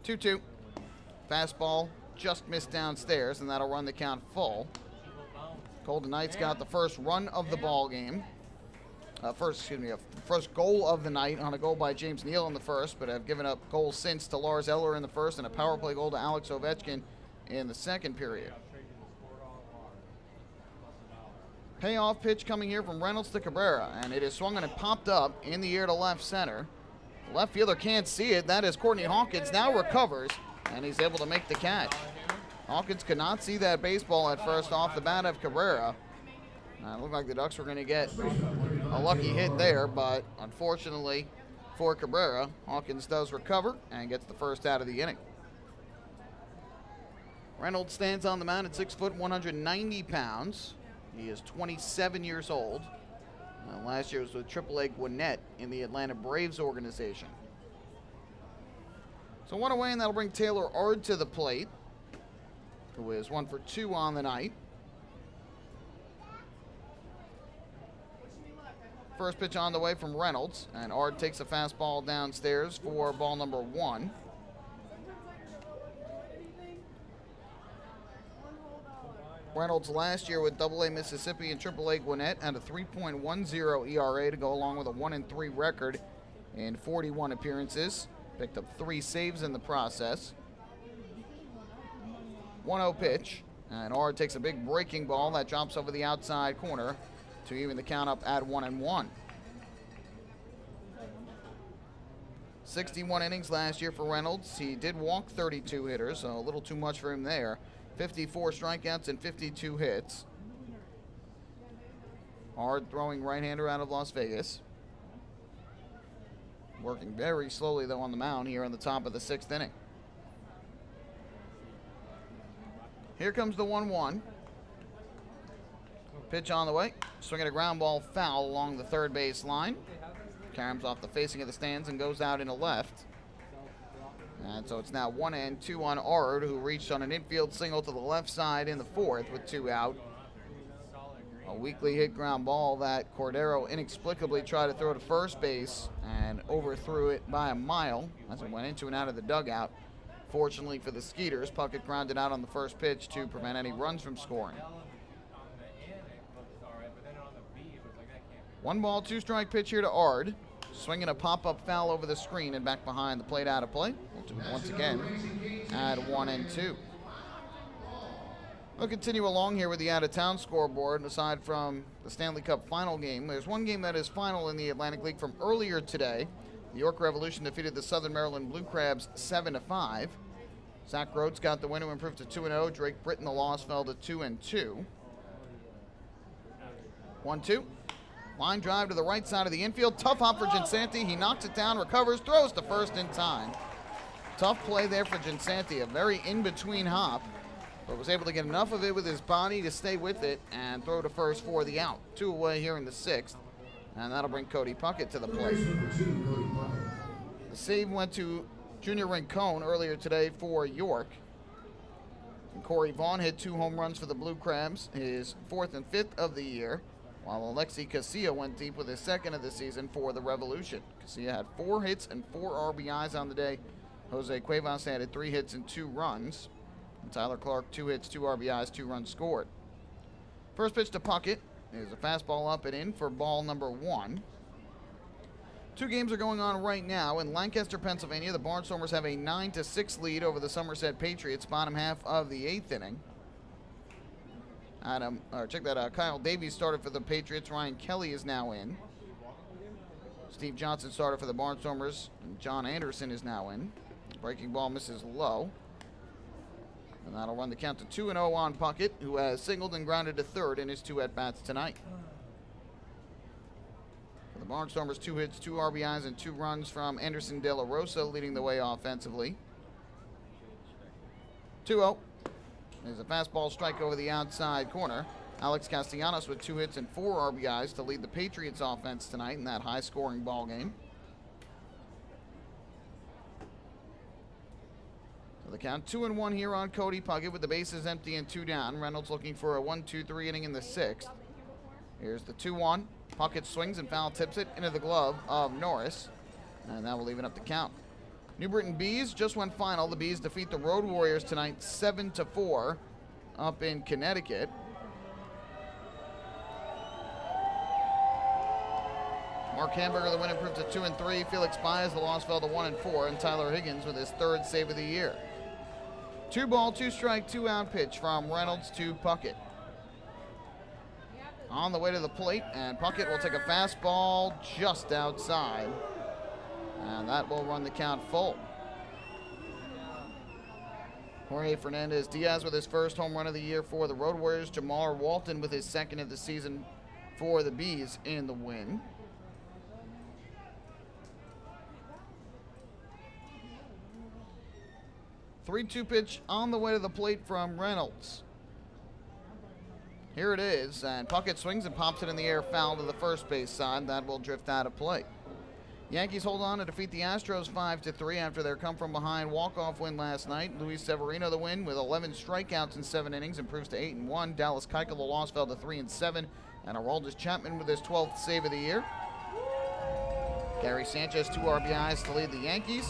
2-2. Fastball just missed downstairs, and that'll run the count full. Golden Knights got the first run of the ball game. First goal of the night on a goal by James Neal in the first, but have given up goals since to Lars Eller in the first and a power play goal to Alex Ovechkin in the second period. Payoff pitch coming here from Reynolds to Cabrera, and it is swung and it popped up in the air to left center. The left fielder can't see it. That is Courtney Hawkins, now recovers, and he's able to make the catch. Hawkins could not see that baseball at first off the bat of Cabrera. It looked like the Ducks were going to get a lucky hit there, but unfortunately for Cabrera, Hawkins does recover and gets the first out of the inning. Reynolds stands on the mound at 6 foot, 190 pounds. He is 27 years old. Last year was with AAA Gwinnett in the Atlanta Braves organization. So one away, and that'll bring Taylor Ard to the plate, who is 1 for 2 on the night. First pitch on the way from Reynolds, and Ard takes a fastball downstairs for ball number 1. Reynolds last year with AA Mississippi and AAA Gwinnett had a 3.10 ERA to go along with a 1-3 record in 41 appearances. Picked up 3 saves in the process. 1-0 pitch, and Ard takes a big breaking ball that drops over the outside corner to even the count up at 1-1. 61 innings last year for Reynolds. He did walk 32 hitters, so a little too much for him there. 54 strikeouts and 52 hits. Hard throwing right-hander out of Las Vegas. Working very slowly, though, on the mound here on the top of the 6th inning. Here comes the 1-1. Pitch on the way. Swinging a ground ball foul along the third base line. Caroms off the facing of the stands and goes out into left. And so it's now 1-2 on Ard, who reached on an infield single to the left side in the 4th with 2 out. A weakly hit ground ball that Cordero inexplicably tried to throw to first base and overthrew it by a mile as it went into and out of the dugout. Fortunately for the Skeeters, Puckett grounded out on the first pitch to prevent any runs from scoring. 1 ball, 2 strike pitch here to Ard. Swinging a pop-up foul over the screen and back behind the plate out of play. We'll do it once again at 1-2. We'll continue along here with the out-of-town scoreboard. Aside from the Stanley Cup final game, there's one game that is final in the Atlantic League from earlier today. The York Revolution defeated the Southern Maryland Blue Crabs 7-5. Zach Rhodes got the win to improve to 2-0. Drake Britton, the loss, fell to 2-2. 1-2. Line drive to the right side of the infield. Tough hop for Ginsanti. He knocks it down, recovers, throws to first in time. Tough play there for Ginsanti. A very in-between hop, but was able to get enough of it with his body to stay with it and throw to first for the out. 2 away here in the 6th, and that'll bring Cody Puckett to the plate. The save went to Junior Rincon earlier today for York. And Corey Vaughn hit 2 home runs for the Blue Crabs, his 4th and 5th of the year, while Alexi Casilla went deep with his 2nd of the season for the Revolution. Casilla had 4 hits and 4 RBIs on the day. Jose Cuevas added 3 hits and 2 runs. And Tyler Clark, 2 hits, 2 RBIs, 2 runs scored. First pitch to Puckett is a fastball up and in for ball number 1. 2 games are going on right now in Lancaster, Pennsylvania. The Barnstormers have a 9-6 lead over the Somerset Patriots, bottom half of the 8th inning. Kyle Davies started for the Patriots. Ryan Kelly is now in. Steve Johnson started for the Barnstormers. And John Anderson is now in. Breaking ball misses low. And that'll run the count to 2-0 on Puckett, who has singled and grounded to third in his 2 at-bats tonight. For the Barnstormers, 2 hits, 2 RBIs, and 2 runs from Anderson De La Rosa, leading the way offensively. 2-0. There's a fastball strike over the outside corner. Alex Castellanos with 2 hits and 4 RBIs to lead the Patriots offense tonight in that high-scoring ball game. So the count 2-1 here on Cody Puckett with the bases empty and 2 down. Reynolds looking for a 1-2-3 inning in the 6th. Here's the 2-1. Puckett swings and foul tips it into the glove of Norris, and that will even up the count. New Britain Bees just went final. The Bees defeat the Road Warriors tonight 7-4 up in Connecticut. Mark Hamburger, the win, improved to 2-3. Felix Baez, the loss, fell to 1-4. And Tyler Higgins with his third save of the year. 2-ball, 2-strike, 2-out pitch from Reynolds to Puckett. On the way to the plate, and Puckett will take a fastball just outside. And that will run the count full. Jorge Fernandez-Diaz with his first home run of the year for the Road Warriors. Jamar Walton with his second of the season for the Bees in the win. Three-two pitch on the way to the plate from Reynolds. Here it is, and Puckett swings and pops it in the air, foul to the first base side. That will drift out of play. Yankees hold on to defeat the Astros 5-3 after their come-from-behind walk-off win last night. Luis Severino the win with 11 strikeouts in 7 innings, improves to 8-1. Dallas Keuchel the loss, fell to 3-7, and Aroldis Chapman with his 12th save of the year. Gary Sanchez 2 RBIs to lead the Yankees.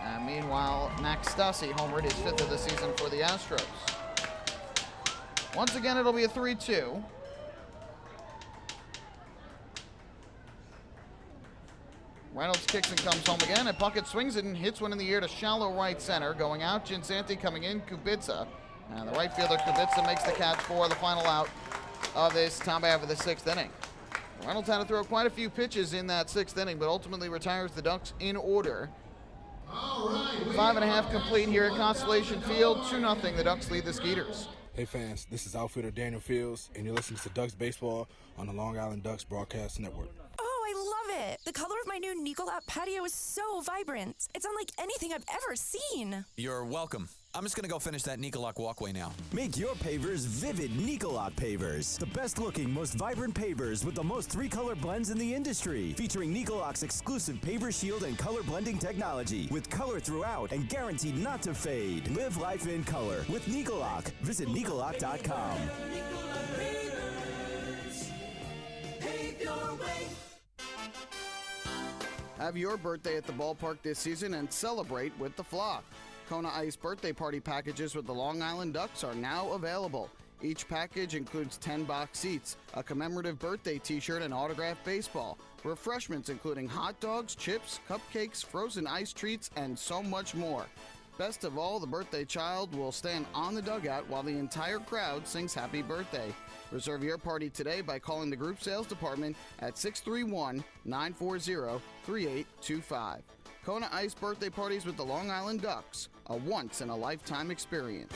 And meanwhile, Max Stassi homered, his 5th of the season for the Astros. Once again, it'll be a 3-2. Reynolds kicks and comes home again, and Puckett swings it and hits one in the air to shallow right center. Going out, Jinsanti coming in, Kubica. And the right fielder, Kubica, makes the catch for the final out of this top half of the 6th inning. Reynolds had to throw quite a few pitches in that 6th inning, but ultimately retires the Ducks in order. 5.5 complete here at Constellation Field. 2-0, the Ducks lead the Skeeters. Hey fans, this is outfielder Daniel Fields, and you're listening to Ducks Baseball on the Long Island Ducks Broadcast Network. Oh, I love it. The color of my new Nicolat patio is so vibrant. It's unlike anything I've ever seen. You're welcome. I'm just going to go finish that Nicolak walkway now. Make your pavers vivid Nicolak pavers. The best looking, most vibrant pavers with the most 3-color blends in the industry. Featuring Nicolak's exclusive paver shield and color blending technology. With color throughout and guaranteed not to fade. Live life in color with Nicolak. Visit Nicolak.com. Have your birthday at the ballpark this season and celebrate with the Flock. Kona Ice birthday party packages with the Long Island Ducks are now available. Each package includes 10 box seats, a commemorative birthday t-shirt, and autographed baseball. Refreshments including hot dogs, chips, cupcakes, frozen ice treats, and so much more. Best of all, the birthday child will stand on the dugout while the entire crowd sings happy birthday. Reserve your party today by calling the group sales department at 631-940-3825. Kona Ice birthday parties with the Long Island Ducks, a once-in-a-lifetime experience.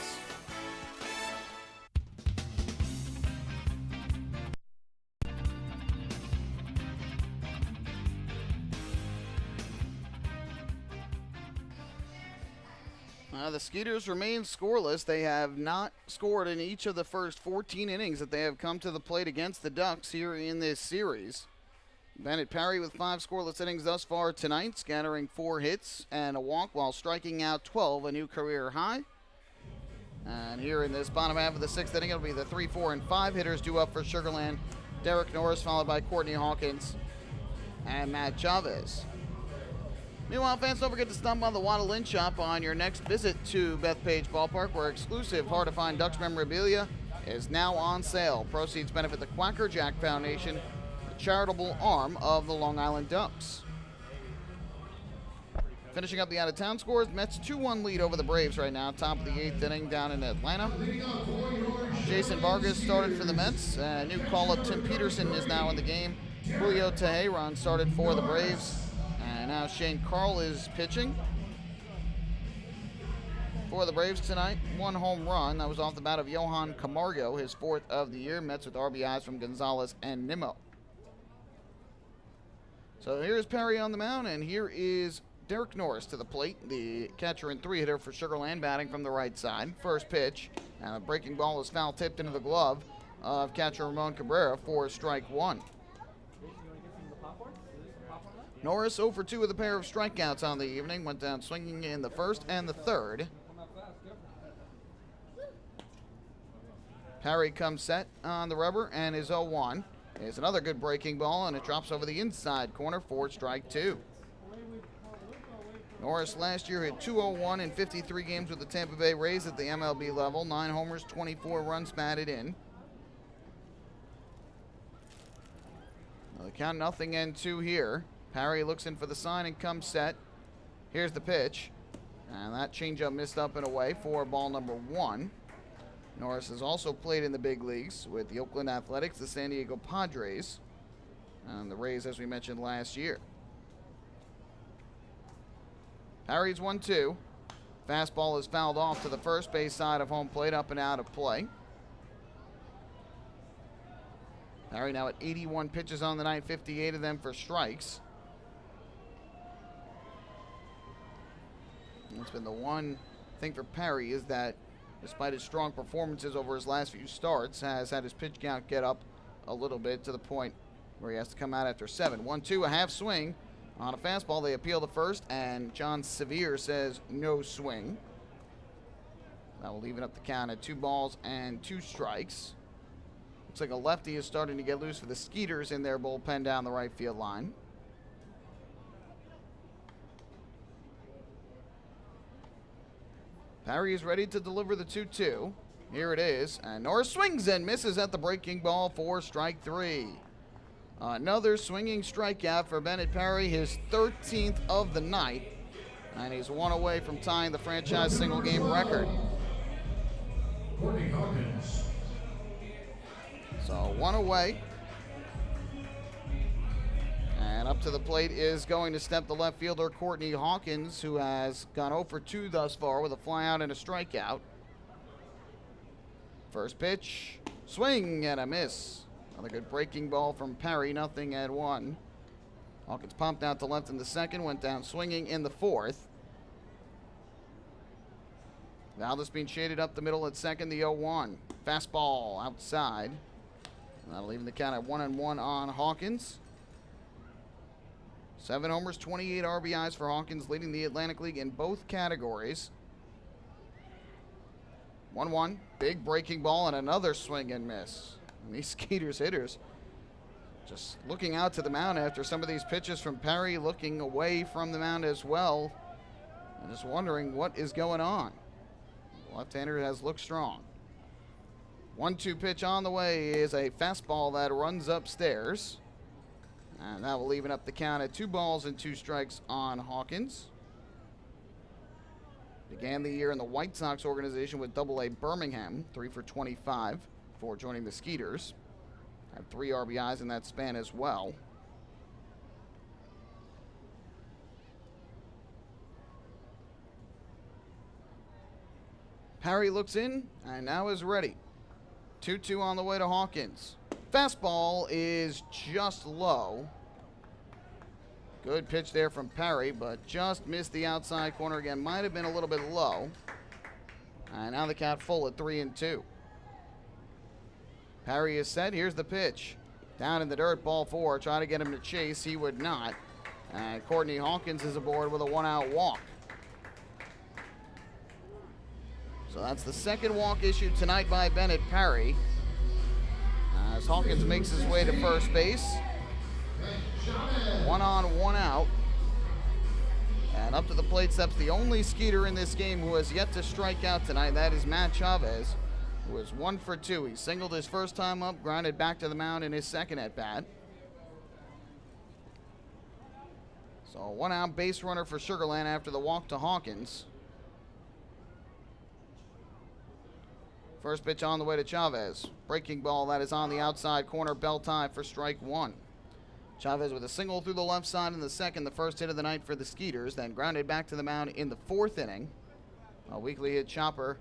The Skeeters remain scoreless. They have not scored in each of the first 14 innings that they have come to the plate against the Ducks here in this series. Bennett Parry with 5 scoreless innings thus far tonight, scattering 4 hits and a walk while striking out 12, a new career high. And here in this bottom half of the 6th inning, it'll be the 3, 4, and 5 hitters due up for Sugarland. Derek Norris, followed by Courtney Hawkins and Matt Chavez. Meanwhile, fans, don't forget to stop by the Waddle Inn Shop on your next visit to Bethpage Ballpark, where exclusive hard-to-find Ducks memorabilia is now on sale. Proceeds benefit the Quacker Jack Foundation, the charitable arm of the Long Island Ducks. Finishing up the out-of-town scores, Mets 2-1 lead over the Braves right now, top of the 8th inning down in Atlanta. Jason Vargas started for the Mets. New call-up Tim Peterson is now in the game. Julio Teheran started for the Braves. And now Shane Carl is pitching for the Braves tonight. 1 home run. That was off the bat of Johan Camargo, his 4th of the year. Mets with RBIs from Gonzalez and Nimmo. So here's Perry on the mound, and here is Derek Norris to the plate, the catcher and 3-hitter for Sugarland, batting from the right side. First pitch, and the breaking ball is foul tipped into the glove of catcher Ramon Cabrera for strike 1. Norris 0 for 2 with a pair of strikeouts on the evening. Went down swinging in the 1st and the 3rd. Parry comes set on the rubber and is 0-1. Is another good breaking ball, and it drops over the inside corner for strike 2. Norris last year hit .201 in 53 games with the Tampa Bay Rays at the MLB level. 9 homers, 24 runs batted in. Well, the count 0-2 here. Parry looks in for the sign and comes set. Here's the pitch. And that changeup missed up and away for ball number 1. Norris has also played in the big leagues with the Oakland Athletics, the San Diego Padres, and the Rays, as we mentioned last year. Parry's 1-2. Fastball is fouled off to the first base side of home plate, up and out of play. Parry now at 81 pitches on the night, 58 of them for strikes. That's been the one thing for Parry, is that despite his strong performances over his last few starts, has had his pitch count get up a little bit to the point where he has to come out after 7. 1-2, a half swing on a fastball. They appeal the first, and John Sevier says no swing. That will even up the count at 2 balls and 2 strikes. Looks like a lefty is starting to get loose for the Skeeters in their bullpen down the right field line. Parry is ready to deliver the 2-2. Here it is, and Norris swings and misses at the breaking ball for strike 3. Another swinging strikeout for Bennett Parry, his 13th of the night, and he's 1 away from tying the franchise single game record. So 1 away. And up to the plate is going to step the left fielder, Courtney Hawkins, who has gone 0 for 2 thus far with a flyout and a strikeout. First pitch, swing and a miss. Another good breaking ball from Parry, 0-1. Hawkins pumped out to left in the second, went down swinging in the fourth. Valdez being shaded up the middle at second, the 0-1. Fastball outside. That'll even the count at 1-1 on Hawkins. 7 homers, 28 RBIs for Hawkins, leading the Atlantic League in both categories. 1-1, big breaking ball and another swing and miss. And these Skeeters hitters just looking out to the mound after some of these pitches from Parry, looking away from the mound as well. And just wondering what is going on. The left-hander has looked strong. 1-2 pitch on the way is a fastball that runs upstairs. And that will even up the count at 2 balls and 2 strikes on Hawkins. Began the year in the White Sox organization with Double-A Birmingham, 3 for 25 before joining the Skeeters. Had 3 RBIs in that span as well. Parry looks in and now is ready. 2-2 on the way to Hawkins. Fastball is just low. Good pitch there from Parry, but just missed the outside corner again. Might have been a little bit low. And now the count full at 3-2. Parry is set. Here's the pitch. Down in the dirt, ball 4. Try to get him to chase. He would not. And Courtney Hawkins is aboard with a 1-out walk. So that's the second walk issued tonight by Bennett Parry. As Hawkins makes his way to first base. 1 on, 1 out. And up to the plate steps the only Skeeter in this game who has yet to strike out tonight. That is Matt Chavez, who is 1 for 2. He singled his first time up, grounded back to the mound in his second at bat. So a 1-out base runner for Sugarland after the walk to Hawkins. First pitch on the way to Chavez. Breaking ball that is on the outside corner, belt high for strike 1. Chavez with a single through the left side in the second, the first hit of the night for the Skeeters, then grounded back to the mound in the 4th inning. A weakly hit chopper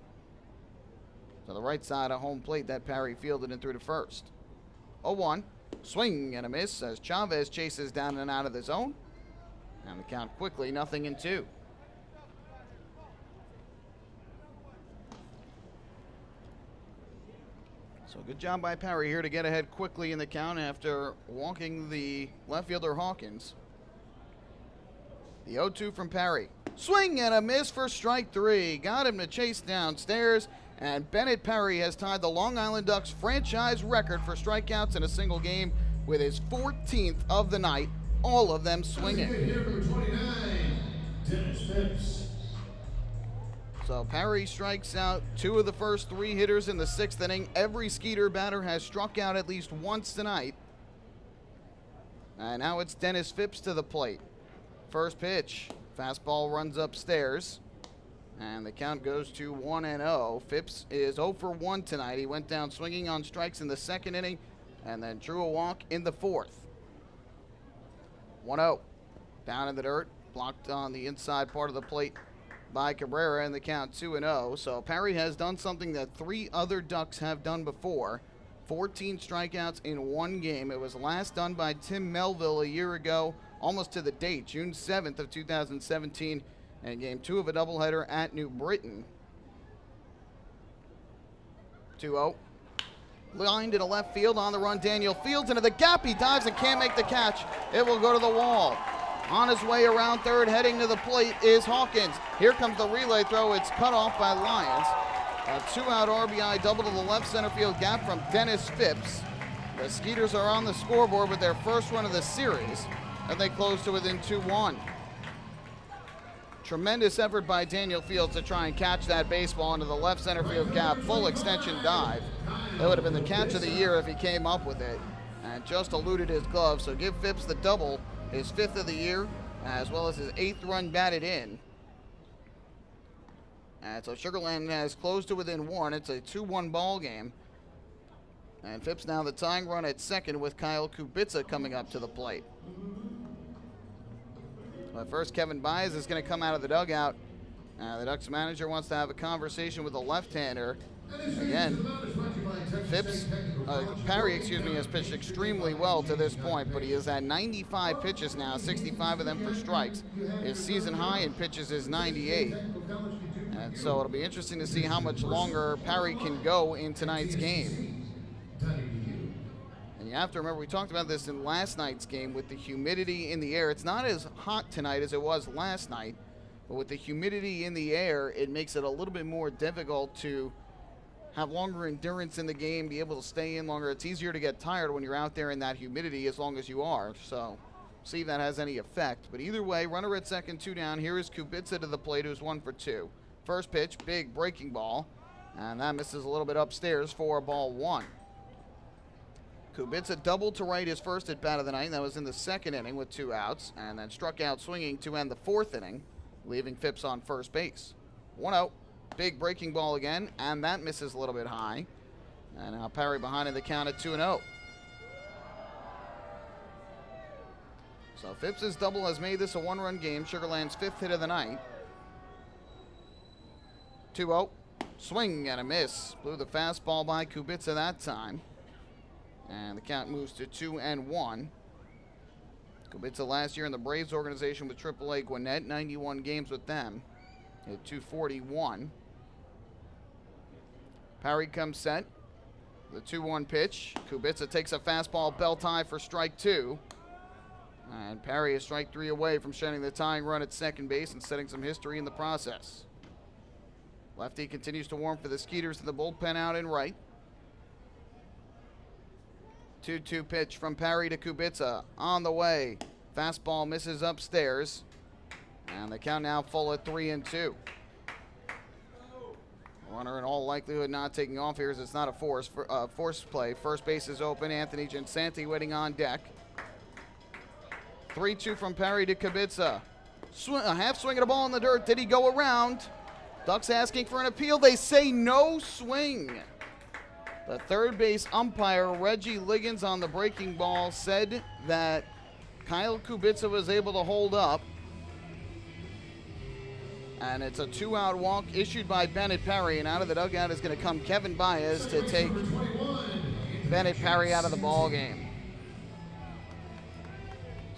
to the right side of home plate that Parry fielded in through to first. 0-1, swing and a miss as Chavez chases down and out of the zone. And the count quickly, 0-2. So good job by Parry here to get ahead quickly in the count after walking the left fielder Hawkins. The 0-2 from Parry. Swing and a miss for strike 3. Got him to chase downstairs, and Bennett Parry has tied the Long Island Ducks franchise record for strikeouts in a single game with his 14th of the night, all of them swinging. Dennis Phipps. So Perry strikes out 2 of the first 3 hitters in the 6th inning. Every Skeeter batter has struck out at least once tonight. And now it's Dennis Phipps to the plate. First pitch, fastball runs upstairs, and the count goes to 1-0. Phipps is 0 for 1 tonight. He went down swinging on strikes in the 2nd inning and then drew a walk in the 4th. 1-0. Down in the dirt, blocked on the inside part of the plate by Cabrera, and the count 2-0. So Perry has done something that 3 other Ducks have done before. 14 strikeouts in 1 game. It was last done by Tim Melville a year ago, almost to the date, June 7th of 2017, and game 2 of a doubleheader at New Britain. 2-0. Lined into left field, on the run, Daniel Fields into the gap. He dives and can't make the catch. It will go to the wall. On his way around third, heading to the plate is Hawkins. Here comes the relay throw. It's cut off by Lyons. A 2-out RBI double to the left center field gap from Dennis Phipps. The Skeeters are on the scoreboard with their first run of the series, and they close to within 2-1. Tremendous effort by Daniel Fields to try and catch that baseball into the left center field gap. Full extension dive. That would have been the catch of the year if he came up with it, and just eluded his glove. So give Phipps the double, his 5th of the year, as well as his 8th run batted in. And so Sugarland has closed to within 1. It's a 2-1 ball game. And Phipps now the tying run at second with Kyle Kubica coming up to the plate. But first, Kevin Baez is going to come out of the dugout. The Ducks manager wants to have a conversation with the left-hander. Again, Perry has pitched extremely well to this point, but he has had 95 pitches now, 65 of them for strikes. His season high in pitches is 98. And so it'll be interesting to see how much longer Perry can go in tonight's game. And you have to remember, we talked about this in last night's game with the humidity in the air. It's not as hot tonight as it was last night, but with the humidity in the air, it makes it a little bit more difficult to have longer endurance in the game, be able to stay in longer. It's easier to get tired when you're out there in that humidity as long as you are. So see if that has any effect. But either way, runner at second, 2 down. Here is Kubica to the plate, who's 1 for 2. First pitch, big breaking ball, and that misses a little bit upstairs for ball 1. Kubica doubled to right his first at bat of the night. That was in the 2nd inning with 2 outs, and then struck out swinging to end the 4th inning, leaving Phipps on first base. 1-0, big breaking ball again, and that misses a little bit high. And now Perry behind in the count at 2-0. So Phipps' double has made this a 1-run game. Sugarland's 5th hit of the night. 2-0, swing and a miss. Blew the fastball by Kubica that time. And the count moves to 2-1. Kubica last year in the Braves organization with AAA Gwinnett, 91 games with them. Hit 241. Perry comes set. The 2-1 pitch. Kubica takes a fastball belt high for strike 2. And Perry is strike 3 away from shedding the tying run at second base and setting some history in the process. Lefty continues to warm for the Skeeters in the bullpen out in right. 2-2 pitch from Perry to Kubica. On the way. Fastball misses upstairs. And the count now full at 3-2. Runner in all likelihood not taking off here as it's not a force play. First base is open. Anthony Ginsanti waiting on deck. 3-2 from Perry to Kubica. A half swing at a ball in the dirt. Did he go around? Ducks asking for an appeal. They say no swing. The third base umpire, Reggie Liggins, on the breaking ball said that Kyle Kubica was able to hold up. And it's a 2-out walk issued by Bennett Perry. And out of the dugout is going to come Kevin Baez to take Bennett Perry out of the ball game.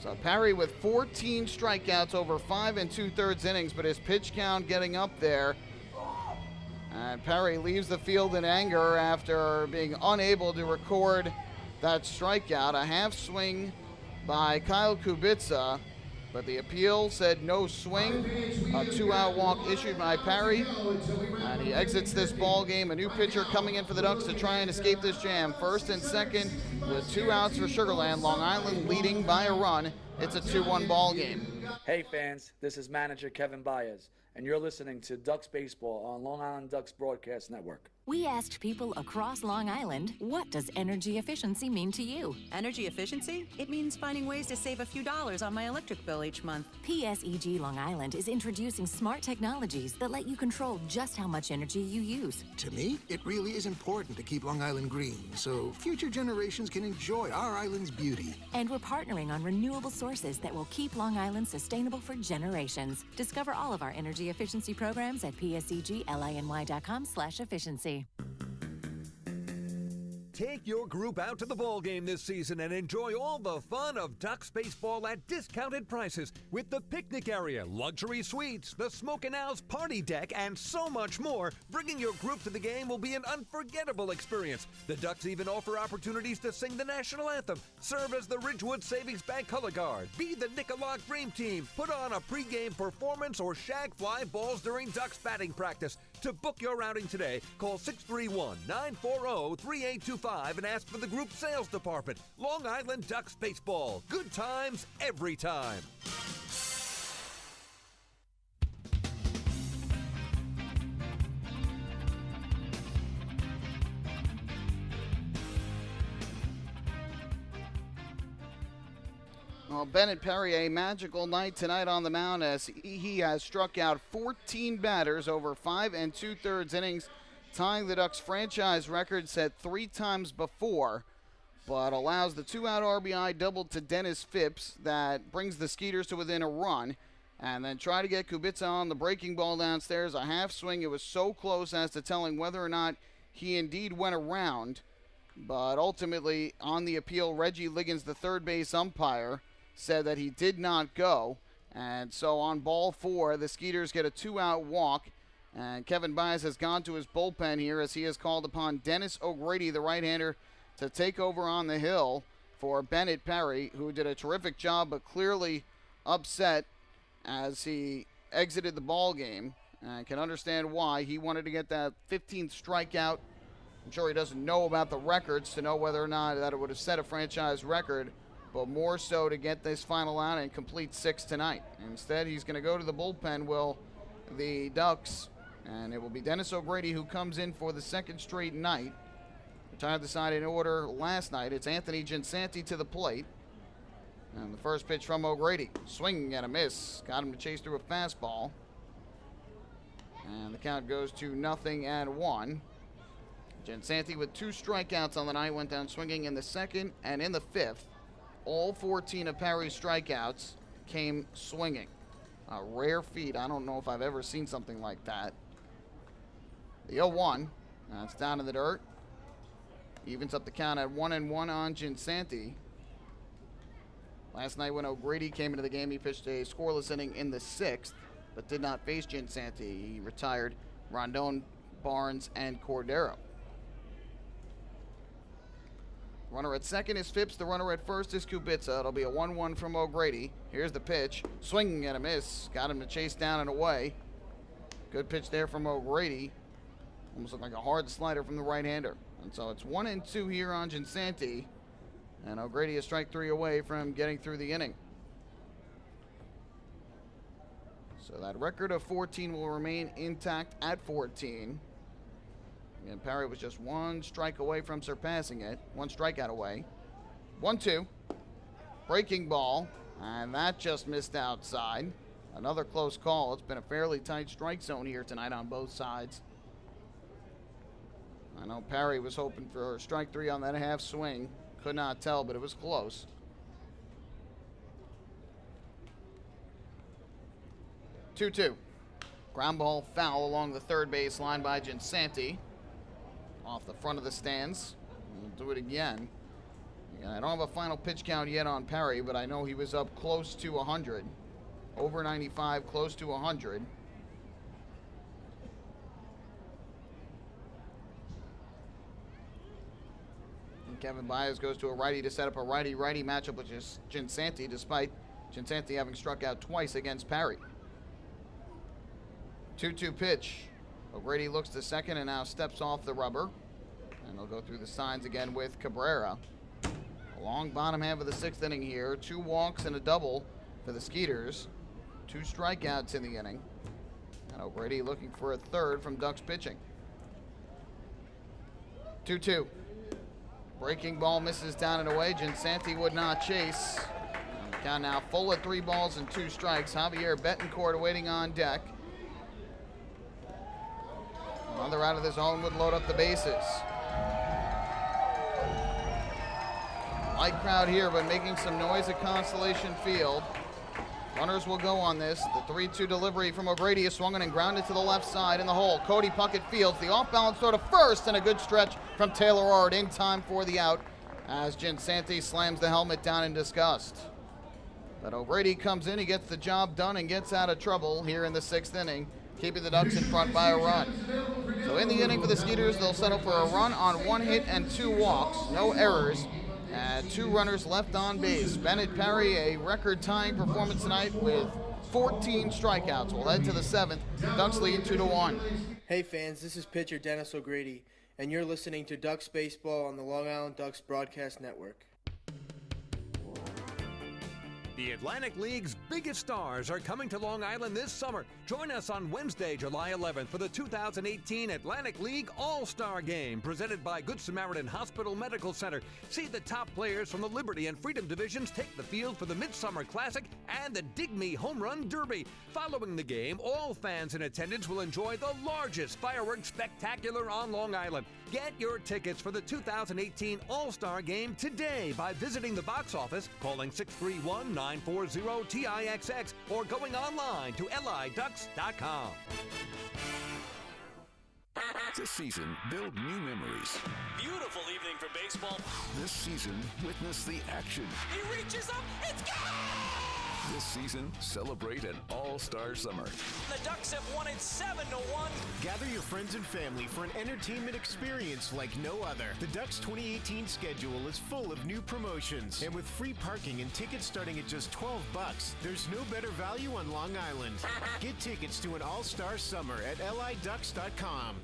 So Perry with 14 strikeouts over 5 2/3 innings, but his pitch count getting up there. And Perry leaves the field in anger after being unable to record that strikeout. A half swing by Kyle Kubica, but the appeal said no swing. A 2-out walk issued by Perry, and he exits this ball game. A new pitcher coming in for the Ducks to try and escape this jam. First and second with 2 outs for Sugarland. Long Island leading by a run. It's a 2-1 ball game. Hey fans, this is manager Kevin Baez, and you're listening to Ducks Baseball on Long Island Ducks Broadcast Network. We asked people across Long Island, what does energy efficiency mean to you? Energy efficiency? It means finding ways to save a few dollars on my electric bill each month. PSEG Long Island is introducing smart technologies that let you control just how much energy you use. To me, it really is important to keep Long Island green so future generations can enjoy our island's beauty. And we're partnering on renewable sources that will keep Long Island sustainable for generations. Discover all of our energy efficiency programs at psegLINY.com/efficiency. Take your group out to the ball game this season and enjoy all the fun of Ducks baseball at discounted prices with the picnic area, luxury suites, the Smokin' Owl's party deck, and so much more. Bringing your group to the game will be an unforgettable experience. The Ducks even offer opportunities to sing the national anthem, serve as the Ridgewood Savings Bank color guard, be the Nickolock Dream Team, put on a pregame performance, or shag fly balls during Ducks batting practice. To book your outing today, call 631-940-3825 and ask for the group sales department. Long Island Ducks Baseball. Good times every time. Well, Bennett Perry, a magical night tonight on the mound as he has struck out 14 batters over 5 2/3 innings, tying the Ducks franchise record set 3 times before, but allows the 2-out RBI double to Dennis Phipps that brings the Skeeters to within a run, and then try to get Kubica on the breaking ball downstairs, a half swing. It was so close as to telling whether or not he indeed went around, but ultimately on the appeal, Reggie Liggins, the third base umpire, said that he did not go, and so on ball 4, the Skeeters get a 2-out walk, and Kevin Baez has gone to his bullpen here as he has called upon Dennis O'Grady, the right-hander, to take over on the hill for Bennett Perry, who did a terrific job but clearly upset as he exited the ball game, and I can understand why. He wanted to get that 15th strikeout. I'm sure he doesn't know about the records to know whether or not that it would have set a franchise record, but more so to get this final out and complete 6 tonight. Instead, he's going to go to the bullpen, will the Ducks, and it will be Dennis O'Grady who comes in for the second straight night. Retired the side in order last night. It's Anthony Ginsanti to the plate. And the first pitch from O'Grady. Swinging and a miss. Got him to chase through a fastball. And the count goes to 0-1. Ginsanti with 2 strikeouts on the night went down swinging in the second and in the fifth. All 14 of Perry's strikeouts came swinging. A rare feat. I don't know if I've ever seen something like that. The 0-1. That's down in the dirt. Evens up the count at 1-1 on Ginsanti. Last night when O'Grady came into the game, he pitched a scoreless inning in the 6th, but did not face Ginsanti. He retired Rondon, Barnes, and Cordero. Runner at second is Phipps. The runner at first is Kubica. It'll be a 1-1 from O'Grady. Here's the pitch. Swinging and a miss. Got him to chase down and away. Good pitch there from O'Grady. Almost looked like a hard slider from the right-hander. And so it's 1-2 here on Ginsanti. And O'Grady is strike 3 away from getting through the inning. So that record of 14 will remain intact at 14. And Perry was just 1 strike away from surpassing it. 1 strikeout away. 1-2. Breaking ball. And that just missed outside. Another close call. It's been a fairly tight strike zone here tonight on both sides. I know Perry was hoping for strike 3 on that half swing. Could not tell, but it was close. 2-2. Ground ball foul along the third base line by Ginsanti. Off the front of the stands. We'll do it again. And I don't have a final pitch count yet on Perry, but I know he was up close to 100. Over 95, close to 100. And Kevin Baez goes to a righty to set up a righty-righty matchup with Ginsanti, despite Ginsanti having struck out twice against Perry. 2-2 pitch. O'Grady looks to second and now steps off the rubber. And they'll go through the signs again with Cabrera. A long bottom half of the 6th inning here. 2 walks and a double for the Skeeters. 2 strikeouts in the inning. And O'Grady looking for a third from Ducks pitching. 2-2. Breaking ball misses down and away. Ginsanti would not chase. Count now full at 3 balls and 2 strikes. Javier Betancourt waiting on deck. Another out of the zone would load up the bases. Light crowd here, but making some noise at Constellation Field. Runners will go on this. The 3-2 delivery from O'Grady is swung and grounded to the left side in the hole. Cody Puckett fields the off-balance throw to first, and a good stretch from Taylor Ard in time for the out as Ginsanti slams the helmet down in disgust. But O'Grady comes in, he gets the job done and gets out of trouble here in the 6th inning, keeping the Ducks in front by a run. So in the inning for the Skeeters, they'll settle for a run on 1 hit and 2 walks, no errors, and 2 runners left on base. Bennett Parry, a record-tying performance tonight with 14 strikeouts. Will head to the 7th. Ducks lead 2-1. Hey fans, this is pitcher Dennis O'Grady, and you're listening to Ducks Baseball on the Long Island Ducks Broadcast Network. The Atlantic League's biggest stars are coming to Long Island this summer. Join us on Wednesday, July 11th for the 2018 Atlantic League All-Star Game, presented by Good Samaritan Hospital Medical Center. See the top players from the Liberty and Freedom divisions take the field for the Midsummer Classic and the Dig Me Home Run Derby. Following the game, all fans in attendance will enjoy the largest fireworks spectacular on Long Island. Get your tickets for the 2018 All-Star Game today by visiting the box office, calling 631-940-TIXX, or going online to liducks.com. This season, build new memories. Beautiful evening for baseball. This season, witness the action. He reaches up, it's gone! This season, celebrate an all-star summer. The Ducks have won it 7-1. Gather your friends and family for an entertainment experience like no other. The Ducks 2018 schedule is full of new promotions, and with free parking and tickets starting at just $12, there's no better value on Long Island. Get tickets to an all-star summer at liducks.com.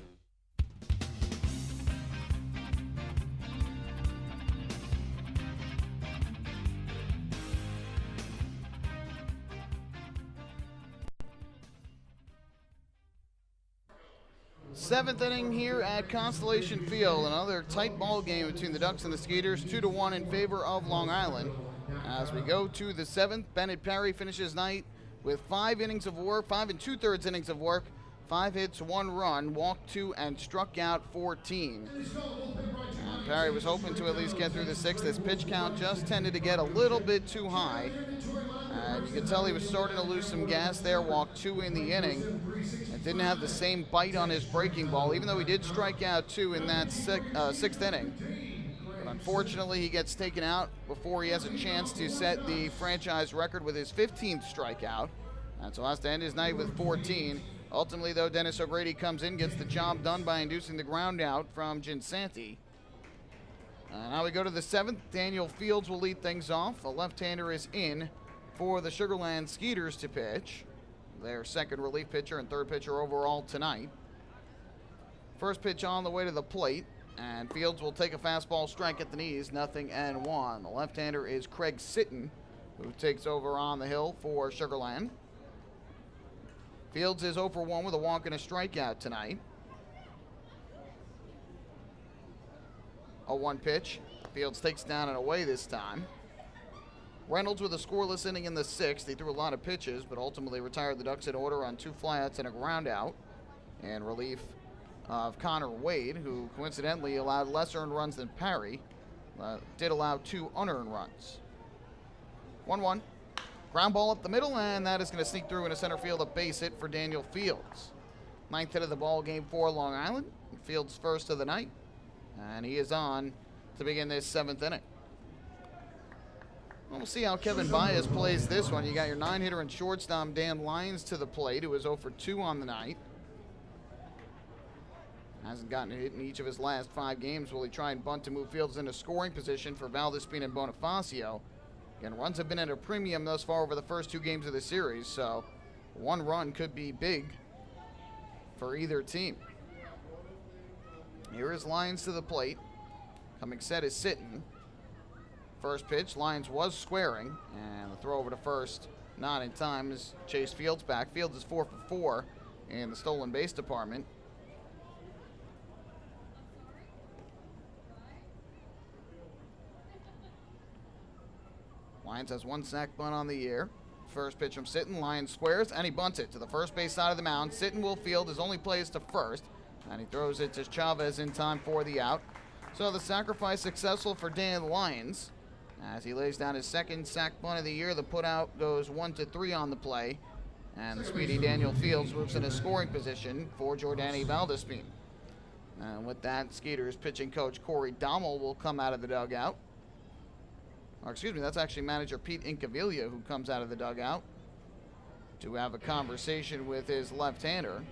Seventh inning here at Constellation Field. Another tight ball game between the Ducks and the Skeeters, 2-1 in favor of Long Island. As we go to the 7th, Bennett Parry finishes night with 5 innings of work, 5 2/3 innings of work, 5 hits, 1 run, walked 2, and struck out 14. And Parry was hoping to at least get through the 6th. This pitch count just tended to get a little bit too high. And you could tell he was starting to lose some gas there, walked 2 in the inning, and didn't have the same bite on his breaking ball, even though he did strike out 2 in that 6th inning. But unfortunately, he gets taken out before he has a chance to set the franchise record with his 15th strikeout. And so has to end his night with 14. Ultimately, though, Dennis O'Grady comes in, gets the job done by inducing the ground out from Ginsanti. Now we go to the 7th. Daniel Fields will lead things off. The left-hander is in for the Sugarland Skeeters to pitch. Their second relief pitcher and third pitcher overall tonight. First pitch on the way to the plate, and Fields will take a fastball strike at the knees, 0-1. The left-hander is Craig Sitton, who takes over on the hill for Sugarland. Fields is 0-for-1 with a walk and a strikeout tonight. 0-1 pitch. Fields takes down and away this time. Reynolds with a scoreless inning in the 6th. He threw a lot of pitches, but ultimately retired the Ducks in order on 2 flyouts and a ground out in relief of Connor Wade, who coincidentally allowed less earned runs than Parry. Did allow 2 unearned runs. 1-1. Ground ball up the middle, and that is going to sneak through into center field, a base hit for Daniel Fields. 9th hit of the ball game for Long Island. Fields' first of the night, and he is on to begin this 7th inning. We'll see how Kevin Baez plays this one. You got your 9-hitter and shortstop Dan Lyons to the plate, who is 0-for-2 on the night. Hasn't gotten a hit in each of his last 5 games. Will he try and bunt to move Fields into scoring position for Valdespina and Bonifacio? Again, runs have been at a premium thus far over the first 2 games of the series, so 1 run could be big for either team. Here is Lyons to the plate. Coming set is Sitton. First pitch, Lyons was squaring, and the throw over to first Not in time as Chase Fields back. Fields is 4 for 4 in the stolen base department. Lions has 1 sack bunt on the year. First pitch from Sitton. Lions squares, and he bunts it to the first base side of the mound. Sitton will field. His only play is to first, and he throws it to Chavez in time for the out. So the sacrifice successful for Dan the Lions. As he lays down his second sack bunt of the year, the putout goes 1-3 on the play, and the speedy Daniel Fields moves in a scoring position for Jordani Valdespin. And with that, Skeeters pitching coach Corey Dommel will come out of the dugout. Or excuse me, that's actually manager Pete Incaviglia who comes out of the dugout to have a conversation with his left-hander.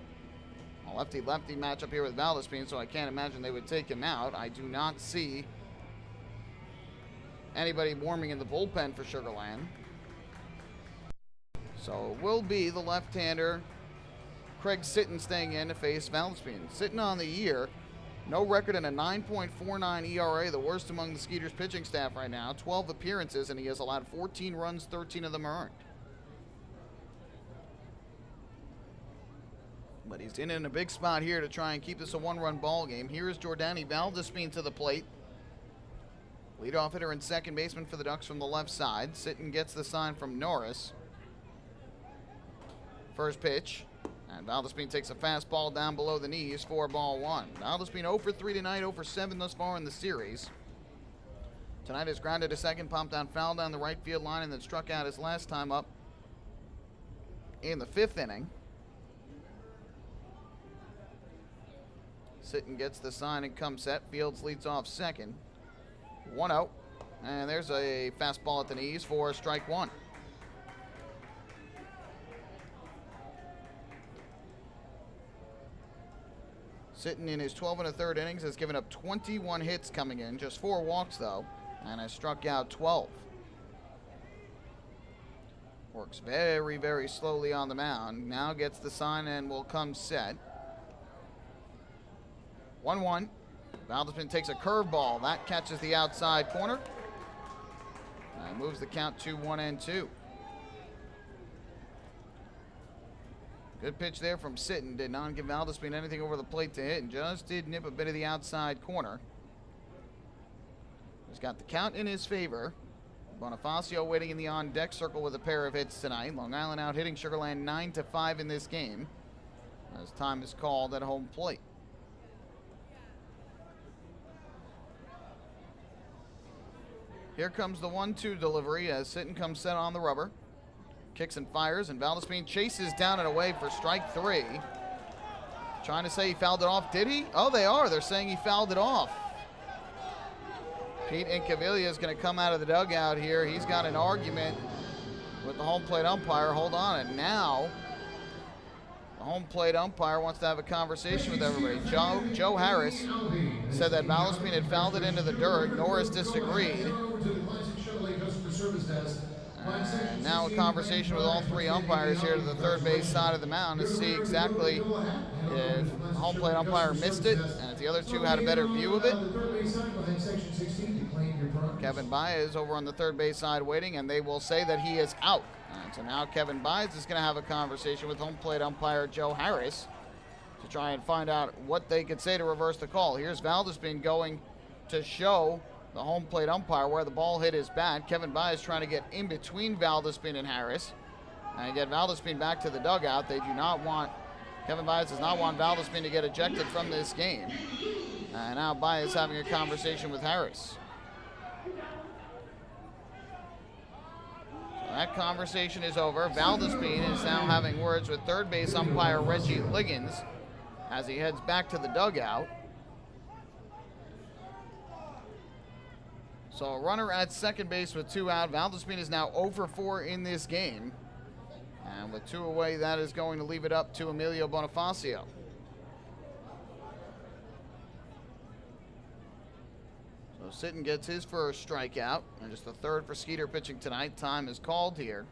A lefty-lefty matchup here with Valdespin, so I can't imagine they would take him out. I do not see anybody warming in the bullpen for Sugar Land. So it will be the left-hander Craig Sitton staying in to face Valdespin. Sitton on the year, no record and a 9.49 ERA, the worst among the Skeeters pitching staff right now. 12 appearances, and he has allowed 14 runs, 13 of them earned. But he's in a big spot here to try and keep this a one-run ball game. Here is Jordani Valdespin to the plate. Leadoff hitter and second baseman for the Ducks from the left side. Sitton gets the sign from Norris. First pitch. And Valdespin takes a fastball down below the knees for ball 1. Valdespin 0 for 3 tonight, 0 for 7 thus far in the series. Tonight has grounded a second, pumped down foul down the right field line, and then struck out his last time up in the 5th inning. Sitton gets the sign and comes set. Fields leads off second. 1-0. And there's a fastball at the knees for strike 1. Sitton in his 12 1/3 innings has given up 21 hits coming in, just 4 walks though, and has struck out 12. Works very, very slowly on the mound. Now gets the sign and will come set. 1-1. Valdespin takes a curveball. That catches the outside corner. And moves the count to 1-2. Good pitch there from Sitton. Did not give Valdespin anything over the plate to hit, and just did nip a bit of the outside corner. He's got the count in his favor. Bonifacio waiting in the on-deck circle with a pair of hits tonight. Long Island out hitting Sugar Land 9-5 in this game, as time is called at home plate. Here comes the 1-2 delivery as Sitton comes set on the rubber. Kicks and fires, and Valdespin chases down and away for strike 3. Trying to say he fouled it off. Did he? Oh, they are. They're saying he fouled it off. Pete Incaviglia is going to come out of the dugout here. He's got an argument with the home plate umpire. Hold on. And now the home plate umpire wants to have a conversation with everybody. Joe Harris said that Valdespin had fouled it into the dirt. Norris disagreed. And now a conversation with all 3 umpires here to the third base side of the mound to see exactly if the home plate umpire missed it and if the other 2 had a better view of it. Kevin Baez over on the third base side waiting, and they will say that he is out. And so now Kevin Baez is going to have a conversation with home plate umpire Joe Harris to try and find out what they could say to reverse the call. Here's Valdespin going to show the home plate umpire where the ball hit his bat. Kevin Baez trying to get in between Valdespin and Harris and get Valdespin back to the dugout. They do not want, Kevin Baez does not want Valdespin to get ejected from this game. And now Baez having a conversation with Harris. So that conversation is over. Valdespin is now having words with third base umpire Reggie Liggins as he heads back to the dugout. So a runner at second base with 2 out. Valdespin is now 0 for 4 in this game. And with 2 away, that is going to leave it up to Emilio Bonifacio. So Sitton gets his first strikeout. And just the 3rd for Skeeter pitching tonight. Time is called here.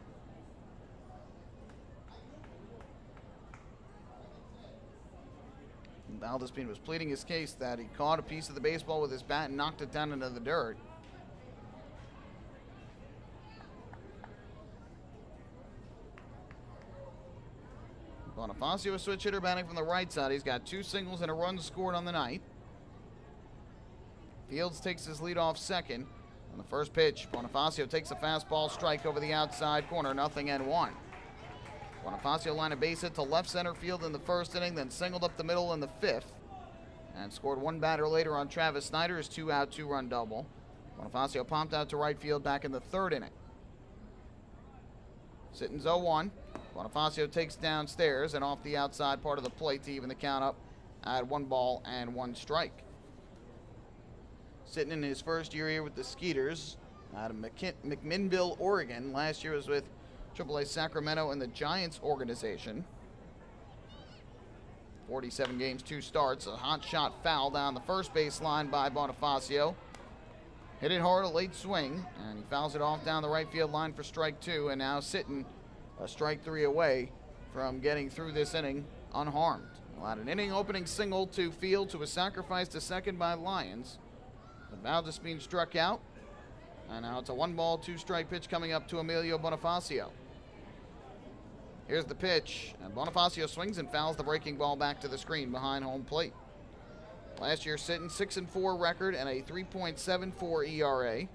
Valdespin was pleading his case that he caught a piece of the baseball with his bat and knocked it down into the dirt. Bonifacio, a switch hitter, batting from the right side. He's got 2 singles and a run scored on the night. Fields takes his lead off second. On the first pitch, Bonifacio takes a fastball strike over the outside corner, 0-1. Bonifacio lined a base hit to left center field in the first inning, then singled up the middle in the 5th, and scored 1 batter later on Travis Snyder's 2-out, 2-run double. Bonifacio pumped out to right field back in the 3rd inning. Sitton's 0-1. Bonifacio takes downstairs and off the outside part of the plate to even the count up at 1 ball and 1 strike. Sitting in his first year here with the Skeeters out of McMinnville, Oregon. Last year was with AAA Sacramento and the Giants organization. 47 games, 2 starts. A hot shot foul down the first base line by Bonifacio. Hit it hard, a late swing, and he fouls it off down the right field line for strike 2, and now Sitton a strike 3 away from getting through this inning unharmed. Allowed an inning opening single to field to a sacrifice to second by Lyons. Valdespin struck out, and now it's a 1-ball, 2-strike pitch coming up to Emilio Bonifacio. Here's the pitch, and Bonifacio swings and fouls the breaking ball back to the screen behind home plate. Last year, Sitton 6-4 record and a 3.74 ERA.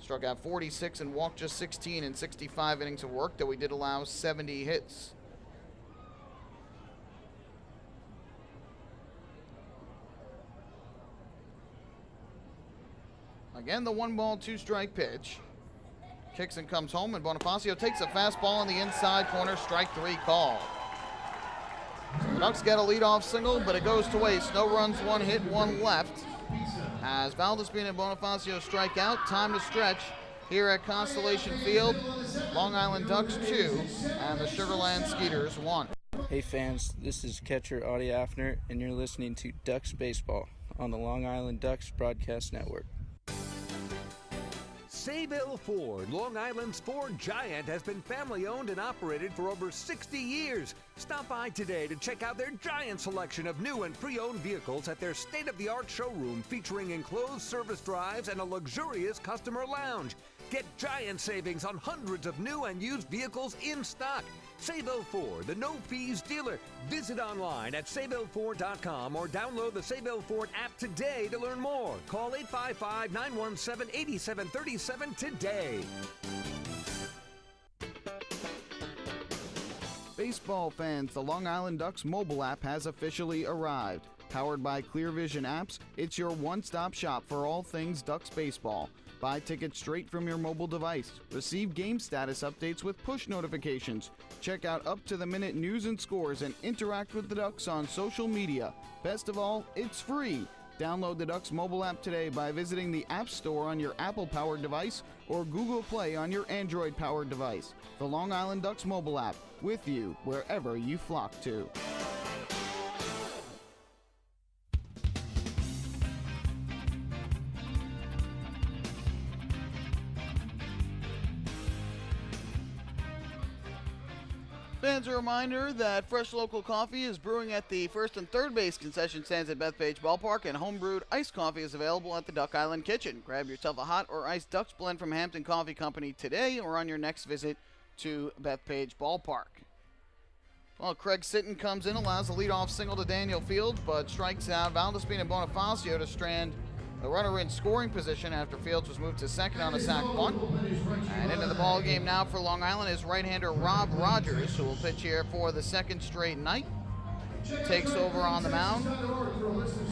Struck out 46 and walked just 16 in 65 innings of work, though he did allow 70 hits. Again, the 1-ball, 2-strike pitch. Kicks and comes home, and Bonifacio takes a fastball in the inside corner, strike 3 called. So the Ducks get a leadoff single, but it goes to waste. No runs, 1 hit, 1 left. As Valdespin and Bonifacio strike out, time to stretch here at Constellation Field. Long Island Ducks 2 and the Sugarland Skeeters 1. Hey fans, this is catcher Audie Afner, and you're listening to Ducks Baseball on the Long Island Ducks Broadcast Network. Sayville Ford, Long Island's Ford giant, has been family-owned and operated for over 60 years. Stop by today to check out their giant selection of new and pre-owned vehicles at their state-of-the-art showroom featuring enclosed service drives and a luxurious customer lounge. Get giant savings on hundreds of new and used vehicles in stock. Sayville Ford, the no-fees dealer. Visit online at SayvilleFord.com or download the Sayville Ford app today to learn more. Call 855-917-8737 today. Baseball fans, the Long Island Ducks mobile app has officially arrived. Powered by Clear Vision Apps, it's your one-stop shop for all things Ducks baseball. Buy tickets straight from your mobile device. Receive game status updates with push notifications. Check out up-to-the-minute news and scores and interact with the Ducks on social media. Best of all, it's free. Download the Ducks mobile app today by visiting the App Store on your Apple-powered device or Google Play on your Android-powered device. The Long Island Ducks mobile app, with you wherever you flock to. Fans, a reminder that fresh local coffee is brewing at the first and third base concession stands at Bethpage Ballpark, and homebrewed iced coffee is available at the Duck Island Kitchen. Grab yourself a hot or iced Ducks blend from Hampton Coffee Company today or on your next visit to Bethpage Ballpark. Well, Craig Sitton comes in, allows a leadoff single to Daniel Fields, but strikes out Valdespin and Bonifacio to strand the runner in scoring position after Fields was moved to second on a sac bunt. And into the ball game now for Long Island is right-hander Rob Rogers, who will pitch here for the second straight night. Takes over on the mound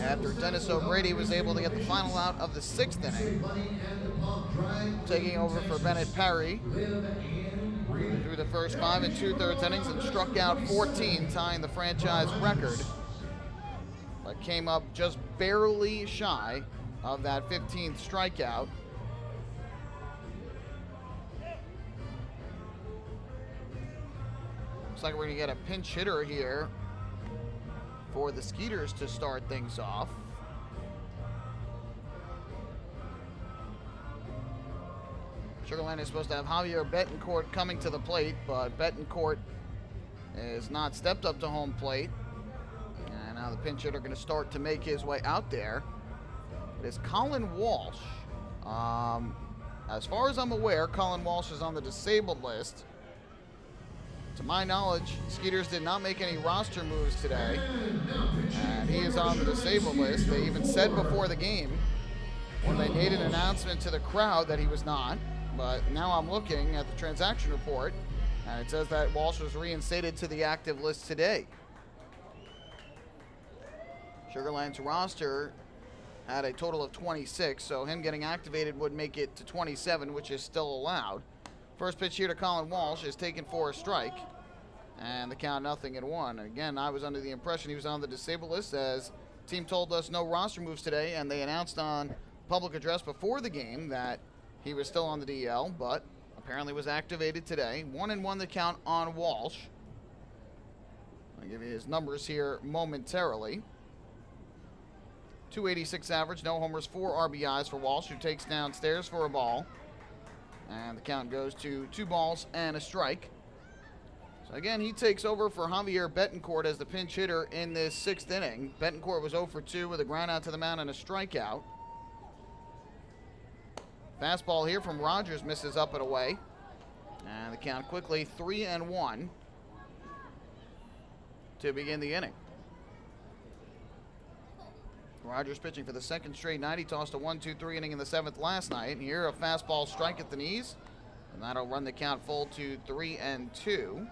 after Dennis O'Grady was able to get the final out of the 6th inning. Taking over for Bennett Perry. Through the first 5 2/3 innings and struck out 14, tying the franchise record. But came up just barely shy of that 15th strikeout. Looks like we're going to get a pinch hitter here for the Skeeters to start things off. Sugarland is supposed to have Javier Betancourt coming to the plate, but Betancourt is not stepped up to home plate. And now the pinch hitter going to start to make his way out there. It is Colin Walsh. As far as I'm aware, Colin Walsh is on the disabled list. To my knowledge, Skeeters did not make any roster moves today, and he is on the disabled list. They even said before the game, when they made an announcement to the crowd, that he was not. But now I'm looking at the transaction report, and it says that Walsh was reinstated to the active list today. Sugar Land's roster had a total of 26, so him getting activated would make it to 27, which is still allowed. First pitch here to Colin Walsh is taken for a strike, and the count 0-1. Again, I was under the impression he was on the disabled list, as the team told us no roster moves today, and they announced on public address before the game that he was still on the DL, but apparently was activated today. 1-1 the count on Walsh. I'll give you his numbers here momentarily. 286 average, no homers, 4 RBIs for Walsh, who takes downstairs for a ball. And the count goes to 2 balls and a strike. So again, he takes over for Javier Betancourt as the pinch hitter in this 6th inning. Betancourt was 0 for 2 with a ground out to the mound and a strikeout. Fastball here from Rogers misses up and away. And the count quickly 3-1 to begin the inning. Rogers pitching for the 2nd straight night. He tossed a 1-2-3 inning in the 7th last night. And here a fastball strike at the knees, and that'll run the count full to 3-2.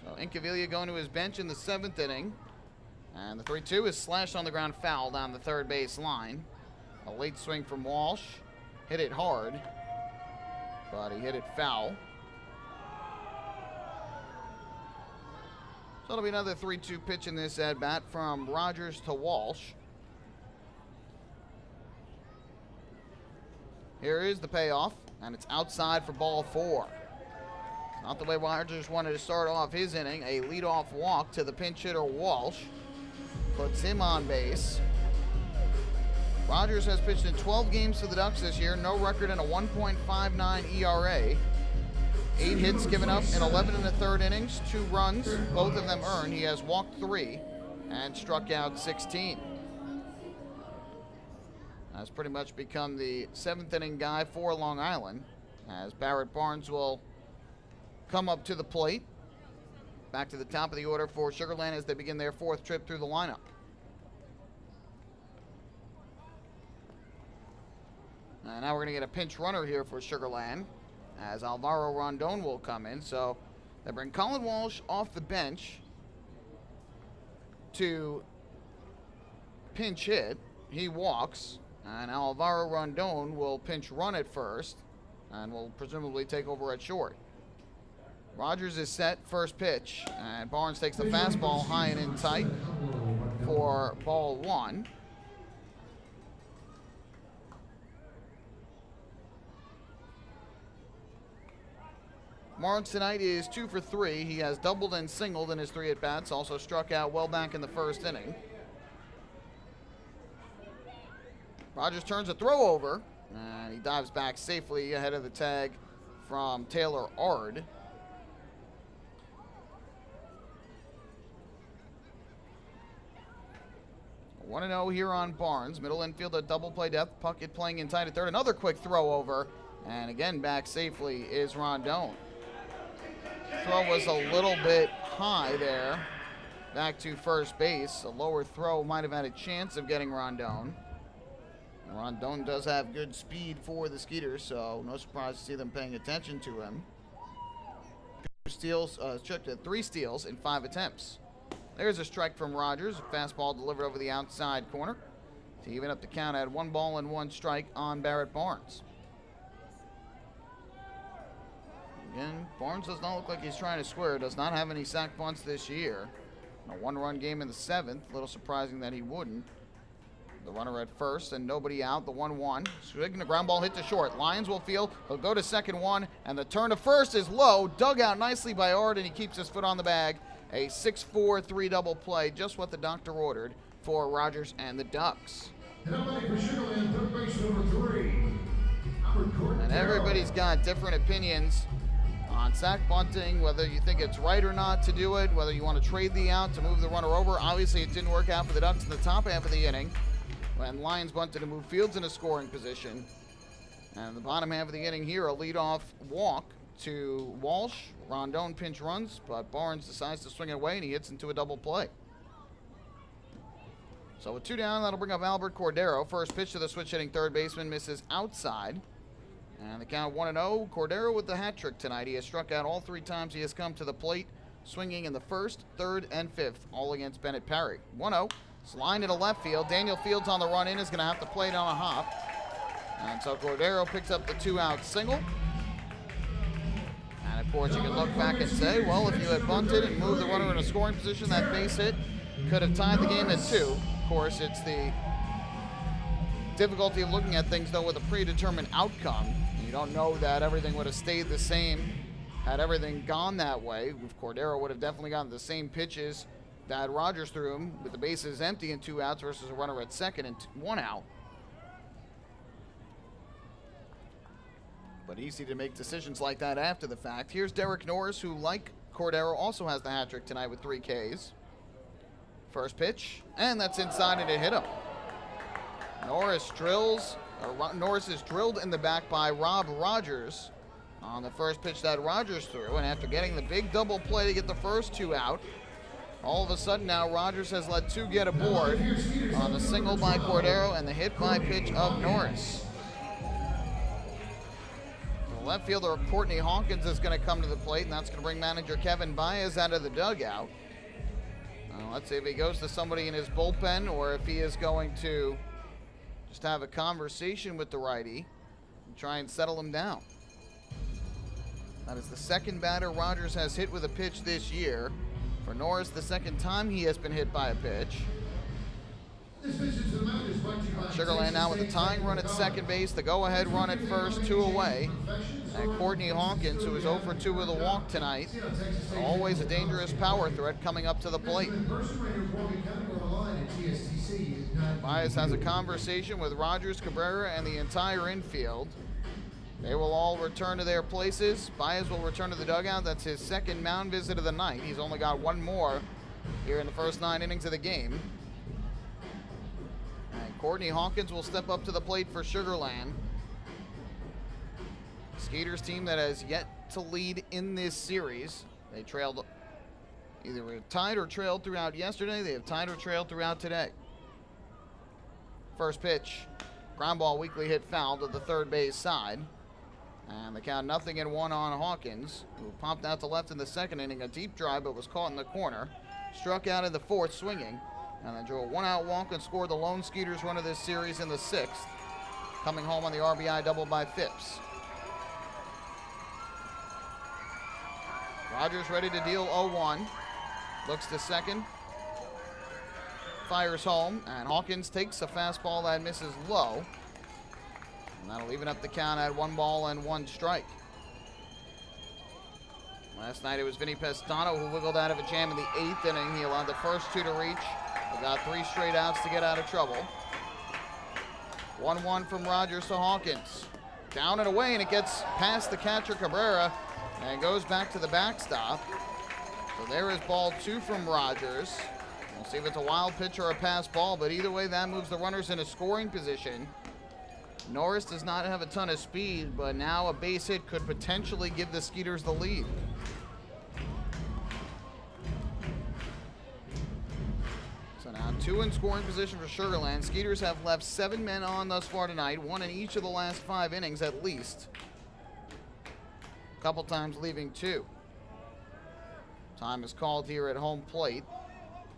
So Incaviglia going to his bench in the 7th inning. And the 3-2 is slashed on the ground, foul down the third base line. A late swing from Walsh. Hit it hard, but he hit it foul. So it'll be another 3-2 pitch in this at-bat from Rogers to Walsh. Here is the payoff, and it's outside for ball 4. Not the way Rogers wanted to start off his inning. A leadoff walk to the pinch hitter Walsh puts him on base. Rogers has pitched in 12 games for the Ducks this year, no record and a 1.59 ERA. 8 hits given up in 11 1/3 innings, 2 runs, both of them earned. He has walked 3 and struck out 16. Has pretty much become the 7th inning guy for Long Island, as Barrett Barnes will come up to the plate. Back to the top of the order for Sugar Land as they begin their 4th trip through the lineup. And now we're going to get a pinch runner here for Sugar Land, as Alvaro Rondon will come in. So they bring Colin Walsh off the bench to pinch hit. He walks, and Alvaro Rondon will pinch run at first and will presumably take over at short. Rogers is set, first pitch, and Barnes takes the fastball high and in tight for ball 1. Barnes tonight is 2 for 3. He has doubled and singled in his 3 at-bats, also struck out well back in the 1st inning. Rogers turns a throw over, and he dives back safely ahead of the tag from Taylor Ard. One 1-0 here on Barnes. Middle infield, a double play depth. Puckett playing in tight at third. Another quick throw over, and again back safely is Rondon. Throw was a little bit high there, back to first base. A lower throw might have had a chance of getting Rondon. Rondon does have good speed for the Skeeters, so no surprise to see them paying attention to him. 3 steals in 5 attempts. There's a strike from Rogers. A fastball delivered over the outside corner to even up the count at 1 ball and 1 strike on Barrett Barnes. Again, Barnes does not look like he's trying to square. Does not have any sack bunts this year. A 1-run game in the 7th. A little surprising that he wouldn't. The runner at first and nobody out. The 1-1. Swinging the ground ball hit to short. Lions will field. He'll go to second 1. And the turn to first is low. Dug out nicely by Ard, and he keeps his foot on the bag. A 6-4 3 double play. Just what the doctor ordered for Rogers and the Ducks. And everybody's got different opinions on sack bunting, whether you think it's right or not to do it, whether you want to trade the out to move the runner over. Obviously, it didn't work out for the Ducks in the top half of the inning when Lions bunted to move Fields in a scoring position. And the bottom half of the inning here, a leadoff walk to Walsh. Rondon pinch runs, but Barnes decides to swing it away, and he hits into a double play. So with 2 down, that'll bring up Albert Cordero. First pitch to the switch-hitting third baseman misses outside. And the count 1-0. Cordero with the hat trick tonight. He has struck out all 3 times he has come to the plate, swinging in the first, third, and fifth, all against Bennett Perry. 1-0. It's lined into left field. Daniel Fields on the run in is going to have to play it on a hop. And so Cordero picks up the 2-out single. And of course, you can look back and say, well, if you had bunted and moved the runner in a scoring position, that base hit could have tied the game at 2. Of course, it's the difficulty of looking at things, though, with a predetermined outcome. You don't know that everything would have stayed the same had everything gone that way. If Cordero would have definitely gotten the same pitches that Rogers threw him with the bases empty and 2 outs versus a runner at second and 1 out. But easy to make decisions like that after the fact. Here's Derek Norris, who, like Cordero, also has the hat trick tonight with 3 Ks. First pitch, and that's inside and it hit him. Norris is drilled in the back by Rob Rogers on the first pitch that Rogers threw, and after getting the big double play to get the first 2 out, all of a sudden now Rogers has let 2 get aboard on the single by Cordero and the hit by pitch of Norris. The left fielder Courtney Hawkins is going to come to the plate, and that's going to bring manager Kevin Baez out of the dugout. Let's see if he goes to somebody in his bullpen or if he is going to just have a conversation with the righty and try and settle him down. That is the second batter Rogers has hit with a pitch this year. For Norris, the second time he has been hit by a pitch. Sugarland now with a tying run at second base, the go-ahead run at first, 2 away. And Courtney Hawkins, who is 0 for 2 with a walk tonight, always a dangerous power threat coming up to the plate. Baez has a conversation with Rogers, Cabrera, and the entire infield. They will all return to their places. Baez will return to the dugout. That's his second mound visit of the night. He's only got 1 more here in the first 9 innings of the game. And Courtney Hawkins will step up to the plate for Sugarland. Skeeters team that has yet to lead in this series. They trailed, either were tied or trailed throughout yesterday. They have tied or trailed throughout today. First pitch, ground ball weakly hit foul to the third base side. And the count 0-1 on Hawkins, who popped out to left in the second inning, a deep drive, but was caught in the corner. Struck out in the 4th swinging, and then drew a 1-out walk and scored the lone Skeeters run of this series in the 6th, coming home on the RBI double by Phipps. Rogers ready to deal 0-1. Looks to second. Fires home, and Hawkins takes a fastball that misses low. And that'll even up the count at 1 ball and 1 strike. Last night it was Vinny Pestano who wiggled out of a jam in the 8th inning. He allowed the first 2 to reach. He got 3 straight outs to get out of trouble. 1-1 from Rogers to Hawkins. Down and away, and it gets past the catcher Cabrera and goes back to the backstop. So there is ball 2 from Rogers. We'll see if it's a wild pitch or a pass ball, but either way, that moves the runners in a scoring position. Norris does not have a ton of speed, but now a base hit could potentially give the Skeeters the lead. So now 2 in scoring position for Sugarland. Skeeters have left 7 men on thus far tonight, 1 in each of the last 5 innings at least. A couple times leaving 2. Time is called here at home plate,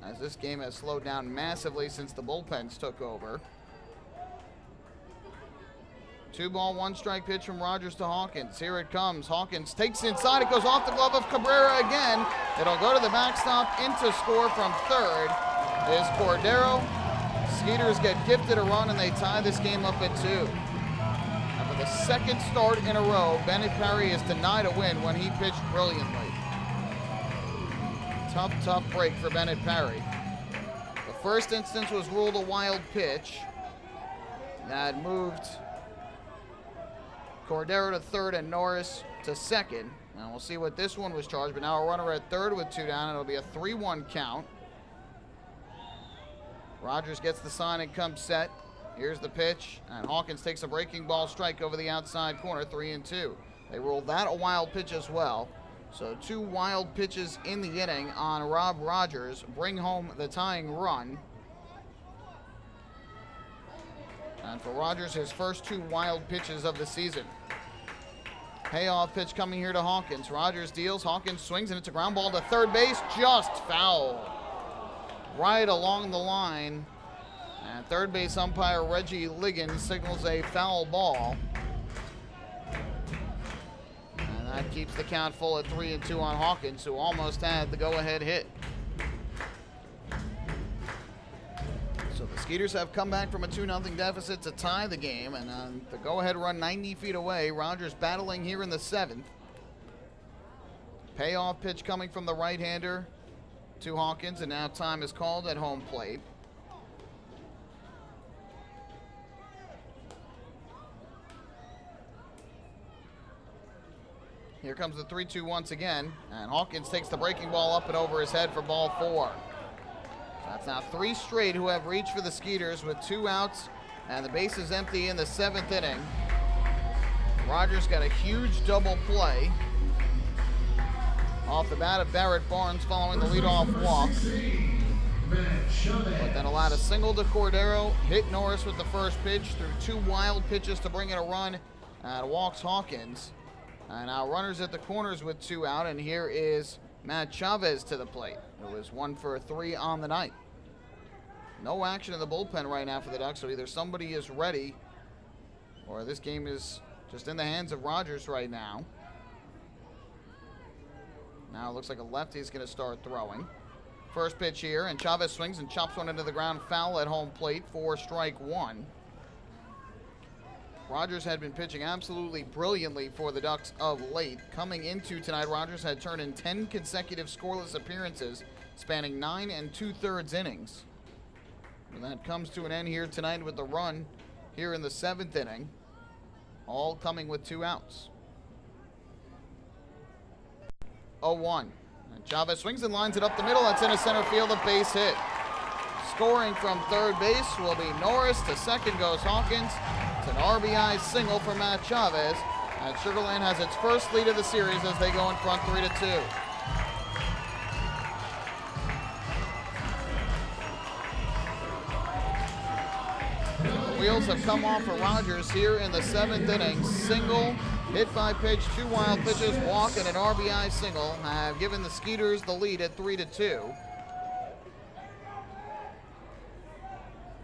as this game has slowed down massively since the bullpens took over. 2 ball, 1 strike pitch from Rogers to Hawkins. Here it comes. Hawkins takes inside. It goes off the glove of Cabrera again. It'll go to the backstop. Into score from third is Cordero. Skeeters get gifted a run, and they tie this game up at 2. And for the second start in a row, Bennett Perry is denied a win when he pitched brilliantly. Tough break for Bennett Perry. The first instance was ruled a wild pitch that moved Cordero to third and Norris to second. Now we'll see what this one was charged, but now a runner at third with 2 down. It'll be a 3-1 count. Rogers gets the sign and comes set. Here's the pitch, and Hawkins takes a breaking ball strike over the outside corner, 3-2. They ruled that a wild pitch as well. So 2 wild pitches in the inning on Rob Rogers bring home the tying run. And for Rogers, his first 2 wild pitches of the season. Payoff pitch coming here to Hawkins. Rogers deals, Hawkins swings, and it's a ground ball to third base, just foul. Right along the line. And third base umpire Reggie Liggins signals a foul ball. And that keeps the count full at 3-2 on Hawkins, who almost had the go-ahead hit. So the Skeeters have come back from a 2-0 deficit to tie the game, and on the go-ahead run 90 feet away, Rogers battling here in the 7th. Payoff pitch coming from the right-hander to Hawkins, and now time is called at home plate. Here comes the 3-2 once again, and Hawkins takes the breaking ball up and over his head for ball 4. That's now 3 straight who have reached for the Skeeters with 2 outs, and the base is empty in the 7th inning. Rogers got a huge double play off the bat of Barrett Barnes following the leadoff walk. But then allowed a single to Cordero, hit Norris with the first pitch, threw 2 wild pitches to bring in a run, and walks Hawkins. And now runners at the corners with 2 out, and here is Matt Chavez to the plate, who is 1 for 3 on the night. No action in the bullpen right now for the Ducks, so either somebody is ready or this game is just in the hands of Rogers right now. Now it looks like a lefty is going to start throwing. First pitch here, and Chavez swings and chops one into the ground, foul at home plate for strike 1. Rogers had been pitching absolutely brilliantly for the Ducks of late. Coming into tonight, Rogers had turned in 10 consecutive scoreless appearances, spanning 9 2/3 innings. And that comes to an end here tonight with the run here in the 7th inning, all coming with 2 outs. 0-1. And Chavez swings and lines it up the middle. That's into center field, a base hit. Scoring from third base will be Norris. To second goes Hawkins. It's an RBI single for Matt Chavez. And Sugar Land has its first lead of the series as they go in front 3-2. The wheels have come off for Rogers here in the 7th inning. Single, hit by pitch, 2 wild pitches, walk, and an RBI single have given the Skeeters the lead at 3-2.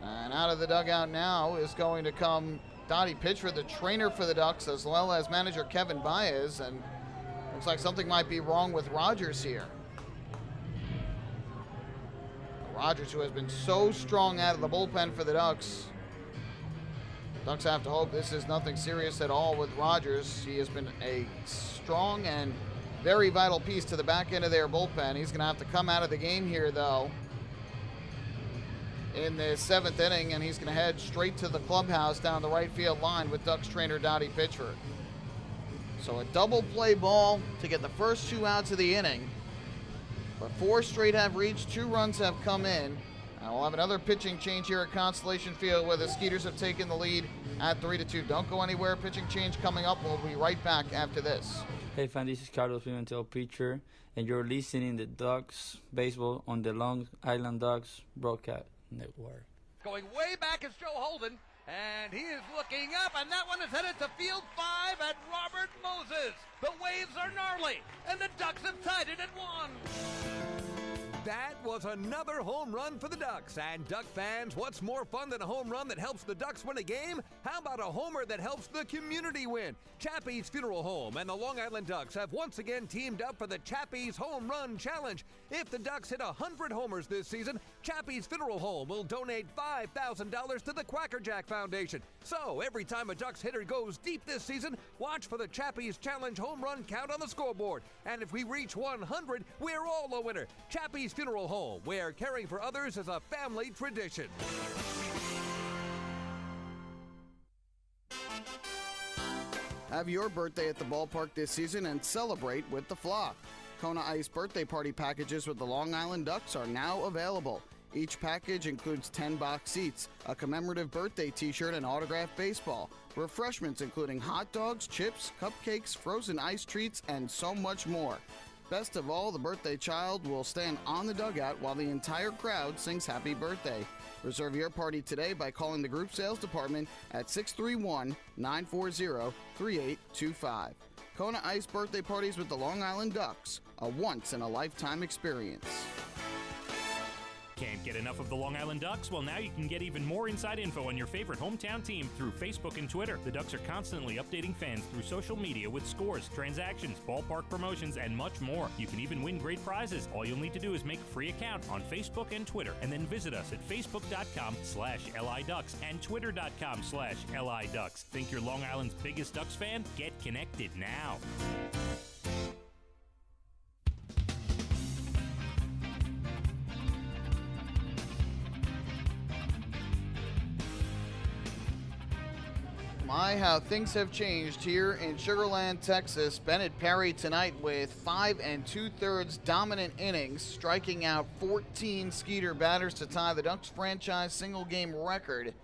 And out of the dugout now is going to come Dottie Pitchford, the trainer for the Ducks, as well as manager Kevin Baez. And looks like something might be wrong with Rogers here. Rogers, who has been so strong out of the bullpen for the Ducks. Ducks have to hope this is nothing serious at all with Rogers. He has been a strong and very vital piece to the back end of their bullpen. He's going to have to come out of the game here, though, in the 7th inning, and he's going to head straight to the clubhouse down the right field line with Ducks trainer Dottie Pitchford. So a double play ball to get the first 2 outs of the inning. But 4 straight have reached, 2 runs have come in. And we'll have another pitching change here at Constellation Field where the Skeeters have taken the lead at 3-2. Don't go anywhere. Pitching change coming up. We'll be right back after this. Hey fan, this is Carlos Pimentel, pitcher, and you're listening to Ducks Baseball on the Long Island Ducks Broadcast Network. Going way back is Joe Holden, and he is looking up, and that one is headed to field 5 at Robert Moses. The waves are gnarly, and the Ducks have tied it at 1. That was another home run for the Ducks. And Duck fans, what's more fun than a home run that helps the Ducks win a game? How about a homer that helps the community win? Chappie's Funeral Home and the Long Island Ducks have once again teamed up for the Chappie's Home Run Challenge. If the Ducks hit 100 homers this season, Chappie's Funeral Home will donate $5,000 to the Quackerjack Foundation. So every time a Ducks hitter goes deep this season, watch for the Chappie's Challenge home run count on the scoreboard. And if we reach 100, we're all a winner. Chappie's Funeral Home, where caring for others is a family tradition. Have your birthday at the ballpark this season and celebrate with the flock. Kona Ice birthday party packages with the Long Island Ducks are now available. Each package includes 10 box seats, a commemorative birthday t-shirt, and autographed baseball. Refreshments including hot dogs, chips, cupcakes, frozen ice treats, and so much more. Best of all, the birthday child will stand on the dugout while the entire crowd sings happy birthday. Reserve your party today by calling the group sales department at 631-940-3825. Kona Ice birthday parties with the Long Island Ducks, a once-in-a-lifetime experience. Can't get enough of the Long Island Ducks? Well, now you can get even more inside info on your favorite hometown team through Facebook and Twitter. The Ducks are constantly updating fans through social media with scores, transactions, ballpark promotions, and much more. You can even win great prizes. All you'll need to do is make a free account on Facebook and Twitter, and then visit us at facebook.com/LIDucks and twitter.com/LIDucks. Think you're Long Island's biggest Ducks fan? Get connected now. My, how things have changed here in Sugar Land, Texas. Bennett Perry tonight with 5 2/3 dominant innings, striking out 14 Skeeter batters to tie the Ducks franchise single-game record.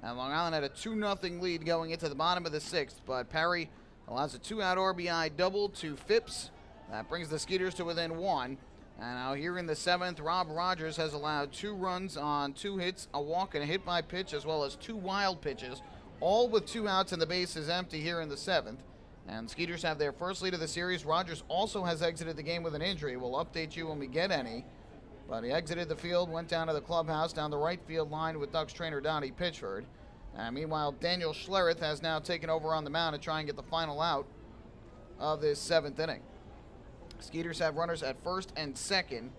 And Long Island had a 2-0 lead going into the bottom of the 6th, but Perry allows a 2-out RBI double to Phipps. That brings the Skeeters to within 1. And now here in the 7th, Rob Rogers has allowed 2 runs on 2 hits, a walk, and a hit by pitch, as well as 2 wild pitches, all with 2 outs and the base is empty here in the 7th. And Skeeters have their first lead of the series. Rogers also has exited the game with an injury. We'll update you when we get any. But he exited the field, went down to the clubhouse, down the right field line with Ducks trainer Donnie Pitchford. Meanwhile, Daniel Schlereth has now taken over on the mound to try and get the final out of this 7th inning. Skeeters have runners at first and second.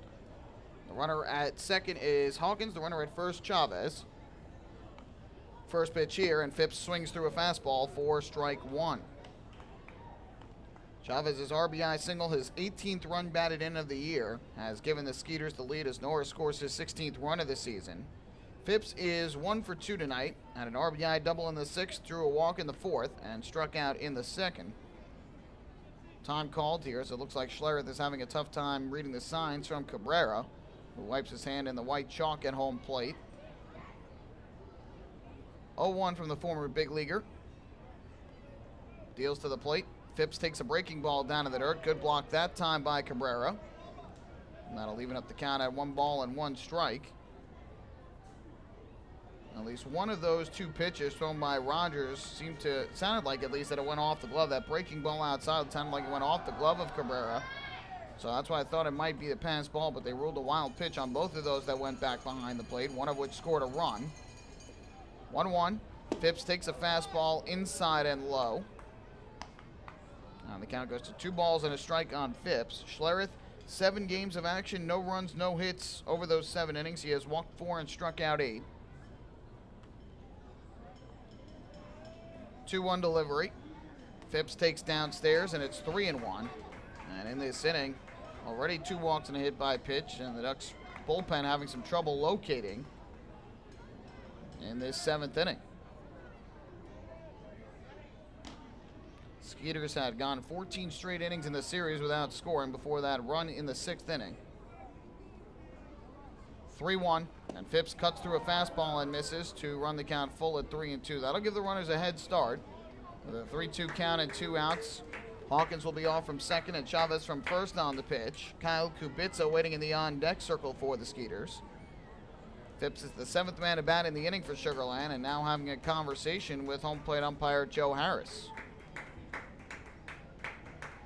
The runner at second is Hawkins. The runner at first, Chavez. First pitch here, and Phipps swings through a fastball for strike 1. Chavez's RBI single, his 18th run batted in of the year, has given the Skeeters the lead as Norris scores his 16th run of the season. Phipps is 1 for 2 tonight, had an RBI double in the 6th, drew a walk in the 4th, and struck out in the 2nd. Time called here, so it looks like Schlereth is having a tough time reading the signs from Cabrera, who wipes his hand in the white chalk at home plate. 0-1 from the former big leaguer. Deals to the plate. Phipps takes a breaking ball down to the dirt. Good block that time by Cabrera. And that'll even up the count at 1 ball and 1 strike. At least one of those 2 pitches thrown by Rogers sounded like at least that it went off the glove. That breaking ball outside sounded like it went off the glove of Cabrera. So that's why I thought it might be the pass ball, but they ruled a wild pitch on both of those that went back behind the plate, one of which scored a run. 1-1. Phipps takes a fastball inside and low. Now the count goes to 2 balls and a strike on Phipps. Schlereth, 7 games of action, no runs, no hits over those 7 innings. He has walked 4 and struck out 8. 2-1 delivery. Phipps takes downstairs, and it's 3-1. And in this inning, already 2 walks and a hit by pitch, and the Ducks bullpen having some trouble locating in this 7th inning. Skeeters had gone 14 straight innings in the series without scoring before that run in the 6th inning. 3-1, and Phipps cuts through a fastball and misses to run the count full at 3-2. That'll give the runners a head start with a 3-2 count and 2 outs. Hawkins will be off from second and Chavez from first on the pitch. Kyle Kubica waiting in the on-deck circle for the Skeeters. Phipps is the 7th man to bat in the inning for Sugar Land, and now having a conversation with home plate umpire Joe Harris.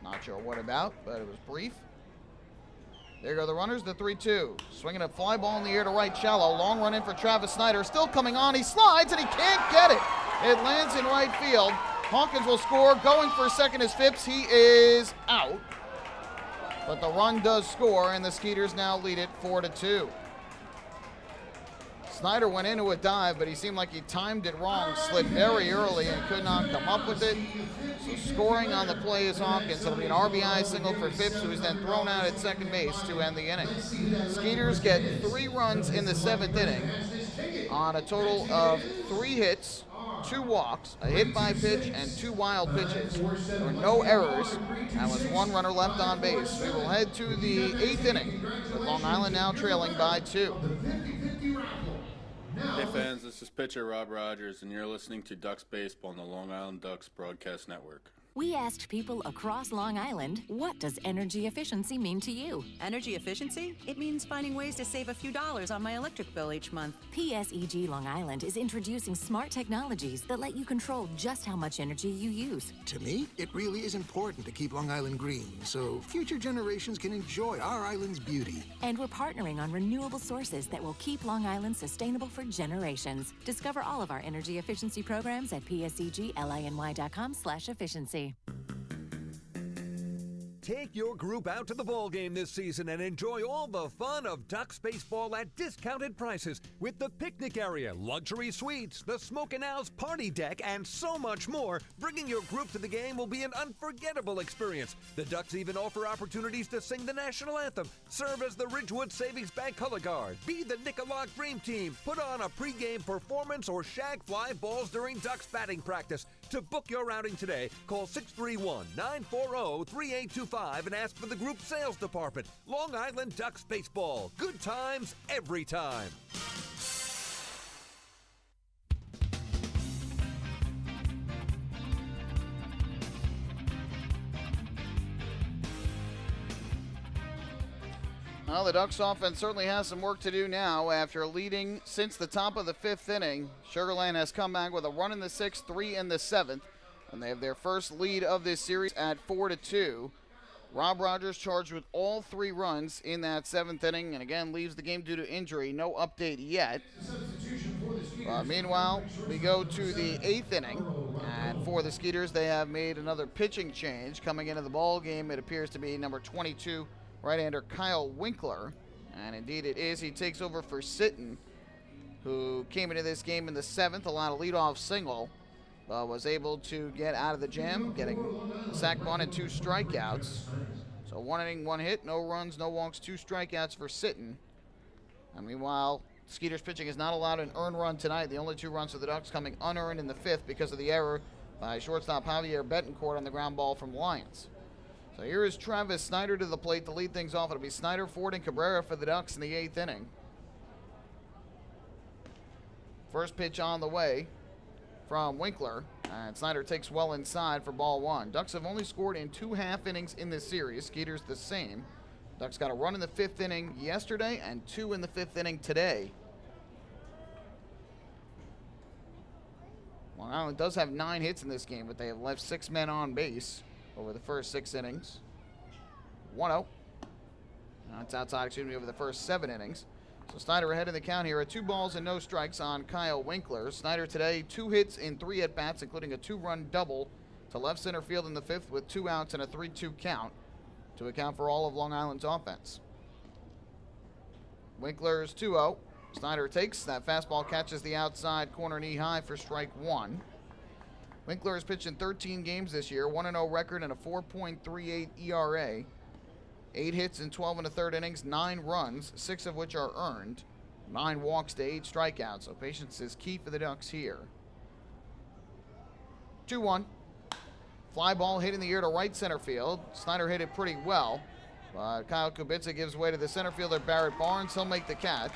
Not sure what about, but it was brief. There go the runners, the 3-2. Swinging a fly ball in the air to right shallow. Long run in for Travis Snyder. Still coming on. He slides, and he can't get it. It lands in right field. Hawkins will score. Going for second is Phipps. He is out. But the run does score, and the Skeeters now lead it 4-2. Snyder went into a dive, but he seemed like he timed it wrong, slid very early and could not come up with it. So scoring on the play is Hawkins. It'll be an RBI single for Phipps, who is then thrown out at second base to end the inning. Skeeters get 3 runs in the 7th inning on a total of 3 hits, 2 walks, a hit by pitch, and 2 wild pitches. There were no errors, and with 1 runner left on base. We will head to the 8th inning, with Long Island now trailing by 2. 50-50 raffle. Now, Hey fans, this is pitcher Rob Rogers, and you're listening to Ducks Baseball on the Long Island Ducks Broadcast Network. We asked people across Long Island, what does energy efficiency mean to you? Energy efficiency? It means finding ways to save a few dollars on my electric bill each month. PSEG Long Island is introducing smart technologies that let you control just how much energy you use. To me, it really is important to keep Long Island green so future generations can enjoy our island's beauty. And we're partnering on renewable sources that will keep Long Island sustainable for generations. Discover all of our energy efficiency programs at pseglyny.com/efficiency. Take your group out to the ball game this season and enjoy all the fun of Ducks baseball at discounted prices with the picnic area, luxury suites, the Smokin' Owl's party deck, and so much more. Bringing your group to the game will be an unforgettable experience. The Ducks even offer opportunities to sing the national anthem, serve as the Ridgewood Savings Bank color guard, be the Nicolak Dream Team, put on a pregame performance, or shag fly balls during Ducks batting practice. To book your outing today, call 631-940-3825 and ask for the group sales department. Long Island Ducks Baseball. Good times every time. Well, the Ducks offense certainly has some work to do now after leading since the top of the 5th inning. Sugar Land has come back with a run in the 6th, 3 in the 7th, and they have their first lead of this series at 4-2. Rob Rogers charged with all 3 runs in that 7th inning, and again leaves the game due to injury. No update yet. Meanwhile, we go to the 8th inning, and for the Skeeters, they have made another pitching change. Coming into the ball game, it appears to be number 22, right-hander Kyle Winkler, and indeed it is. He takes over for Sitton, who came into this game in the 7th, allowed a leadoff single, was able to get out of the jam, getting sack bunt and 2 strikeouts. So 1 inning, 1 hit, no runs, no walks, 2 strikeouts for Sitton. And meanwhile, Skeeters pitching is not allowed an earned run tonight. The only 2 runs for the Ducks coming unearned in the 5th because of the error by shortstop Javier Betancourt on the ground ball from Lyons. So here is Travis Snyder to the plate to lead things off. It'll be Snyder, Ford, and Cabrera for the Ducks in the 8th inning. First pitch on the way from Winkler, and Snyder takes well inside for ball 1. Ducks have only scored in 2 half innings in this series. Skeeters the same. Ducks got a run in the 5th inning yesterday and 2 in the 5th inning today. Long Island does have 9 hits in this game, but they have left 6 men on base over the first 6 innings. 1-0. That's outside, over the first 7 innings. So Snyder ahead in the count here at 2 balls and no strikes on Kyle Winkler. Snyder today 2 hits in 3 at-bats, including a 2-run double to left center field in the 5th with 2 outs and a 3-2 count to account for all of Long Island's offense. Winkler's 2-0. Snyder takes. That fastball catches the outside corner knee high for strike 1. Winkler has pitched in 13 games this year, 1-0 record and a 4.38 ERA. 8 hits in 12 1/3 innings, 9 runs, 6 of which are earned. 9 walks to 8 strikeouts, so patience is key for the Ducks here. 2-1. Fly ball hit in the air to right center field. Snyder hit it pretty well, but Kyle Kubica gives way to the center fielder Barrett Barnes. He'll make the catch,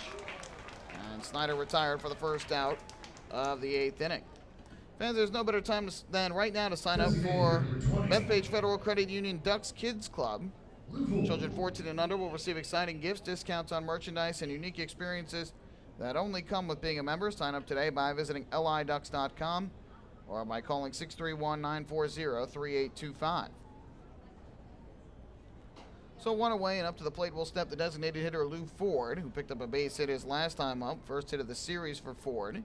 and Snyder retired for the first out of the 8th inning. Fans, there's no better time than right now to sign up for Bethpage Federal Credit Union Ducks Kids Club. Children 14 and under will receive exciting gifts, discounts on merchandise, and unique experiences that only come with being a member. Sign up today by visiting liducks.com or by calling 631-940-3825. So 1 away, and up to the plate will step the designated hitter Lou Ford, who picked up a base hit his last time up. First hit of the series for Ford.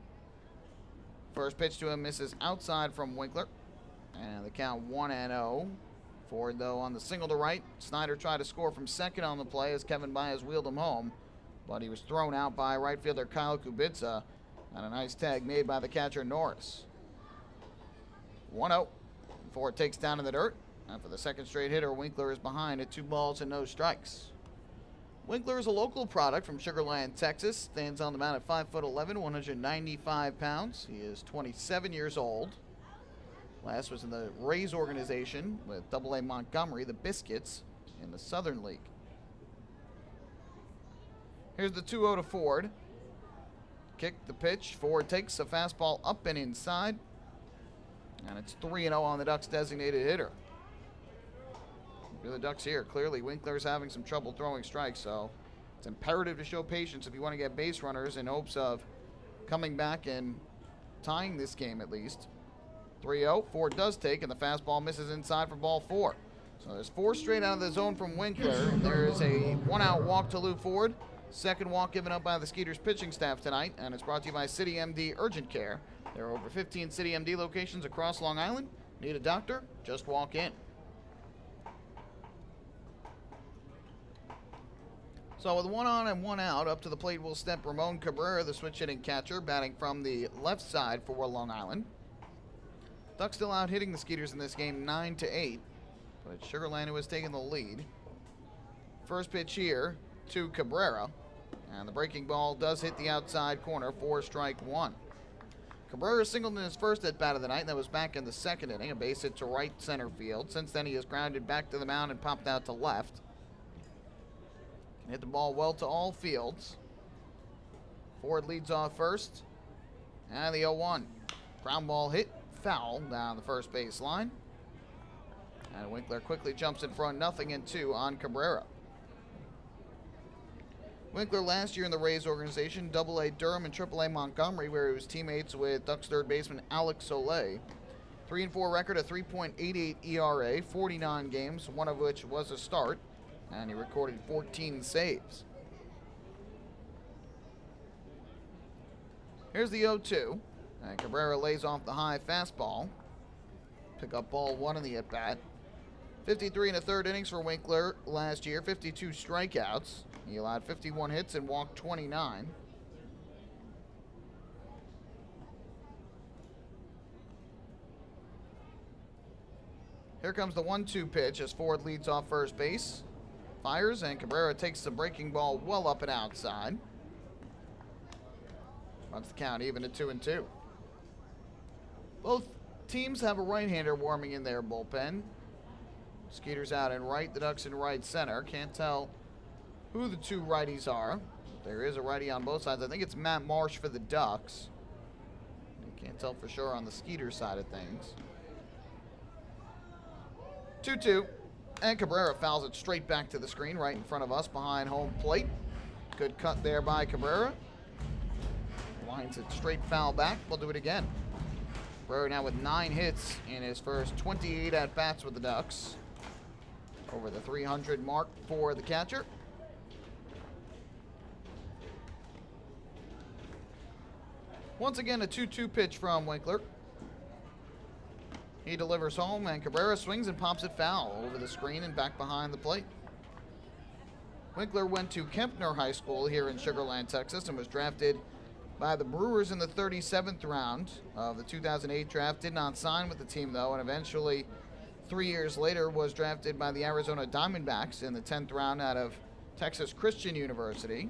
First pitch to him misses outside from Winkler, and the count 1-0. Ford, though, on the single to right. Snyder tried to score from second on the play as Kevin Baez wheeled him home, but he was thrown out by right fielder Kyle Kubica, and a nice tag made by the catcher Norris. 1-0. Ford takes down in the dirt, and for the second straight hitter, Winkler is behind at 2 balls and no strikes. Winkler is a local product from Sugar Land, Texas. Stands on the mound at 5'11", 195 pounds. He is 27 years old. Last was in the Rays organization with AA Montgomery, the Biscuits, in the Southern League. Here's the 2-0 to Ford. kick, the pitch. Ford takes a fastball up and inside. And it's 3-0 on the Ducks' designated hitter. For the Ducks here, clearly Winkler's having some trouble throwing strikes, so it's imperative to show patience if you want to get base runners in hopes of coming back and tying this game at least. 3-0, Ford does take, and the fastball misses inside for ball 4. So there's 4 straight out of the zone from Winkler. There is a 1-out walk to Lou Ford. Second walk given up by the Skeeters pitching staff tonight, and it's brought to you by City MD Urgent Care. There are over 15 City MD locations across Long Island. Need a doctor? Just walk in. So with 1 on and 1 out, up to the plate will step Ramon Cabrera, the switch hitting catcher, batting from the left side for Long Island. Ducks still out hitting the Skeeters in this game 9-8, but it's Sugar Land who has taken the lead. First pitch here to Cabrera, and the breaking ball does hit the outside corner for strike 1. Cabrera singled in his first at bat of the night, and that was back in the second inning, a base hit to right center field. Since then, he has grounded back to the mound and popped out to left. Can hit the ball well to all fields. Ford leads off first, and the 0-1. Ground ball hit, foul down the first base line. And Winkler quickly jumps in front, 0-2 on Cabrera. Winkler last year in the Rays organization, AA Durham and AAA Montgomery, where he was teammates with Ducks third baseman Alex Soleil. 3-4 record, a 3.88 ERA, 49 games, one of which was a start, and he recorded 14 saves. Here's the 0-2, and Cabrera lays off the high fastball. Pick up ball 1 in the at-bat. 53 1/3 innings for Winkler last year, 52 strikeouts. He allowed 51 hits and walked 29. Here comes the 1-2 pitch as Ford leads off first base. Fires, and Cabrera takes the breaking ball well up and outside. Runs the count even at 2-2. Both teams have a right-hander warming in their bullpen. Skeeters out in right, the Ducks in right center. Can't tell who the two righties are. There is a righty on both sides. I think it's Matt Marsh for the Ducks. You can't tell for sure on the Skeeter side of things. 2-2. And Cabrera fouls it straight back to the screen right in front of us behind home plate. Good cut there by Cabrera. Lines it straight foul back. We'll do it again. Cabrera now with 9 hits in his first 28 at-bats with the Ducks. Over the 300 mark for the catcher. Once again, a 2-2 pitch from Winkler. He delivers home, and Cabrera swings and pops it foul over the screen and back behind the plate. Winkler went to Kempner High School here in Sugar Land, Texas, and was drafted by the Brewers in the 37th round of the 2008 draft. Did not sign with the team, though, and eventually 3 years later was drafted by the Arizona Diamondbacks in the 10th round out of Texas Christian University.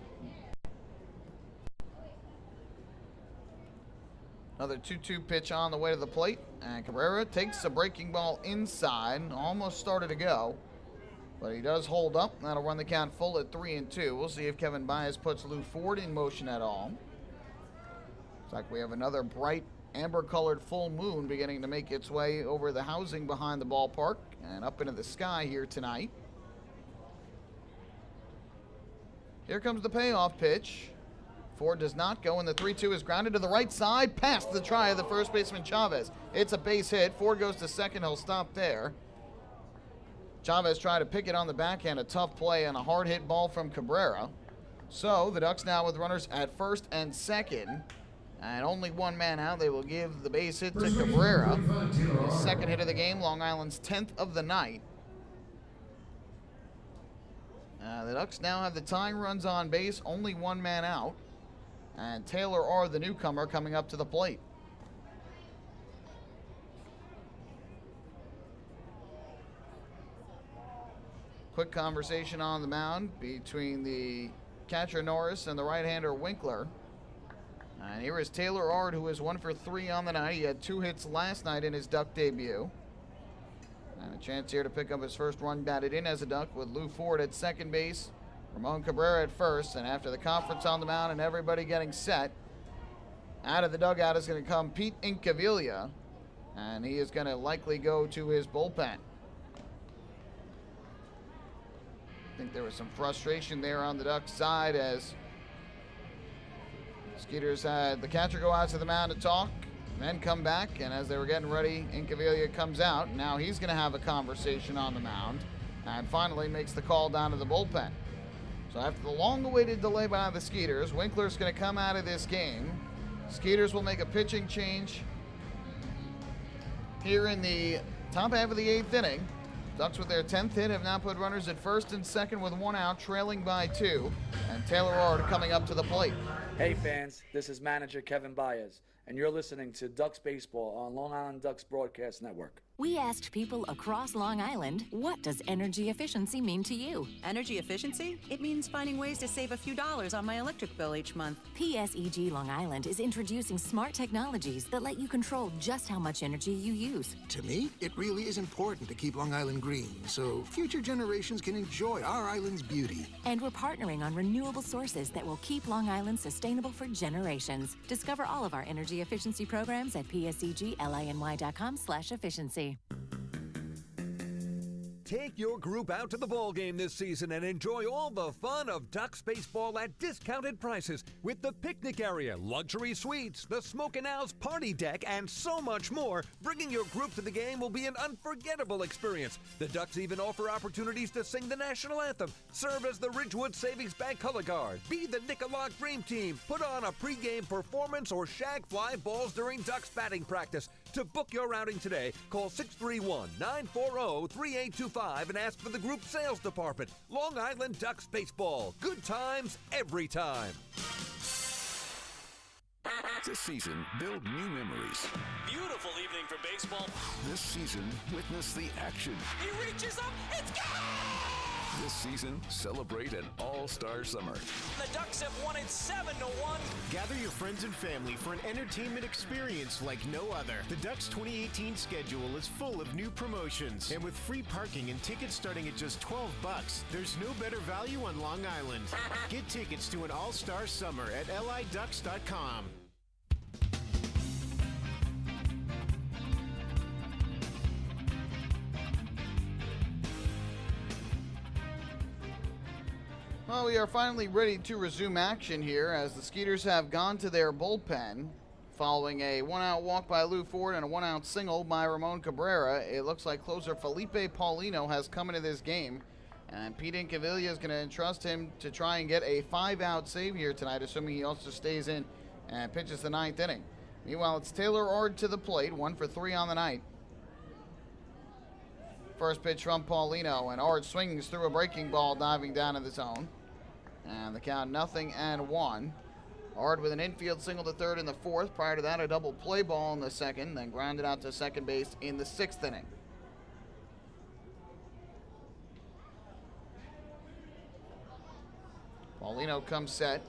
Another 2-2 pitch on the way to the plate, and Cabrera takes a breaking ball inside, almost started to go, but he does hold up. That'll run the count full at 3-2. We'll see if Kevin Baez puts Lou Ford in motion at all. Looks like we have another bright amber-colored full moon beginning to make its way over the housing behind the ballpark and up into the sky here tonight. Here comes the payoff pitch. Ford does not go, and the 3-2 is grounded to the right side, past the try of the first baseman Chavez. It's a base hit. Ford goes to second. He'll stop there. Chavez tried to pick it on the backhand. A tough play and a hard hit ball from Cabrera. So the Ducks now with runners at first and second. And only one man out. They will give the base hit to Cabrera. His second hit of the game, Long Island's 10th of the night. The Ducks now have the tying runs on base, only one man out. And Taylor Orr, the newcomer, coming up to the plate. Quick conversation on the mound between the catcher Norris and the right-hander Winkler. And here is Taylor Ard, who is 1 for 3 on the night. He had 2 hits last night in his Duck debut. And a chance here to pick up his first run batted in as a Duck with Lou Ford at second base, Ramon Cabrera at first, and after the conference on the mound and everybody getting set, Out of the dugout is going to come Pete Incaviglia, and he is going to likely go to his bullpen. I think there was some frustration there on the Ducks side as Skeeters had the catcher go out to the mound to talk, then come back, and as they were getting ready, Incaviglia comes out. Now he's going to have a conversation on the mound and finally makes the call down to the bullpen. So after the long-awaited delay by the Skeeters, Winkler's going to come out of this game. Skeeters will make a pitching change here in the top half of the 8th inning. Ducks with their 10th hit have now put runners at first and second with 1 out, trailing by 2. And Taylor Ard coming up to the plate. Hey fans, this is manager Kevin Baez, and you're listening to Ducks Baseball on Long Island Ducks Broadcast Network. We asked people across Long Island, what does energy efficiency mean to you? Energy efficiency? It means finding ways to save a few dollars on my electric bill each month. PSEG Long Island is introducing smart technologies that let you control just how much energy you use. To me, it really is important to keep Long Island green so future generations can enjoy our island's beauty. And we're partnering on renewable sources that will keep Long Island sustainable for generations. Discover all of our energy efficiency programs at psegLINY.com/efficiency. Take your group out to the ball game this season and enjoy all the fun of Ducks baseball at discounted prices with the picnic area, luxury suites, the Smokin' Owls party deck, and so much more. Bringing your group to the game will be an unforgettable experience. The Ducks even offer opportunities to sing the national anthem, serve as the Ridgewood Savings Bank color guard, be the Nickalock Dream Team, put on a pregame performance, or shag fly balls during Ducks batting practice. To book your outing today, call 631-940-3825 and ask for the group sales department. Long Island Ducks Baseball. Good times every time. This season, build new memories. Beautiful evening for baseball. This season, witness the action. He reaches up, it's gone! This season, celebrate an all-star summer. The Ducks have won it 7-1. Gather your friends and family for an entertainment experience like no other. The Ducks 2018 schedule is full of new promotions, and with free parking and tickets starting at just $12, there's no better value on Long Island. Get tickets to an all-star summer at liducks.com. Well, we are finally ready to resume action here as the Skeeters have gone to their bullpen following a 1-out walk by Lou Ford and a 1-out single by Ramon Cabrera. It looks like closer Felipe Paulino has come into this game, and Pete Incaviglia is going to entrust him to try and get a 5-out save here tonight, assuming he also stays in and pitches the 9th inning. Meanwhile, it's Taylor Ard to the plate, 1 for 3 on the night. First pitch from Paulino, and Ard swings through a breaking ball diving down in the zone. And the count 0-1. Ard with an infield single to third in the 4th. Prior to that, a double play ball in the 2nd, then grounded out to second base in the 6th inning. Paulino comes set.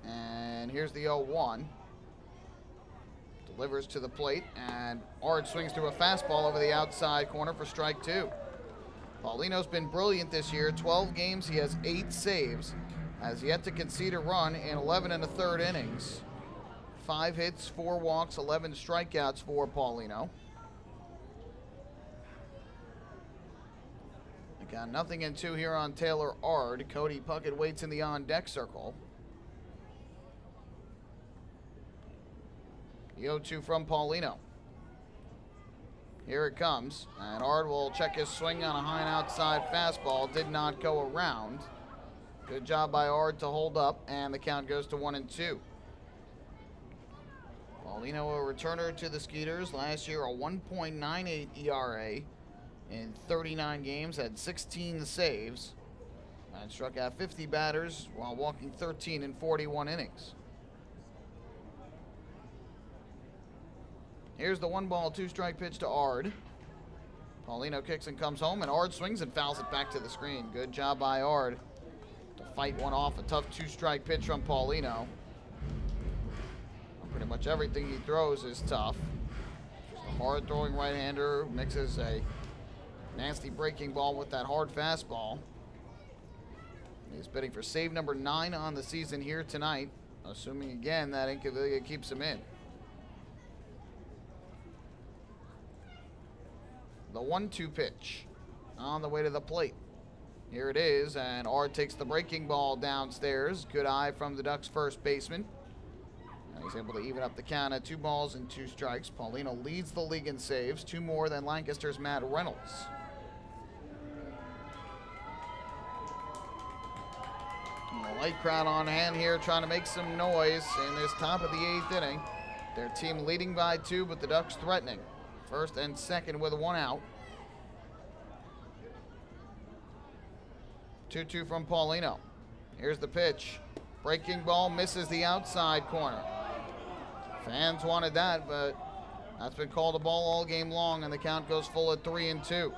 And here's the 0-1. Delivers to the plate, and Ard swings through a fastball over the outside corner for strike 2. Paulino's been brilliant this year. 12 games, he has 8 saves. Has yet to concede a run in 11 1/3 innings. 5 hits, 4 walks, 11 strikeouts for Paulino. We got 0-2 here on Taylor Ard. Cody Puckett waits in the on-deck circle. The 0-2 from Paulino. Here it comes, and Ard will check his swing on a high and outside fastball. Did not go around. Good job by Ard to hold up, and the count goes to 1-2. Paulino, a returner to the Skeeters. Last year, a 1.98 ERA in 39 games, had 16 saves, and struck out 50 batters while walking 13 in 41 innings. Here's the 1-ball, 2-strike pitch to Ard. Paulino kicks and comes home, and Ard swings and fouls it back to the screen. Good job by Ard to fight one off. A tough 2-strike pitch from Paulino. Pretty much everything he throws is tough. Just a hard-throwing right-hander, mixes a nasty breaking ball with that hard fastball. He's bidding for save number 9 on the season here tonight assuming again that Incaviglia keeps him in. The 1-2 pitch on the way to the plate. Here it is, and Ard takes the breaking ball downstairs. Good eye from the Ducks first baseman. And he's able to even up the count at 2 balls and 2 strikes. Paulino leads the league in saves, 2 more than Lancaster's Matt Reynolds. And the light crowd on hand here trying to make some noise in this top of the 8th inning. Their team leading by 2, but the Ducks threatening. First and second with 1 out. 2-2 from Paulino. Here's the pitch. Breaking ball misses the outside corner. Fans wanted that, but that's been called a ball all game long, and the count goes full at 3-2.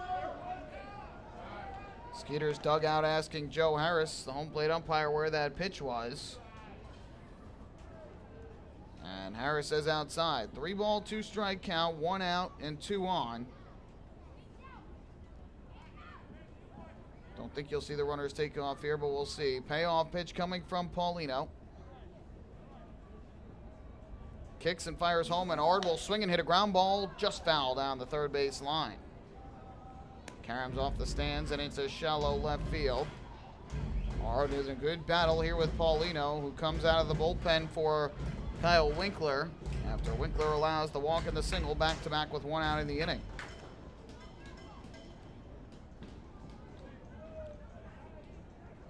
Skeeters dugout asking Joe Harris, the home plate umpire, where that pitch was. And Harris says outside. 3 ball, 2 strike count, 1 out and 2 on. Don't think you'll see the runners take off here, but we'll see. Payoff pitch coming from Paulino. Kicks and fires home, and Ard will swing and hit a ground ball just foul down the third base line. Karam's off the stands and into shallow left field. Ard is in good battle here with Paulino, who comes out of the bullpen for Kyle Winkler after Winkler allows the walk and the single back-to-back with 1 out in the inning.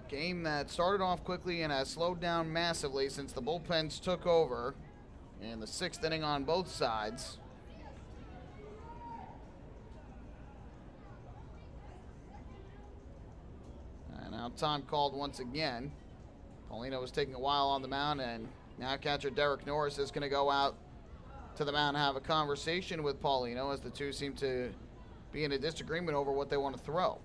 Game that started off quickly and has slowed down massively since the bullpens took over in the 6th inning on both sides. And now time called once again. Paulino was taking a while on the mound, and now catcher Derek Norris is going to go out to the mound and have a conversation with Paulino, as the two seem to be in a disagreement over what they want to throw.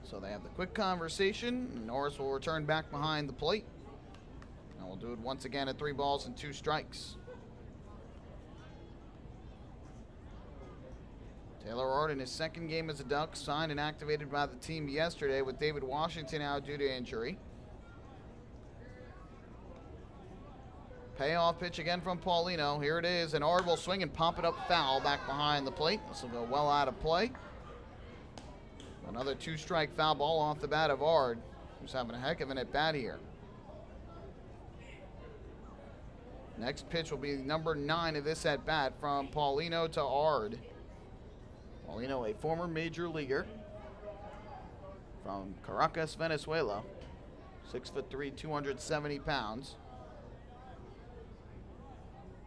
So they have the quick conversation. Norris will return back behind the plate. And we'll do it once again at 3 balls and 2 strikes. Taylor Ard in his 2nd game as a Duck, signed and activated by the team yesterday with David Washington out due to injury. Payoff pitch again from Paulino. Here it is, and Ard will swing and pop it up foul back behind the plate. This will go well out of play. Another 2-strike foul ball off the bat of Ard, who's having a heck of an at-bat here. Next pitch will be number 9 of this at-bat from Paulino to Ard. Paulino, a former major leaguer from Caracas, Venezuela. 6'3", 270 pounds.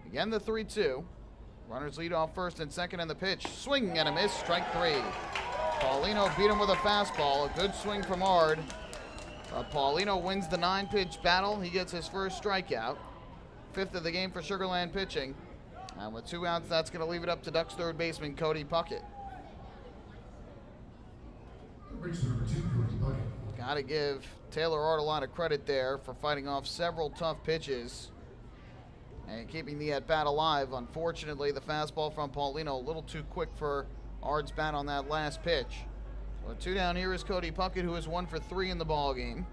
Again, the 3-2. Runners lead off first and second, and the pitch. Swing and a miss, strike 3. Paulino beat him with a fastball. A good swing from Ard. Paulino wins the 9-pitch battle. He gets his first strikeout. 5th of the game for Sugarland pitching. And with 2 outs, that's going to leave it up to Ducks third baseman Cody Puckett. Got to give Taylor Ard a lot of credit there for fighting off several tough pitches and keeping the at-bat alive. Unfortunately, the fastball from Paulino a little too quick for Ard's bat on that last pitch. So 2 down here is Cody Puckett, who is 1 for 3 in the ball game.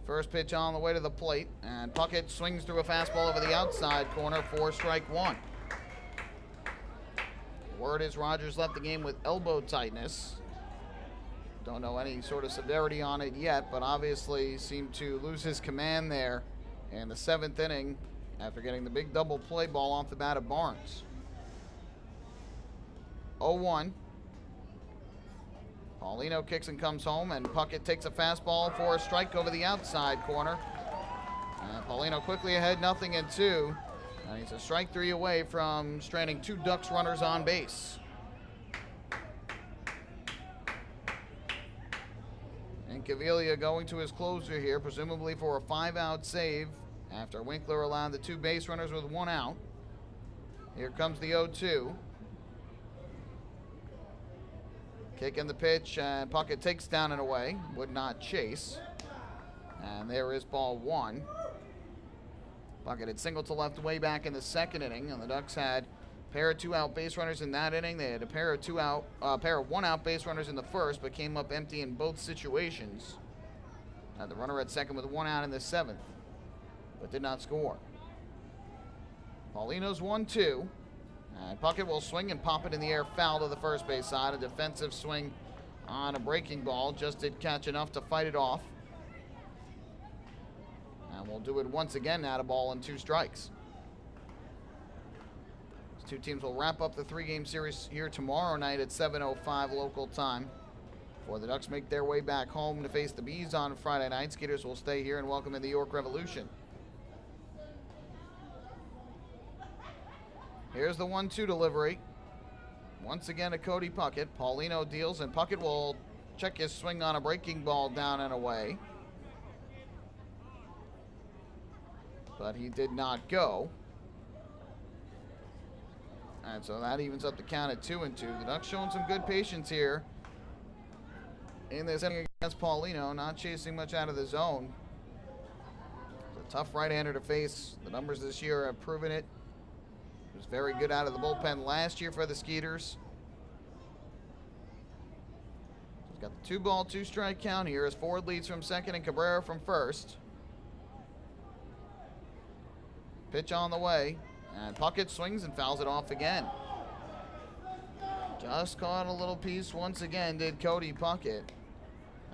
First pitch on the way to the plate, and Puckett swings through a fastball over the outside corner for strike 1. Word is Rogers left the game with elbow tightness. Don't know any sort of severity on it yet, but obviously seemed to lose his command there in the 7th inning after getting the big double play ball off the bat of Barnes. 0-1. Paulino kicks and comes home, and Puckett takes a fastball for a strike over the outside corner. And Paulino quickly ahead, 0-2. And he's a strike 3 away from stranding 2 Ducks runners on base. And Caviglia going to his closer here, presumably for a 5-out save after Winkler allowed the 2 base runners with 1 out. Here comes the 0-2. Kick in the pitch, and Puckett takes down and away. Would not chase. And there is ball 1. Puckett had singled to left way back in the 2nd inning, and the Ducks had Pair of 2-out base runners in that inning. They had a pair of 1-out base runners in the first, but came up empty in both situations. Had the runner at second with 1 out in the 7th, but did not score. Paulino's 1-2. And Puckett will swing and pop it in the air, foul to the first base side. A defensive swing on a breaking ball. Just did catch enough to fight it off. And we'll do it once again, at a ball and 2 strikes. These two teams will wrap up the 3-game series here tomorrow night at 7:05 local time. Before the Ducks make their way back home to face the Bees on Friday night, Skeeters will stay here and welcome in the York Revolution. Here's the 1-2 delivery. Once again to Cody Puckett. Paulino deals, and Puckett will check his swing on a breaking ball down and away. But he did not go. And so that evens up the count at 2-2. The Ducks showing some good patience here in this inning against Paulino, not chasing much out of the zone. It's a tough right-hander to face. The numbers this year have proven it. He was very good out of the bullpen last year for the Skeeters. He's got the 2-ball, 2-strike count here as Ford leads from second and Cabrera from first. Pitch on the way, and Puckett swings and fouls it off again. Just caught a little piece once again, did Cody Puckett.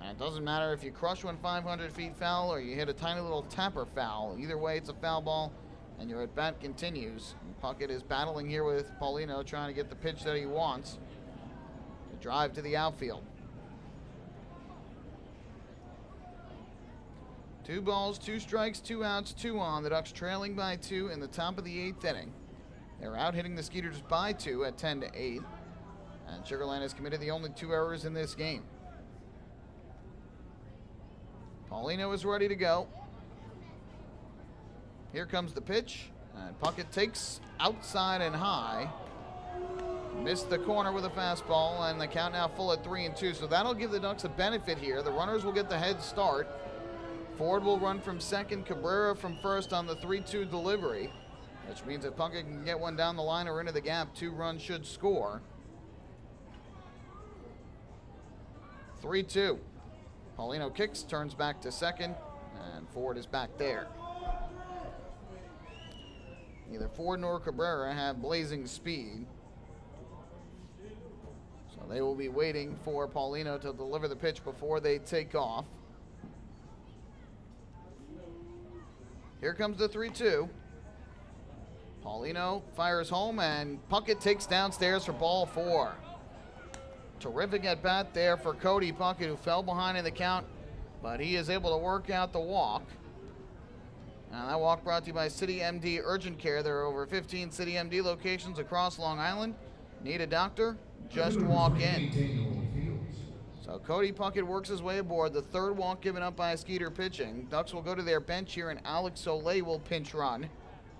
And it doesn't matter if you crush one 500 feet foul or you hit a tiny little tapper foul. Either way, it's a foul ball, and your at-bat continues. And Puckett is battling here with Paulino, trying to get the pitch that he wants to drive to the outfield. 2 balls, 2 strikes, 2 outs, 2 on. The Ducks trailing by 2 in the top of the 8th inning. They're out hitting the Skeeters by 2 at 10-8. And Sugarland has committed the only 2 errors in this game. Paulino is ready to go. Here comes the pitch. And Puckett takes outside and high. Missed the corner with a fastball, and the count now full at 3-2. So that'll give the Ducks a benefit here. The runners will get the head start. Ford will run from second, Cabrera from first on the 3-2 delivery, which means if Puckett can get one down the line or into the gap, 2 runs should score. 3-2. Paulino kicks, turns back to second, and Ford is back there. Neither Ford nor Cabrera have blazing speed, so they will be waiting for Paulino to deliver the pitch before they take off. Here comes the 3-2. Paulino fires home, and Puckett takes downstairs for ball 4. Terrific at bat there for Cody Puckett, who fell behind in the count, but he is able to work out the walk. And that walk brought to you by City MD Urgent Care. There are over 15 City MD locations across Long Island. Need a doctor? Just walk in. So Cody Puckett works his way aboard. The 3rd walk given up by Skeeter pitching. Ducks will go to their bench here, and Alex Soleil will pinch run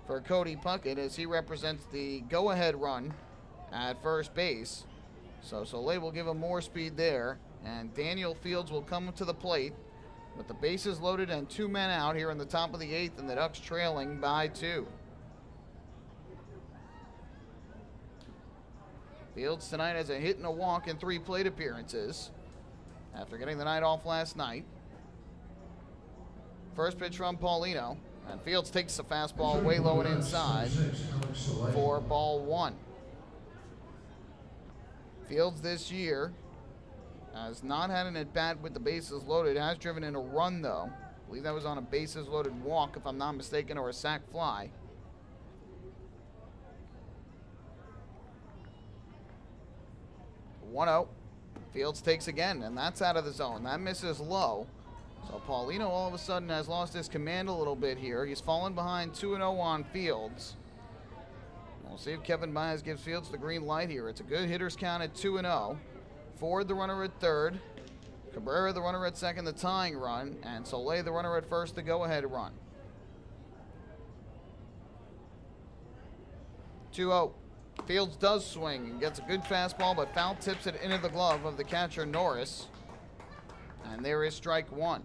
for Cody Puckett as he represents the go-ahead run at first base. So Soleil will give him more speed there, and Daniel Fields will come to the plate with the bases loaded and 2 men out here in the top of the 8th, and the Ducks trailing by 2. Fields tonight has a hit and a walk in 3 plate appearances after getting the night off last night. First pitch from Paulino, and Fields takes the fastball way low and inside for ball 1. Fields this year has not had an at-bat with the bases loaded. Has driven in a run, though. I believe that was on a bases-loaded walk, if I'm not mistaken, or a sac fly. One-0. Fields takes again, and that's out of the zone. That misses low. So Paulino all of a sudden has lost his command a little bit here. He's fallen behind 2-0 on Fields. We'll see if Kevin Baez gives Fields the green light here. It's a good hitter's count at 2-0. Ford the runner at 3rd. Cabrera the runner at 2nd, the tying run. And Soleil the runner at 1st, the go-ahead run. 2-0. Fields does swing and gets a good fastball, but foul tips it into the glove of the catcher, Norris. And there is strike 1.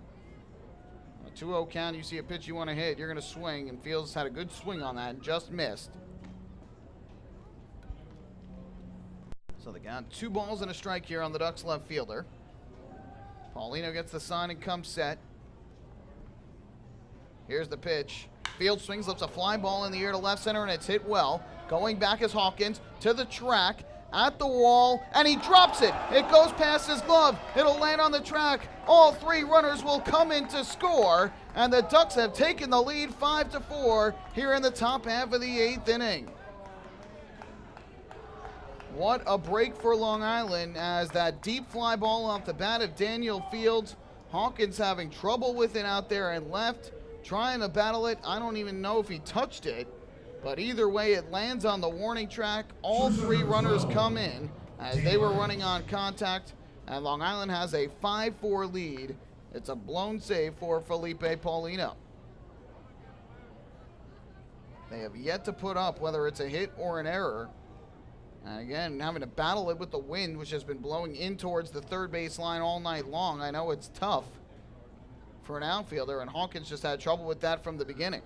On a 2-0 count, you see a pitch you want to hit, you're going to swing, and Fields had a good swing on that and just missed. So they got 2 balls and a strike here on the Ducks left fielder. Paulino gets the sign and comes set. Here's the pitch. Field swings, lifts a fly ball in the air to left center, and it's hit well. Going back is Hawkins to the track, at the wall, and he drops it. It goes past his glove. It'll land on the track. All 3 runners will come in to score, and the Ducks have taken the lead 5-4 here in the top half of the 8th inning. What a break for Long Island as that deep fly ball off the bat of Daniel Fields. Hawkins having trouble with it out there and left, trying to battle it. I don't even know if he touched it, but either way it lands on the warning track. All 3 runners come in as they were running on contact, and Long Island has a 5-4 lead. It's a blown save for Felipe Paulino. They have yet to put up whether it's a hit or an error. And again, having to battle it with the wind, which has been blowing in towards the third base line all night long. I know it's tough for an outfielder, and Hawkins just had trouble with that from the beginning.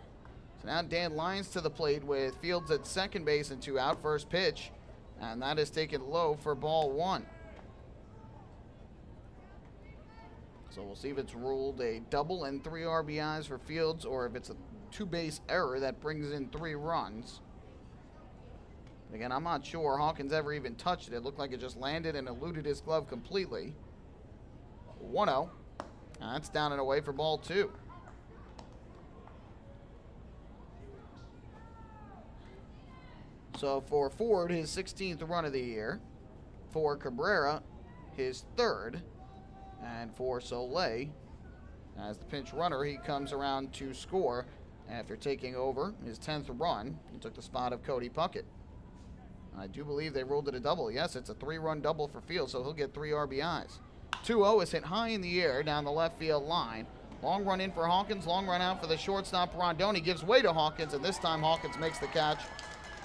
So now Dan Lyons to the plate with Fields at second base and 2 out. First pitch, and that is taken low for ball 1. So we'll see if it's ruled a double and 3 RBIs for Fields, or if it's a 2-base error that brings in 3 runs. Again, I'm not sure Hawkins ever even touched it. It looked like it just landed and eluded his glove completely. 1-0. That's down and away for ball 2. So for Ford, his 16th run of the year. For Cabrera, his 3rd. And for Soleil, as the pinch runner, he comes around to score after taking over his 10th run. He took the spot of Cody Puckett. I do believe they ruled it a double. Yes, it's a 3-run double for Fields, so he'll get 3 RBIs. 2-0 is hit high in the air down the left field line. Long run in for Hawkins, long run out for the shortstop Rondoni. Gives way to Hawkins, and this time Hawkins makes the catch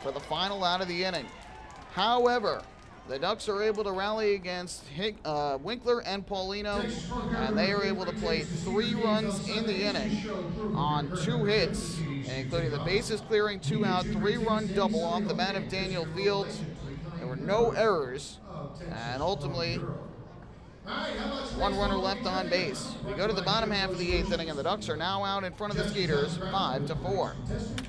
for the final out of the inning. However, the Ducks are able to rally against Winkler and Paulino, and they are able to play 3 runs in the inning on 2 hits, including the bases clearing 2 out, 3-run double off the bat of Daniel Fields. There were no errors, and ultimately 1 runner left on base. We go to the bottom half of the 8th inning, and the Ducks are now out in front of the Skeeters 5-4.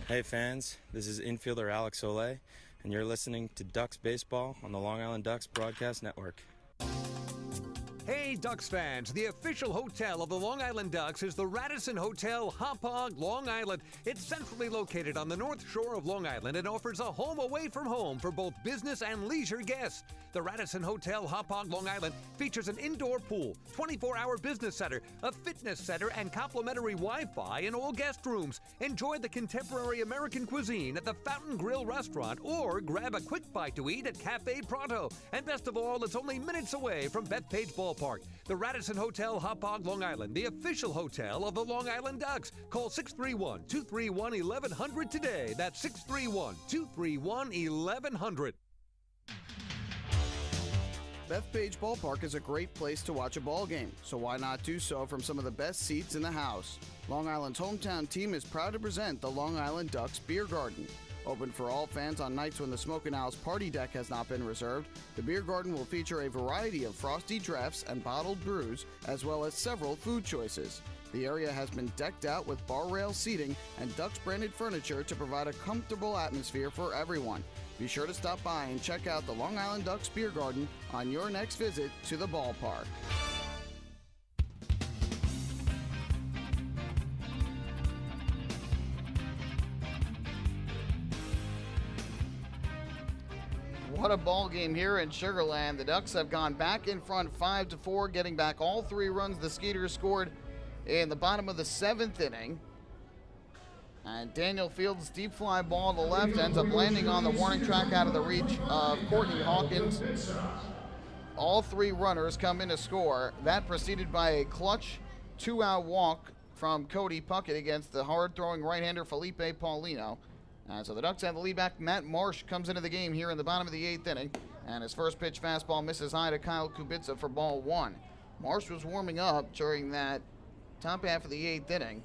Hey fans, this is infielder Alex Soleil, and you're listening to Ducks Baseball on the Long Island Ducks Broadcast Network. Hey Ducks fans, the official hotel of the Long Island Ducks is the Radisson Hotel Hauppauge, Long Island. It's centrally located on the north shore of Long Island and offers a home away from home for both business and leisure guests. The Radisson Hotel Hauppauge, Long Island features an indoor pool, 24-hour business center, a fitness center, and complimentary Wi-Fi in all guest rooms. Enjoy the contemporary American cuisine at the Fountain Grill restaurant, or grab a quick bite to eat at Cafe Pronto. And best of all, it's only minutes away from Bethpage Ballpark. The Radisson Hotel Hauppauge, Long Island, the official hotel of the Long Island Ducks. Call 631-231-1100 today. That's 631-231-1100. Bethpage Ballpark is a great place to watch a ball game, so why not do so from some of the best seats in the house? Long Island's hometown team is proud to present the Long Island Ducks Beer Garden. Open for all fans on nights when the Smokin' Owl's party deck has not been reserved, the Beer Garden will feature a variety of frosty drafts and bottled brews, as well as several food choices. The area has been decked out with bar rail seating and Ducks branded furniture to provide a comfortable atmosphere for everyone. Be sure to stop by and check out the Long Island Ducks Beer Garden on your next visit to the ballpark. What a ball game here in Sugarland. The Ducks have gone back in front 5-4, getting back all 3 runs the Skeeters scored in the bottom of the 7th inning. And Daniel Fields' deep fly ball to the left ends up landing on the warning track out of the reach of Courtney Hawkins. All 3 runners come in to score. That preceded by a clutch 2-out walk from Cody Puckett against the hard-throwing right-hander Felipe Paulino. So the Ducks have the lead back. Matt Marsh comes into the game here in the bottom of the 8th inning. And his first pitch fastball misses high to Kyle Kubica for ball 1. Marsh was warming up during that top half of the 8th inning.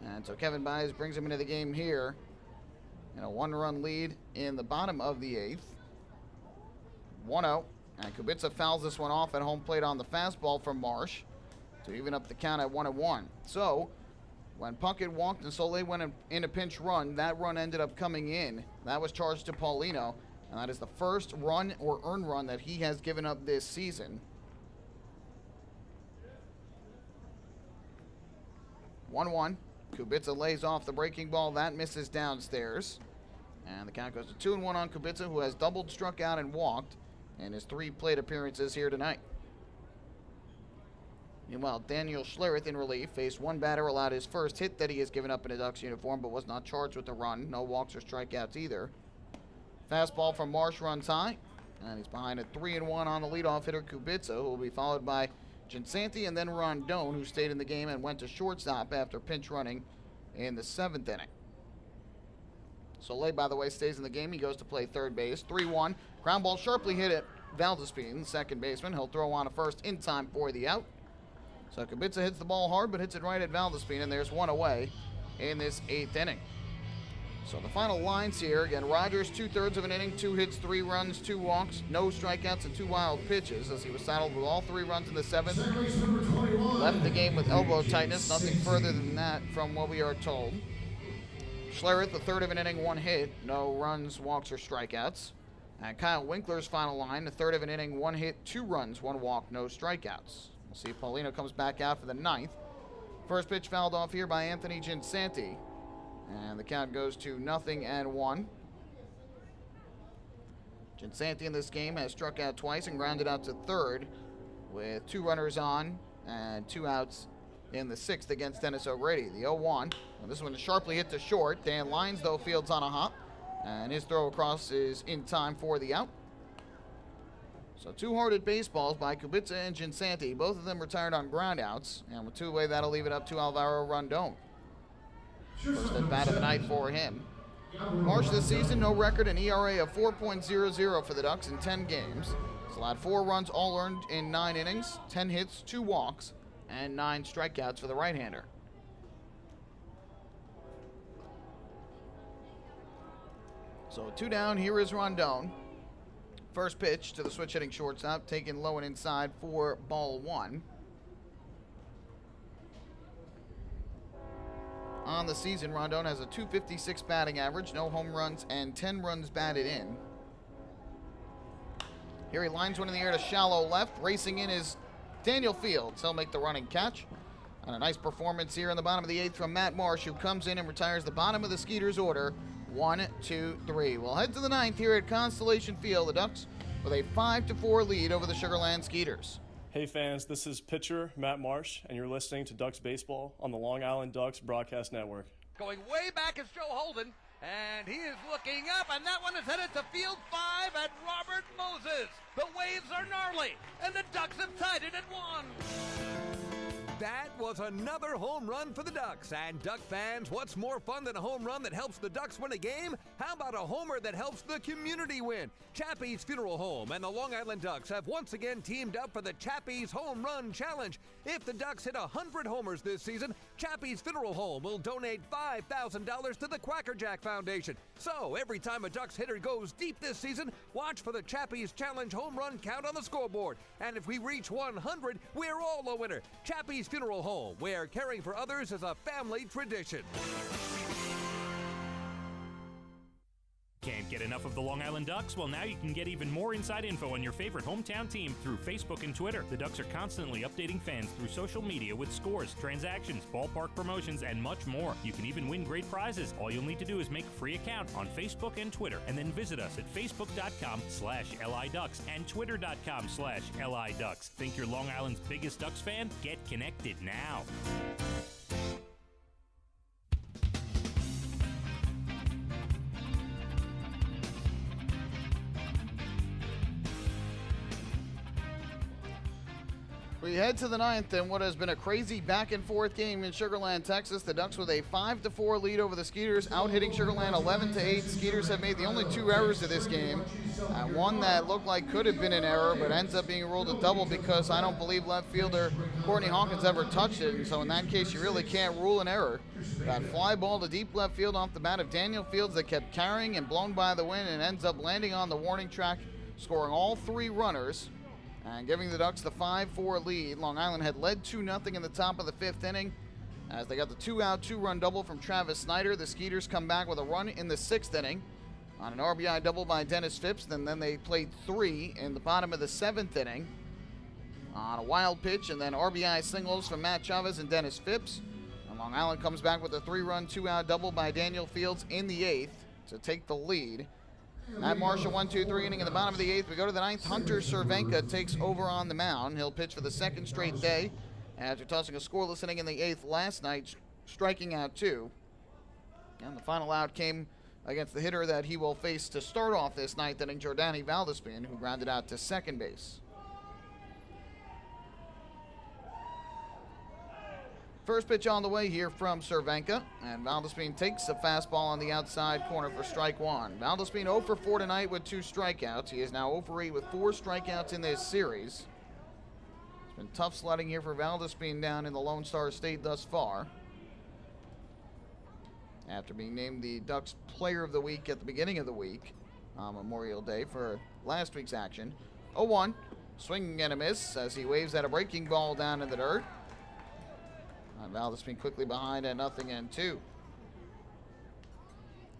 And so Kevin Byes brings him into the game here in a 1-run lead in the bottom of the 8th. 1-0. And Kubica fouls this one off at home plate on the fastball from Marsh to even up the count at 1-1. So, when Puckett walked and Soleil went in a pinch run, that run ended up coming in. That was charged to Paulino, and that is the first run or earned run that he has given up this season. 1-1. Kubica lays off the breaking ball. That misses downstairs. And the count goes to 2-1 on Kubica, who has doubled, struck out, and walked in his 3 plate appearances here tonight. Meanwhile, Daniel Schlereth in relief faced one batter, allowed his first hit that he has given up in a Ducks uniform, but was not charged with the run. No walks or strikeouts either. Fastball from Marsh runs high, and he's behind a 3-1 on the leadoff hitter Kubica, who will be followed by Ginsanti and then Rondon, who stayed in the game and went to shortstop after pinch running in the 7th inning. Soleil, by the way, stays in the game. He goes to play third base. 3-1. Ground ball sharply hit at Valdespin, second baseman. He'll throw on a first in time for the out. So Kubica hits the ball hard, but hits it right at Valdespin, and there's one away in this 8th inning. So the final lines here, again, Rogers 2/3 of an inning, 2 hits, 3 runs, 2 walks, no strikeouts, and 2 wild pitches, as he was saddled with all 3 runs in the 7th. Left the game with elbow tightness, nothing further than that from what we are told. Schlereth, 1/3 of an inning, 1 hit, no runs, walks, or strikeouts. And Kyle Winkler's final line, 1/3 of an inning, 1 hit, 2 runs, 1 walk, no strikeouts. We'll see if Paulino comes back out for the 9th. First pitch fouled off here by Anthony Ginsanti. And the count goes to 0-1. Ginsanti in this game has struck out twice and grounded out to third with 2 runners on and 2 outs in the 6th against Dennis O'Grady. The 0-1. Well, this one is sharply hit to short. Dan Lyons, though, fields on a hop. And his throw across is in time for the out. So 2 hard-hit baseballs by Kubica and Ginsanti. Both of them retired on groundouts. And with 2 away, that'll leave it up to Alvaro Rondon. First at bat of the night for him. Marsh this season, no record, an ERA of 4.00 for the Ducks in 10 games. He's allowed 4 runs, all earned in 9 innings, 10 hits, 2 walks, and 9 strikeouts for the right-hander. So 2 down, here is Rondon. First pitch to the switch-hitting shortstop, taken low and inside for ball 1. On the season, Rondon has a .256 batting average, no home runs, and 10 runs batted in. Here he lines one in the air to shallow left. Racing in is Daniel Fields. He'll make the running catch. And a nice performance here in the bottom of the 8th from Matt Marsh, who comes in and retires the bottom of the Skeeters order. 1, 2, 3. We'll head to the 9th here at Constellation Field. The Ducks with a 5-4 lead over the Sugarland Skeeters. Hey fans, this is pitcher Matt Marsh, and you're listening to Ducks Baseball on the Long Island Ducks Broadcast Network. Going way back is Joe Holden, and he is looking up, and that one is headed to field 5 at Robert Moses. The waves are gnarly, and the Ducks have tied it at 1. That was another home run for the Ducks. And Duck fans, what's more fun than a home run that helps the Ducks win a game? How about a homer that helps the community win? Chappie's Funeral Home and the Long Island Ducks have once again teamed up for the Chappie's Home Run Challenge. If the Ducks hit 100 homers this season, Chappie's Funeral Home will donate $5,000 to the Quackerjack Foundation. So every time a Ducks hitter goes deep this season, watch for the Chappie's Challenge home run count on the scoreboard. And if we reach 100, we're all a winner. Chappie's Funeral Home, where caring for others is a family tradition. Can't get enough of the Long Island Ducks? Well, now you can get even more inside info on your favorite hometown team through Facebook and Twitter. The Ducks are constantly updating fans through social media with scores, transactions, ballpark promotions, and much more. You can even win great prizes. All you'll need to do is make a free account on Facebook and Twitter, and then visit us at facebook.com/LIDucks and twitter.com/LIDucks. Think you're Long Island's biggest Ducks fan? Get connected now. We head to the 9th in what has been a crazy back-and-forth game in Sugarland, Texas. The Ducks with a 5-4 lead over the Skeeters, out-hitting Sugarland 11-8. Skeeters have made the only 2 errors of this game. One that looked like could have been an error, but ends up being ruled a double because I don't believe left fielder Courtney Hawkins ever touched it. And so in that case, you really can't rule an error. That fly ball to deep left field off the bat of Daniel Fields that kept carrying and blown by the wind and ends up landing on the warning track scoring all 3 runners and giving the Ducks the 5-4 lead. Long Island had led 2-0 in the top of the 5th inning as they got the 2-out, 2-run double from Travis Snyder. The Skeeters come back with a run in the 6th inning on an RBI double by Dennis Phipps. Then they played 3 in the bottom of the 7th inning on a wild pitch, and then RBI singles from Matt Chavez and Dennis Phipps. And Long Island comes back with a 3-run, 2-out double by Daniel Fields in the 8th to take the lead. Matt Marsh, a 1-2-3 inning in the bottom of the 8th. We go to the 9th. Hunter Cervenka takes over on the mound. He'll pitch for the 2nd straight day after tossing a scoreless inning in the 8th last night, striking out 2. And the final out came against the hitter that he will face to start off this 9th inning, Jordani Valdespin, who grounded out to 2nd base. First pitch on the way here from Cervenka, and Valdespin takes a fastball on the outside corner for strike 1. Valdespin 0 for 4 tonight with 2 strikeouts. He is now 0 for 8 with 4 strikeouts in this series. It's been tough sledding here for Valdespin down in the Lone Star State thus far, after being named the Ducks Player of the Week at the beginning of the week on Memorial Day for last week's action. 0-1, swinging and a miss as he waves at a breaking ball down in the dirt. Valdespin quickly behind at 0-2.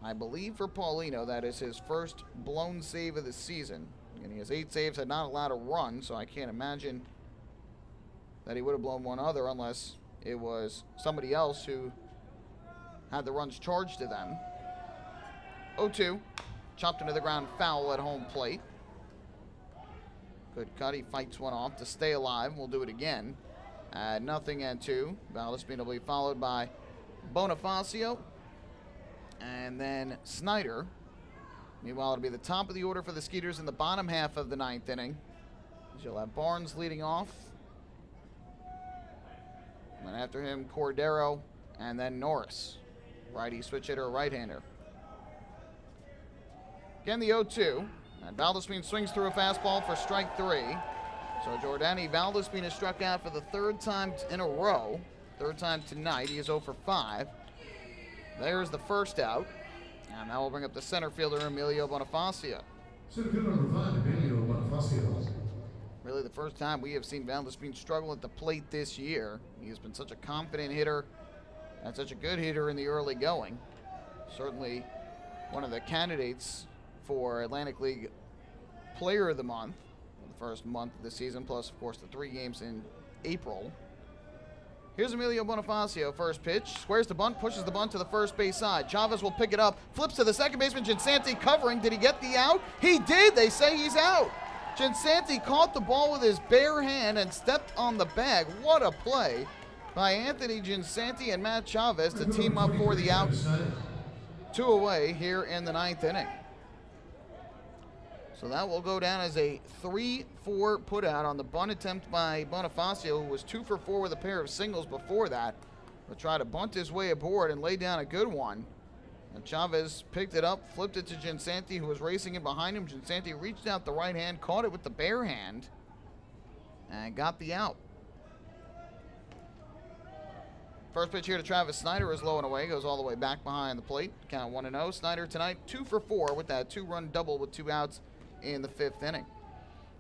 I believe for Paulino that is his first blown save of the season. And he has 8 saves, had not allowed a run, so I can't imagine that he would have blown one other unless it was somebody else who had the runs charged to them. 0-2, chopped into the ground, foul at home plate. Good cut, he fights one off to stay alive. We'll do it again. At 0-2, Valdespin will be followed by Bonifacio and then Snyder. Meanwhile, it'll be the top of the order for the Skeeters in the bottom half of the 9th inning. You'll have Barnes leading off. And then after him, Cordero, and then Norris. Righty switch hitter, right-hander. Again, the 0-2. And Valdespin swings through a fastball for strike 3. So Jordani Valdespin has struck out for the 3rd time in a row. 3rd time tonight. He is 0 for 5. There's the first out. And that will bring up the center fielder, Emilio Bonifacio. Center fielder number 5, Emilio Bonifacio. Really the first time we have seen Valdespin struggle at the plate this year. He has been such a confident hitter and such a good hitter in the early going. Certainly one of the candidates for Atlantic League Player of the Month. First month of the season, plus of course the 3 games in April. Here's Emilio Bonifacio, first pitch, squares the bunt, pushes the bunt to the first base side. Chavez will pick it up, flips to the second baseman, Ginsanti covering. Did he get the out? He did. They say he's out. Ginsanti caught the ball with his bare hand and stepped on the bag. What a play by Anthony Ginsanti and Matt Chavez to team up for the out. 2 away here in the 9th inning. So that will go down as a 3-4 putout on the bunt attempt by Bonifacio, who was 2 for 4 with a pair of singles before that. But tried to bunt his way aboard and lay down a good one. And Chavez picked it up, flipped it to Ginsanti, who was racing in behind him. Ginsanti reached out the right hand, caught it with the bare hand, and got the out. First pitch here to Travis Snyder is low and away, goes all the way back behind the plate. Count 1-0. Snyder tonight 2 for 4 with that 2-run double with 2 outs in the 5th inning.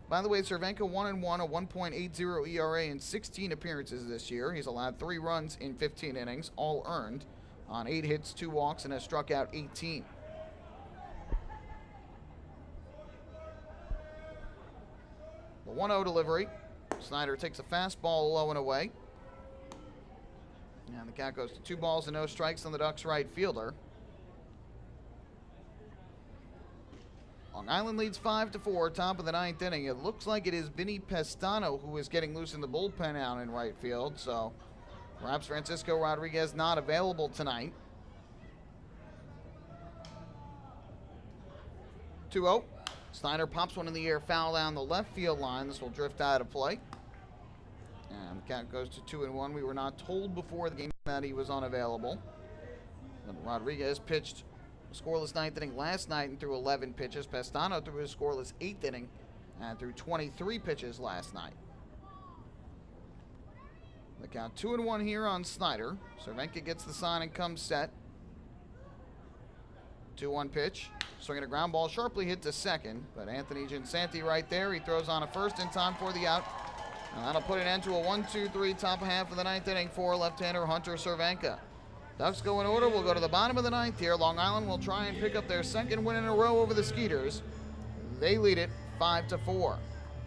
By the way, Cervenka 1-1, a 1.80 ERA in 16 appearances this year. He's allowed 3 runs in 15 innings, all earned, on 8 hits, 2 walks, and has struck out 18. The 1-0 delivery. Snyder takes a fastball low and away. And the count goes to 2 balls and no strikes on the Ducks right fielder. Long Island leads 5-4, top of the 9th inning. It looks like it is Vinny Pestano who is getting loose in the bullpen out in right field, so perhaps Francisco Rodriguez not available tonight. 2-0. Snyder pops one in the air, foul down the left field line. This will drift out of play. And the count goes to 2-1. We were not told before the game that he was unavailable. But Rodriguez pitched a scoreless 9th inning last night and threw 11 pitches. Pestano threw his scoreless 8th inning and threw 23 pitches last night. The count 2-1 here on Snyder. Cervenka gets the sign and comes set. 2-1 pitch. Swinging a ground ball, sharply hit to second, but Anthony Ginsanti right there. He throws on a first in time for the out. And that'll put an end to a 1-2-3 top half of the ninth inning for left-hander Hunter Cervenka. Ducks go in order. We'll go to the bottom of the ninth here. Long Island will try and pick up their second win in a row over the Skeeters. They lead it 5-4.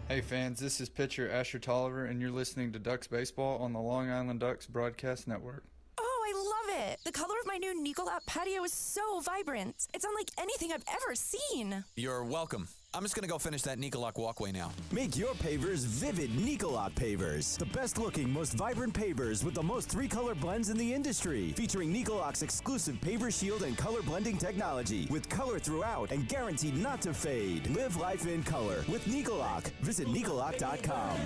Hey fans, this is pitcher Asher Tolliver, and you're listening to Ducks Baseball on the Long Island Ducks Broadcast Network. Oh, I love it. The color of my new Nicolot patio is so vibrant. It's unlike anything I've ever seen. You're welcome. I'm just going to go finish that Nicolot walkway now. Make your pavers vivid Nicolot pavers. The best looking, most vibrant pavers with the most 3-color blends in the industry. Featuring Nicolot's exclusive paver shield and color blending technology. With color throughout and guaranteed not to fade. Live life in color with Nicolot. Visit Nicolot.com.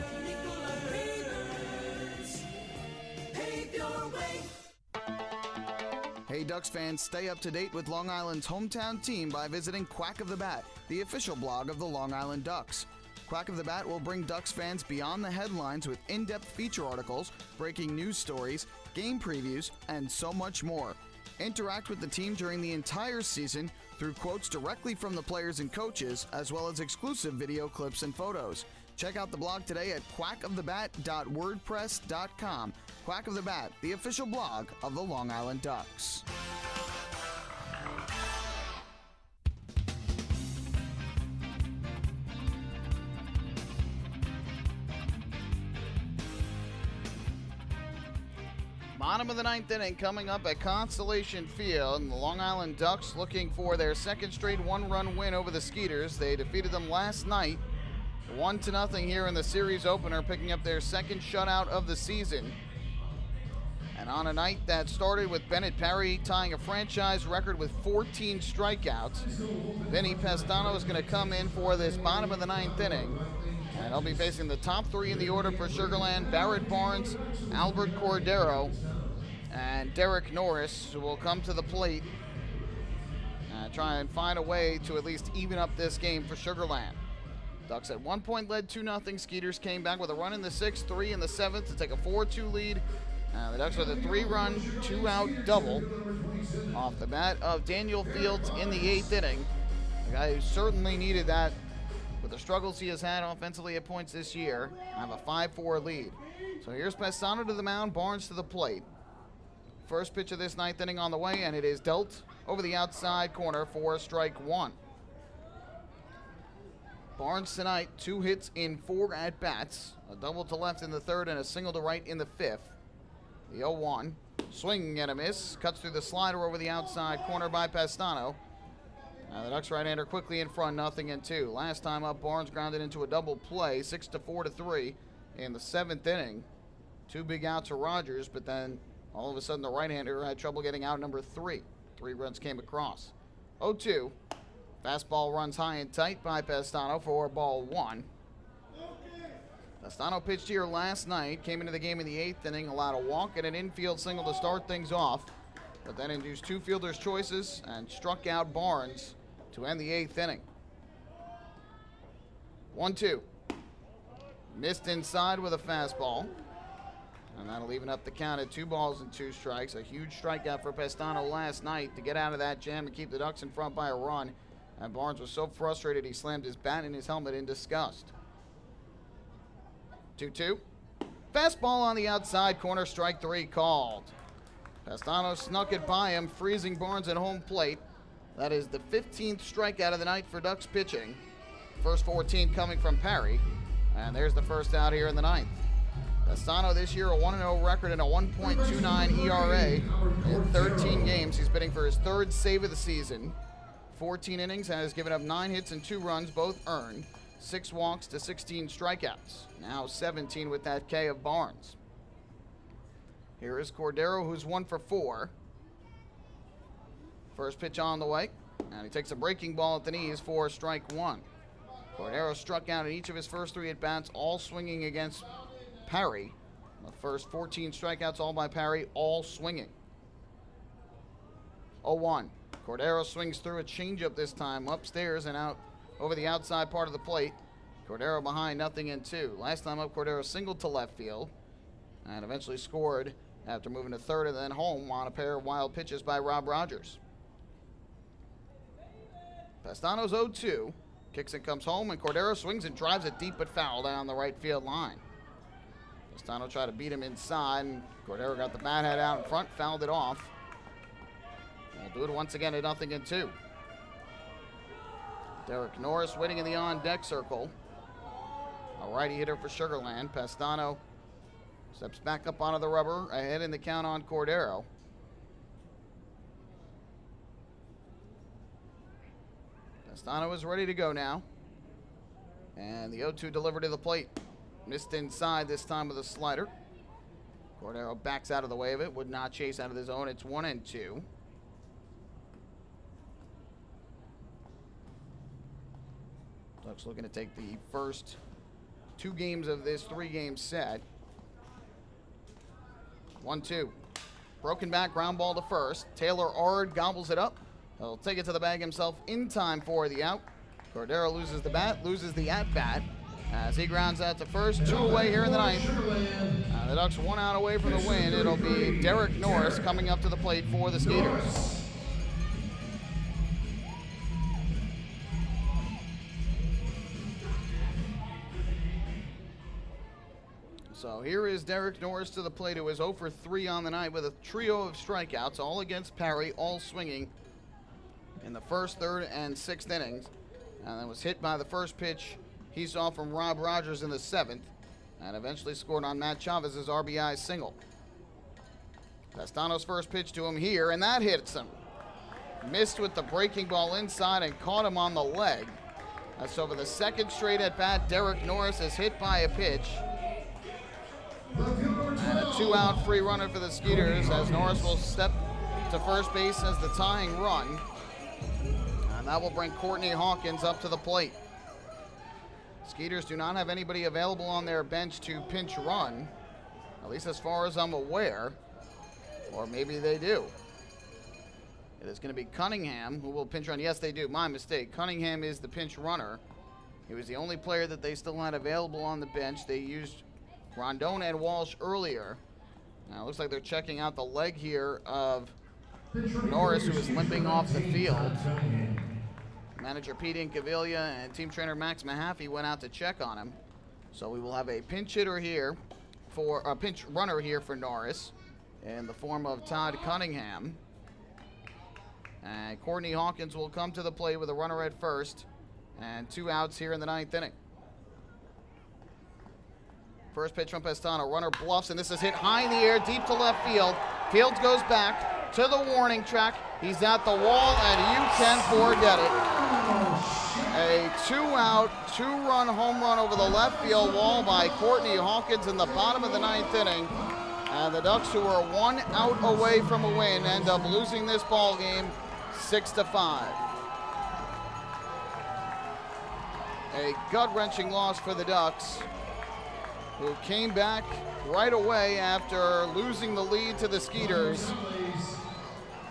Hey Ducks fans, stay up to date with Long Island's hometown team by visiting Quack of the Bat, the official blog of the Long Island Ducks. Quack of the Bat will bring Ducks fans beyond the headlines with in-depth feature articles, breaking news stories, game previews, and so much more. Interact with the team during the entire season through quotes directly from the players and coaches, as well as exclusive video clips and photos. Check out the blog today at quackofthebat.wordpress.com. Quack of the Bat, the official blog of the Long Island Ducks. Bottom of the ninth inning coming up at Constellation Field, and the Long Island Ducks looking for their second straight one-run win over the Skeeters. They defeated them last night 1-0 here in the series opener, picking up their second shutout of the season. And on a night that started with Bennett Parry tying a franchise record with 14 strikeouts, Vinny Pestano is going to come in for this bottom of the ninth inning. And he'll be facing the top three in the order for Sugarland: Barrett Barnes, Albert Cordero, and Derek Norris, who will come to the plate and try and find a way to at least even up this game for Sugarland. Ducks at one point led 2-0. Skeeters came back with a run in the 6th, 3 in the 7th to take a 4-2 lead. The Ducks with a 3-run, 2-out double off the bat of Daniel Fields in the 8th inning. The guy who certainly needed that with the struggles he has had offensively at points this year. Have a 5-4 lead. So here's Pestano to the mound, Barnes to the plate. First pitch of this ninth inning on the way, and it is dealt over the outside corner for strike one. Barnes tonight, 2 hits in 4 at-bats, a double to left in the 3rd and a single to right in the 5th. The 0-1, swinging and a miss, cuts through the slider over the outside corner by Pestano. The Ducks right-hander quickly in front, 0-2. Last time up, Barnes grounded into a double play, 6-4-3 in the 7th inning. 2 big outs to Rogers, but then all of a sudden the right-hander had trouble getting out number 3. 3 runs came across. 0-2. Fastball runs high and tight by Pestano for ball 1. Pestano pitched here last night, came into the game in the 8th inning, allowed a walk and an infield single to start things off, but then induced 2 fielders' choices and struck out Barnes to end the 8th inning. 1-2. Missed inside with a fastball, and that'll even up the count at 2 balls and 2 strikes. A huge strikeout for Pestano last night to get out of that jam and keep the Ducks in front by a run. And Barnes was so frustrated he slammed his bat in his helmet in disgust. 2-2. Fastball on the outside corner, strike 3 called. Pestano snuck it by him, freezing Barnes at home plate. That is the 15th strikeout of the night for Ducks pitching. First 14 coming from Parry. And there's the first out here in the 9th. Pestano this year a 1-0 record and a 1.29 ERA in 13 games. He's bidding for his 3rd save of the season. 14 innings, has given up 9 hits and 2 runs, both earned. 6 walks to 16 strikeouts. Now 17 with that K of Barnes. Here is Cordero, who's 1 for 4. First pitch on the way, and he takes a breaking ball at the knees for strike 1. Cordero struck out in each of his first 3 at-bats, all swinging against Parry. The first 14 strikeouts, all by Parry, all swinging. 0-1. Cordero swings through a changeup this time, upstairs and out over the outside part of the plate. Cordero behind, 0-2. Last time up, Cordero singled to left field and eventually scored after moving to 3rd and then home on a pair of wild pitches by Rob Rogers. Pastano's 0-2. Kicks and comes home, and Cordero swings and drives it deep but foul down the right field line. Pastano tried to beat him inside, and Cordero got the bat head out in front, fouled it off. We'll do it once again at 0-2. Derek Norris waiting in the on-deck circle. A righty hitter for Sugar Land. Pastano steps back up onto the rubber, ahead in the count on Cordero. Pastano is ready to go now. And the 0-2 delivered to the plate. Missed inside this time with a slider. Cordero backs out of the way of it. Would not chase out of the zone. It's 1-2. Ducks looking to take the first 2 games of this 3-game set. 1-2. Broken back, ground ball to first. Taylor Ard gobbles it up. He'll take it to the bag himself in time for the out. Cordero loses the bat, loses the at-bat as he grounds out to first. 2 away here in the ninth. The Ducks 1 out away from the win. It'll be Derek Norris coming up to the plate for the Skeeters. So here is Derek Norris to the plate, who is 0 for 3 on the night with a trio of strikeouts, all against Parry, all swinging in the first, third, and 6th innings. And then was hit by the first pitch he saw from Rob Rogers in the 7th, and eventually scored on Matt Chavez's RBI single. Pastano's first pitch to him here, and that hits him. Missed with the breaking ball inside and caught him on the leg. So for the second straight at bat, Derek Norris is hit by a pitch. And a 2-out free runner for the Skeeters as Norris will step to first base as the tying run. And that will bring Courtney Hawkins up to the plate. Skeeters do not have anybody available on their bench to pinch run, at least as far as I'm aware. Or maybe they do. It is going to be Cunningham who will pinch run. Yes, they do. My mistake. Cunningham is the pinch runner. He was the only player that they still had available on the bench. They used Rondon and Walsh earlier. Now it looks like they're checking out the leg here of Norris, who is limping off the field. Manager Pete Incaviglia and team trainer Max Mahaffey went out to check on him. So we will have a pinch hitter here for a pinch runner here for Norris in the form of Todd Cunningham. And Courtney Hawkins will come to the plate with a runner at first and 2 outs here in the 9th inning. First pitch from Pastano, runner bluffs, and this is hit high in the air, deep to left field. Fields goes back to the warning track. He's at the wall, and you can forget it. A 2-out, 2-run home run over the left field wall by Courtney Hawkins in the bottom of the 9th inning. And the Ducks, who are 1 out away from a win, end up losing this ball game 6-5. A gut-wrenching loss for the Ducks, who came back right away after losing the lead to the Skeeters.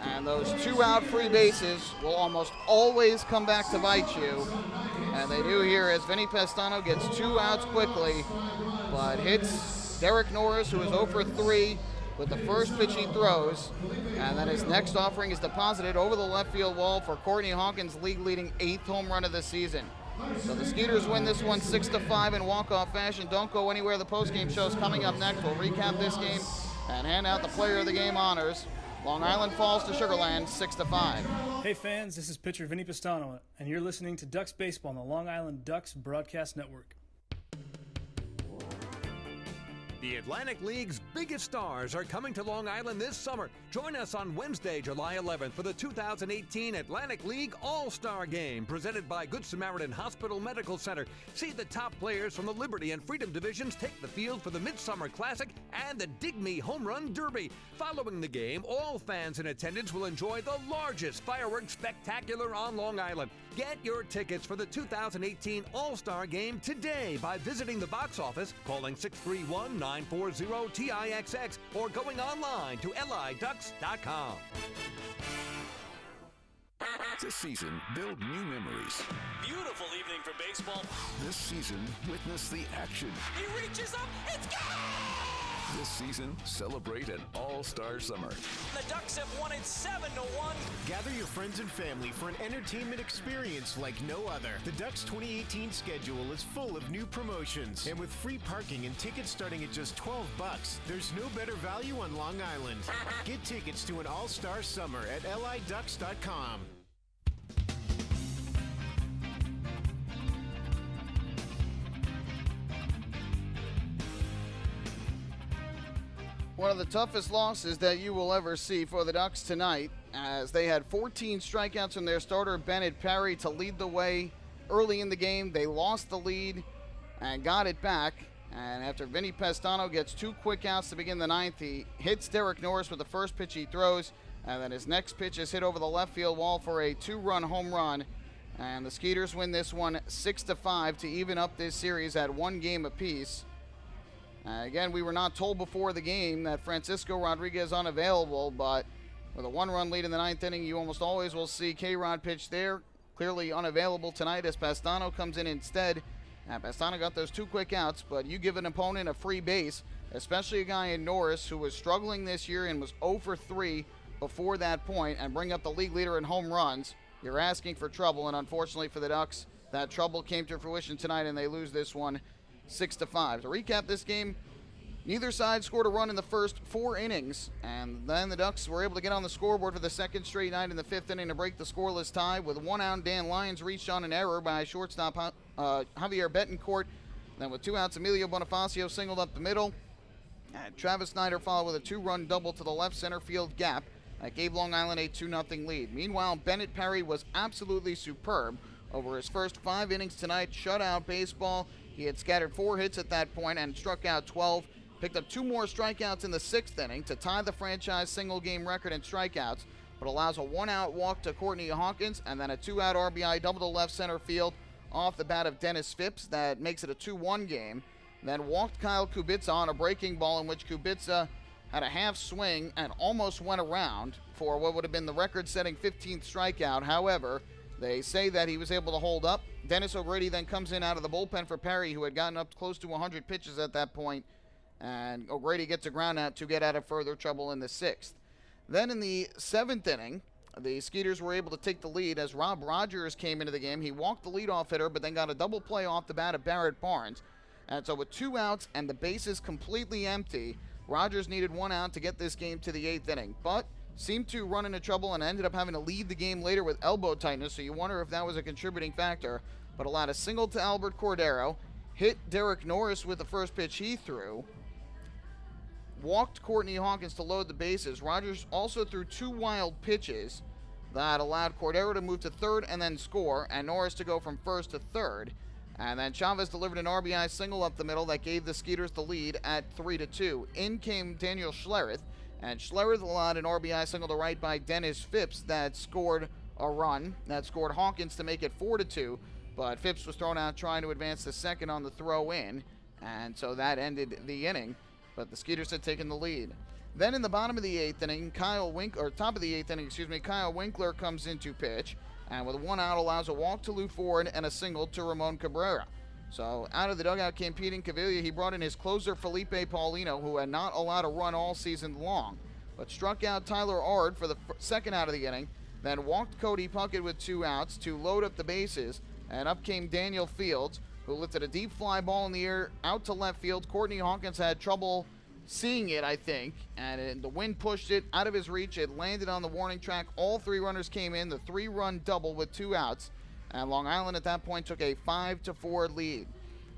And those 2-out free bases will almost always come back to bite you. And they do here as Vinny Pastano gets 2 outs quickly, but hits Derek Norris, who is 0 for 3 with the first pitch he throws. And then his next offering is deposited over the left field wall for Courtney Hawkins' league-leading 8th home run of the season. So the Skeeters win this one 6-5 in walk-off fashion. Don't go anywhere. The post-game show's coming up next. We'll recap this game and hand out the player of the game honors. Long Island falls to Sugar Land 6-5. Hey fans, this is pitcher Vinny Pastano, and you're listening to Ducks Baseball on the Long Island Ducks Broadcast Network. The Atlantic League's biggest stars are coming to Long Island this summer. Join us on Wednesday, July 11th for the 2018 Atlantic League All-Star Game, presented by Good Samaritan Hospital Medical Center. See the top players from the Liberty and Freedom divisions take the field for the Midsummer Classic and the Dig Me Home Run Derby. Following the game, all fans in attendance will enjoy the largest fireworks spectacular on Long Island. Get your tickets for the 2018 All-Star Game today by visiting the box office, calling 631-940-TIXX, or going online to liducks.com. This season, build new memories. Beautiful evening for baseball. This season, witness the action. He reaches up, it's gone! This season, celebrate an all-star summer. The Ducks have won it 7-1. Gather your friends and family for an entertainment experience like no other. The Ducks 2018 schedule is full of new promotions, and with free parking and tickets starting at just $12, there's no better value on Long Island. Get tickets to an all-star summer at liducks.com. One of the toughest losses that you will ever see for the Ducks tonight, as they had 14 strikeouts from their starter, Bennett Perry, to lead the way early in the game. They lost the lead and got it back. And after Vinny Pestano gets 2 quick outs to begin the ninth, he hits Derek Norris with the first pitch he throws. And then his next pitch is hit over the left field wall for a 2-run home run. And the Skeeters win this one 6-5 to even up this series at 1 game apiece. Again, we were not told before the game that Francisco Rodriguez unavailable, but with a 1-run lead in the ninth inning, you almost always will see K-Rod pitch there. Clearly unavailable tonight as Pestano comes in instead. And Pestano got those 2 quick outs, but you give an opponent a free base, especially a guy in Norris who was struggling this year and was 0 for 3 before that point, and bring up the league leader in home runs. You're asking for trouble, and unfortunately for the Ducks, that trouble came to fruition tonight, and they lose this one 6-5. To recap this game, neither side scored a run in the first 4 innings, and then the Ducks were able to get on the scoreboard for the second straight night in the 5th inning to break the scoreless tie. With 1 out, Dan Lyons reached on an error by shortstop Javier Betancourt. Then with 2 outs, Emilio Bonifacio singled up the middle. And Travis Snyder followed with a 2-run double to the left center field gap that gave Long Island a 2-0 lead. Meanwhile, Bennett Perry was absolutely superb over his first 5 innings tonight. Shutout baseball. He had scattered 4 hits at that point and struck out 12. Picked up 2 more strikeouts in the 6th inning to tie the franchise single-game record in strikeouts, but allows a 1-out walk to Courtney Hawkins and then a 2-out RBI double to left center field off the bat of Dennis Phipps. That makes it a 2-1 game. Then walked Kyle Kubica on a breaking ball in which Kubica had a half swing and almost went around for what would have been the record-setting 15th strikeout. However, they say that he was able to hold up. Dennis O'Grady then comes in out of the bullpen for Perry, who had gotten up close to 100 pitches at that point, and O'Grady gets a ground out to get out of further trouble in the 6th. Then in the 7th inning, the Skeeters were able to take the lead as Rob Rogers came into the game. He walked the leadoff hitter, but then got a double play off the bat of Barrett Barnes. And so with 2 outs and the bases completely empty, Rogers needed 1 out to get this game to the 8th inning, but seemed to run into trouble and ended up having to leave the game later with elbow tightness, so you wonder if that was a contributing factor, but allowed a single to Albert Cordero, hit Derek Norris with the first pitch he threw, walked Courtney Hawkins to load the bases. Rogers also threw 2 wild pitches that allowed Cordero to move to third and then score, and Norris to go from first to third. And then Chavez delivered an RBI single up the middle that gave the Skeeters the lead at 3-2. In came Daniel Schlereth, and Schlereth allowed an RBI single to right by Dennis Phipps that scored a run, that scored Hawkins to make it 4-2, but Phipps was thrown out trying to advance the second on the throw-in, and so that ended the inning, but the Skeeters had taken the lead. Then in the bottom of the 8th inning, Kyle Winkler comes in to pitch, and with 1 out allows a walk to Lou Ford and a single to Ramon Cabrera. So out of the dugout came Pete Incaviglia. He brought in his closer Felipe Paulino, who had not allowed a run all season long, but struck out Tyler Ard for the second out of the inning, then walked Cody Puckett with 2 outs to load up the bases, and up came Daniel Fields, who lifted a deep fly ball in the air out to left field. Courtney Hawkins had trouble seeing it, I think, and the wind pushed it out of his reach. It landed on the warning track. All 3 runners came in, the 3-run double with 2 outs, and Long Island at that point took a 5-4 lead.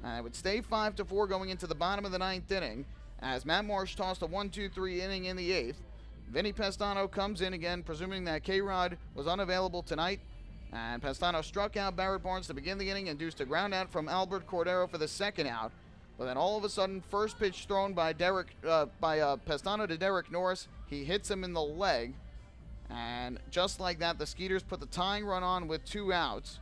And it would stay 5-4 going into the bottom of the 9th inning as Matt Marsh tossed a 1-2-3 inning in the 8th. Vinny Pestano comes in again, presuming that K-Rod was unavailable tonight, and Pestano struck out Barrett Barnes to begin the inning, induced a ground out from Albert Cordero for the second out. But then all of a sudden, first pitch thrown by Pestano to Derek Norris. He hits him in the leg, and just like that, the Skeeters put the tying run on with 2 outs.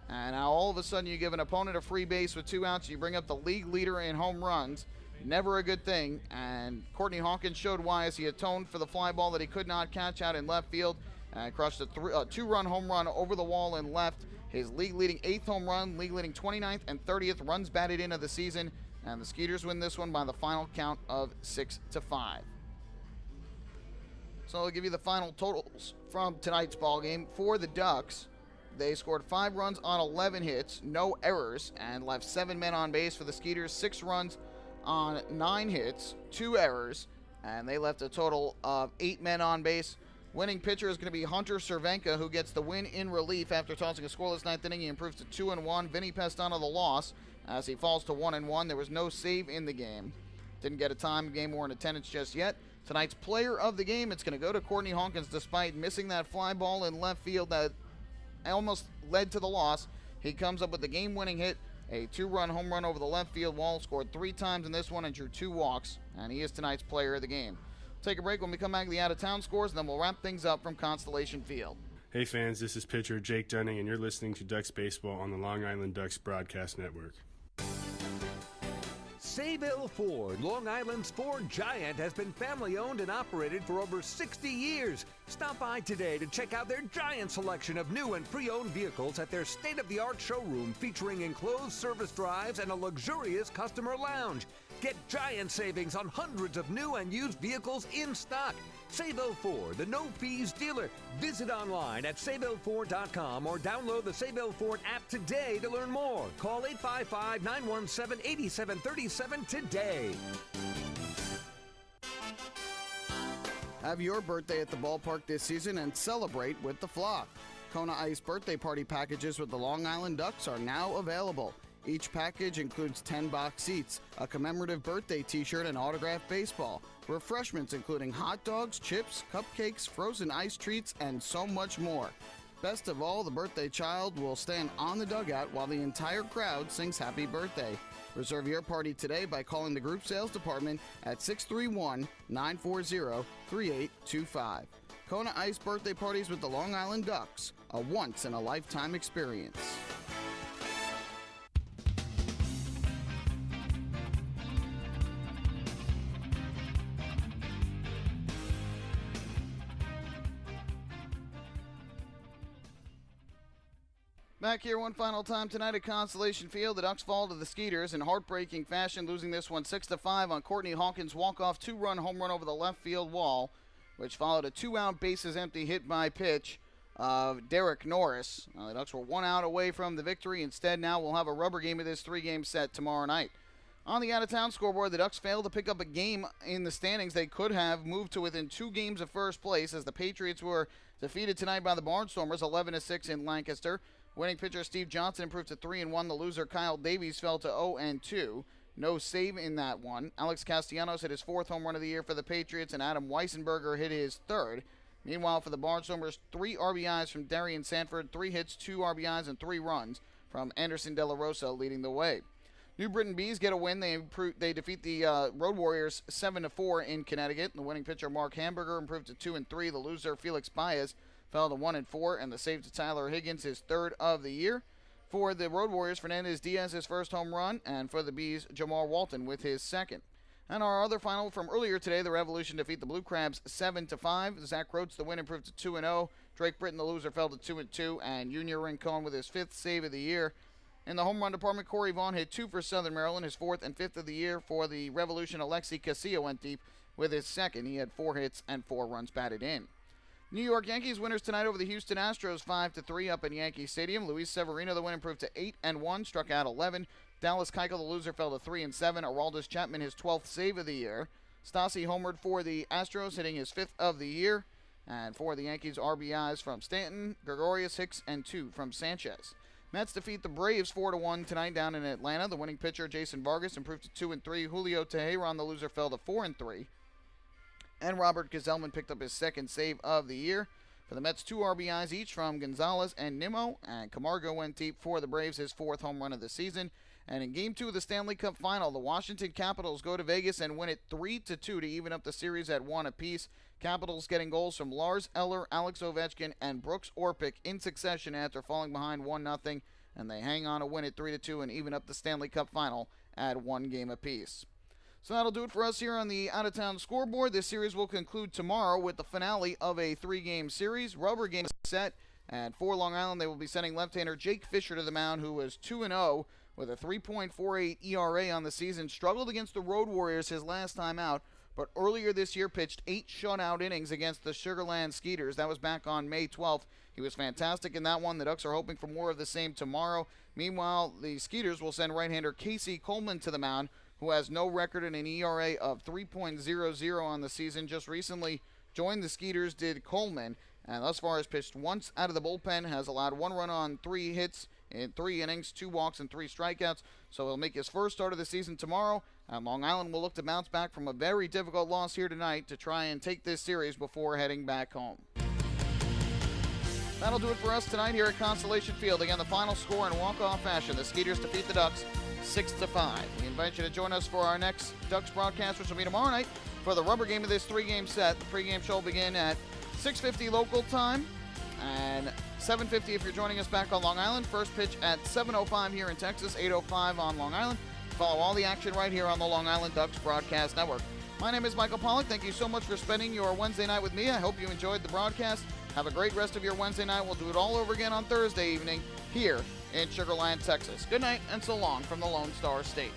And now all of a sudden, you give an opponent a free base with 2 outs. You bring up the league leader in home runs. Never a good thing. And Courtney Hawkins showed why as he atoned for the fly ball that he could not catch out in left field and crushed a 2-run home run over the wall in left. His league-leading 8th home run, league-leading 29th and 30th runs batted in of the season. And the Skeeters win this one by the final count of 6-5. So I'll give you the final totals from tonight's ballgame. For the Ducks, they scored 5 runs on 11 hits, no errors, and left 7 men on base. For the Skeeters, 6 runs on 9 hits, 2 errors, and they left a total of 8 men on base. Winning pitcher is going to be Hunter Cervenka, who gets the win in relief after tossing a scoreless 9th inning. He improves to 2-1. Vinny Pestano the loss as he falls to 1-1. There was no save in the game. Didn't get a time game or an attendance just yet. Tonight's player of the game, it's going to go to Courtney Hawkins despite missing that fly ball in left field that almost led to the loss. He comes up with the game-winning hit, a 2-run home run over the left field wall, scored 3 times in this one and drew 2 walks, and he is tonight's player of the game. Take a break when we come back to the out-of-town scores, and then we'll wrap things up from Constellation Field. Hey fans, this is pitcher Jake Dunning, and you're listening to Ducks Baseball on the Long Island Ducks Broadcast Network. Sayville Ford, Long Island's Ford giant, has been family-owned and operated for over 60 years. Stop by today to check out their giant selection of new and pre-owned vehicles at their state-of-the-art showroom featuring enclosed service drives and a luxurious customer lounge. Get giant savings on hundreds of new and used vehicles in stock. Sayville Ford, the no-fees dealer. Visit online at SayvilleFord.com or download the Sayville Ford app today to learn more. Call 855-917-8737 today. Have your birthday at the ballpark this season and celebrate with the Flock. Kona Ice birthday party packages with the Long Island Ducks are now available. Each package includes 10 box seats, a commemorative birthday t-shirt, and autographed baseball. Refreshments including hot dogs, chips, cupcakes, frozen ice treats, and so much more. Best of all, the birthday child will stand on the dugout while the entire crowd sings happy birthday. Reserve your party today by calling the group sales department at 631-940-3825. Kona Ice birthday parties with the Long Island Ducks, a once-in-a-lifetime experience. Back here one final time tonight at Constellation Field. The Ducks fall to the Skeeters in heartbreaking fashion, losing this one 6-5 on Courtney Hawkins' walk-off 2-run home run over the left field wall, which followed a 2-out bases empty hit by pitch of Derek Norris. The Ducks were 1 out away from the victory. Instead, now we'll have a rubber game of this 3-game set tomorrow night. On the out-of-town scoreboard, the Ducks failed to pick up a game in the standings. They could have moved to within 2 games of first place as the Patriots were defeated tonight by the Barnstormers 11-6 in Lancaster. Winning pitcher Steve Johnson improved to 3-1. The loser Kyle Davies fell to 0-2. No save in that one. Alex Castellanos hit his 4th home run of the year for the Patriots, and Adam Weissenberger hit his 3rd. Meanwhile, for the Barnstormers, 3 RBIs from Darian Sanford, 3 hits, 2 RBIs, and 3 runs from Anderson De La Rosa leading the way. New Britain Bees get a win. They defeat the Road Warriors 7-4 in Connecticut. The winning pitcher Mark Hamburger improved to 2-3. The loser Felix Baez fell to 1-4, and the save to Tyler Higgins, his 3rd of the year. For the Road Warriors, Fernandez Diaz, his 1st home run, and for the Bees, Jamar Walton with his 2nd. And our other final from earlier today, the Revolution defeat the Blue Crabs 7-5. Zach Rhodes, the win, improved to 2-0. Drake Britton, the loser, fell to 2-2, and Junior Rincon with his 5th save of the year. In the home run department, Corey Vaughn hit 2 for Southern Maryland, his 4th and 5th of the year. For the Revolution, Alexi Castillo went deep with his 2nd. He had 4 hits and 4 runs batted in. New York Yankees winners tonight over the Houston Astros 5-3 up in Yankee Stadium. Luis Severino, the win, improved to 8-1, struck out 11. Dallas Keuchel, the loser, fell to 3-7. Aroldis Chapman, his 12th save of the year. Stassi homered for the Astros, hitting his 5th of the year. And for the Yankees, RBIs from Stanton, Gregorius, Hicks, and 2 from Sanchez. Mets defeat the Braves 4-1 tonight down in Atlanta. The winning pitcher, Jason Vargas, improved to 2-3. Julio Teheran, the loser, fell to 4-3. And Robert Gazelman picked up his 2nd save of the year. For the Mets, 2 RBIs each from Gonzalez and Nimmo. And Camargo went deep for the Braves, his 4th home run of the season. And in Game 2 of the Stanley Cup Final, the Washington Capitals go to Vegas and win it 3-2 to even up the series at 1 apiece. Capitals getting goals from Lars Eller, Alex Ovechkin, and Brooks Orpik in succession after falling behind 1-0. And they hang on to win it 3-2 and even up the Stanley Cup Final at 1 game apiece. So that'll do it for us here on the out-of-town scoreboard. This series will conclude tomorrow with the finale of a 3-game series. Rubber game set, and for Long Island, they will be sending left-hander Jake Fisher to the mound, who was 2-0 with a 3.48 ERA on the season. Struggled against the Road Warriors his last time out, but earlier this year pitched 8 shutout innings against the Sugar Land Skeeters. That was back on May 12th. He was fantastic in that one. The Ducks are hoping for more of the same tomorrow. Meanwhile, the Skeeters will send right-hander Casey Coleman to the mound, who has no record and an ERA of 3.00 on the season. Just recently joined the Skeeters did Coleman, and thus far has pitched once out of the bullpen, has allowed 1 run on 3 hits in 3 innings, 2 walks, and 3 strikeouts. So he'll make his first start of the season tomorrow, and Long Island will look to bounce back from a very difficult loss here tonight to try and take this series before heading back home. That'll do it for us tonight here at Constellation Field. Again, the final score in walk-off fashion. The Skeeters defeat the Ducks 6-5. We invite you to join us for our next Ducks broadcast, which will be tomorrow night for the rubber game of this 3-game set. The pregame show will begin at 6:50 local time and 7:50 if you're joining us back on Long Island. First pitch at 7:05 here in Texas, 8:05 on Long Island. Follow all the action right here on the Long Island Ducks Broadcast Network. My name is Michael Pollack. Thank you so much for spending your Wednesday night with me. I hope you enjoyed the broadcast. Have a great rest of your Wednesday night. We'll do it all over again on Thursday evening here in Sugar Land, Texas. Good night and so long from the Lone Star State.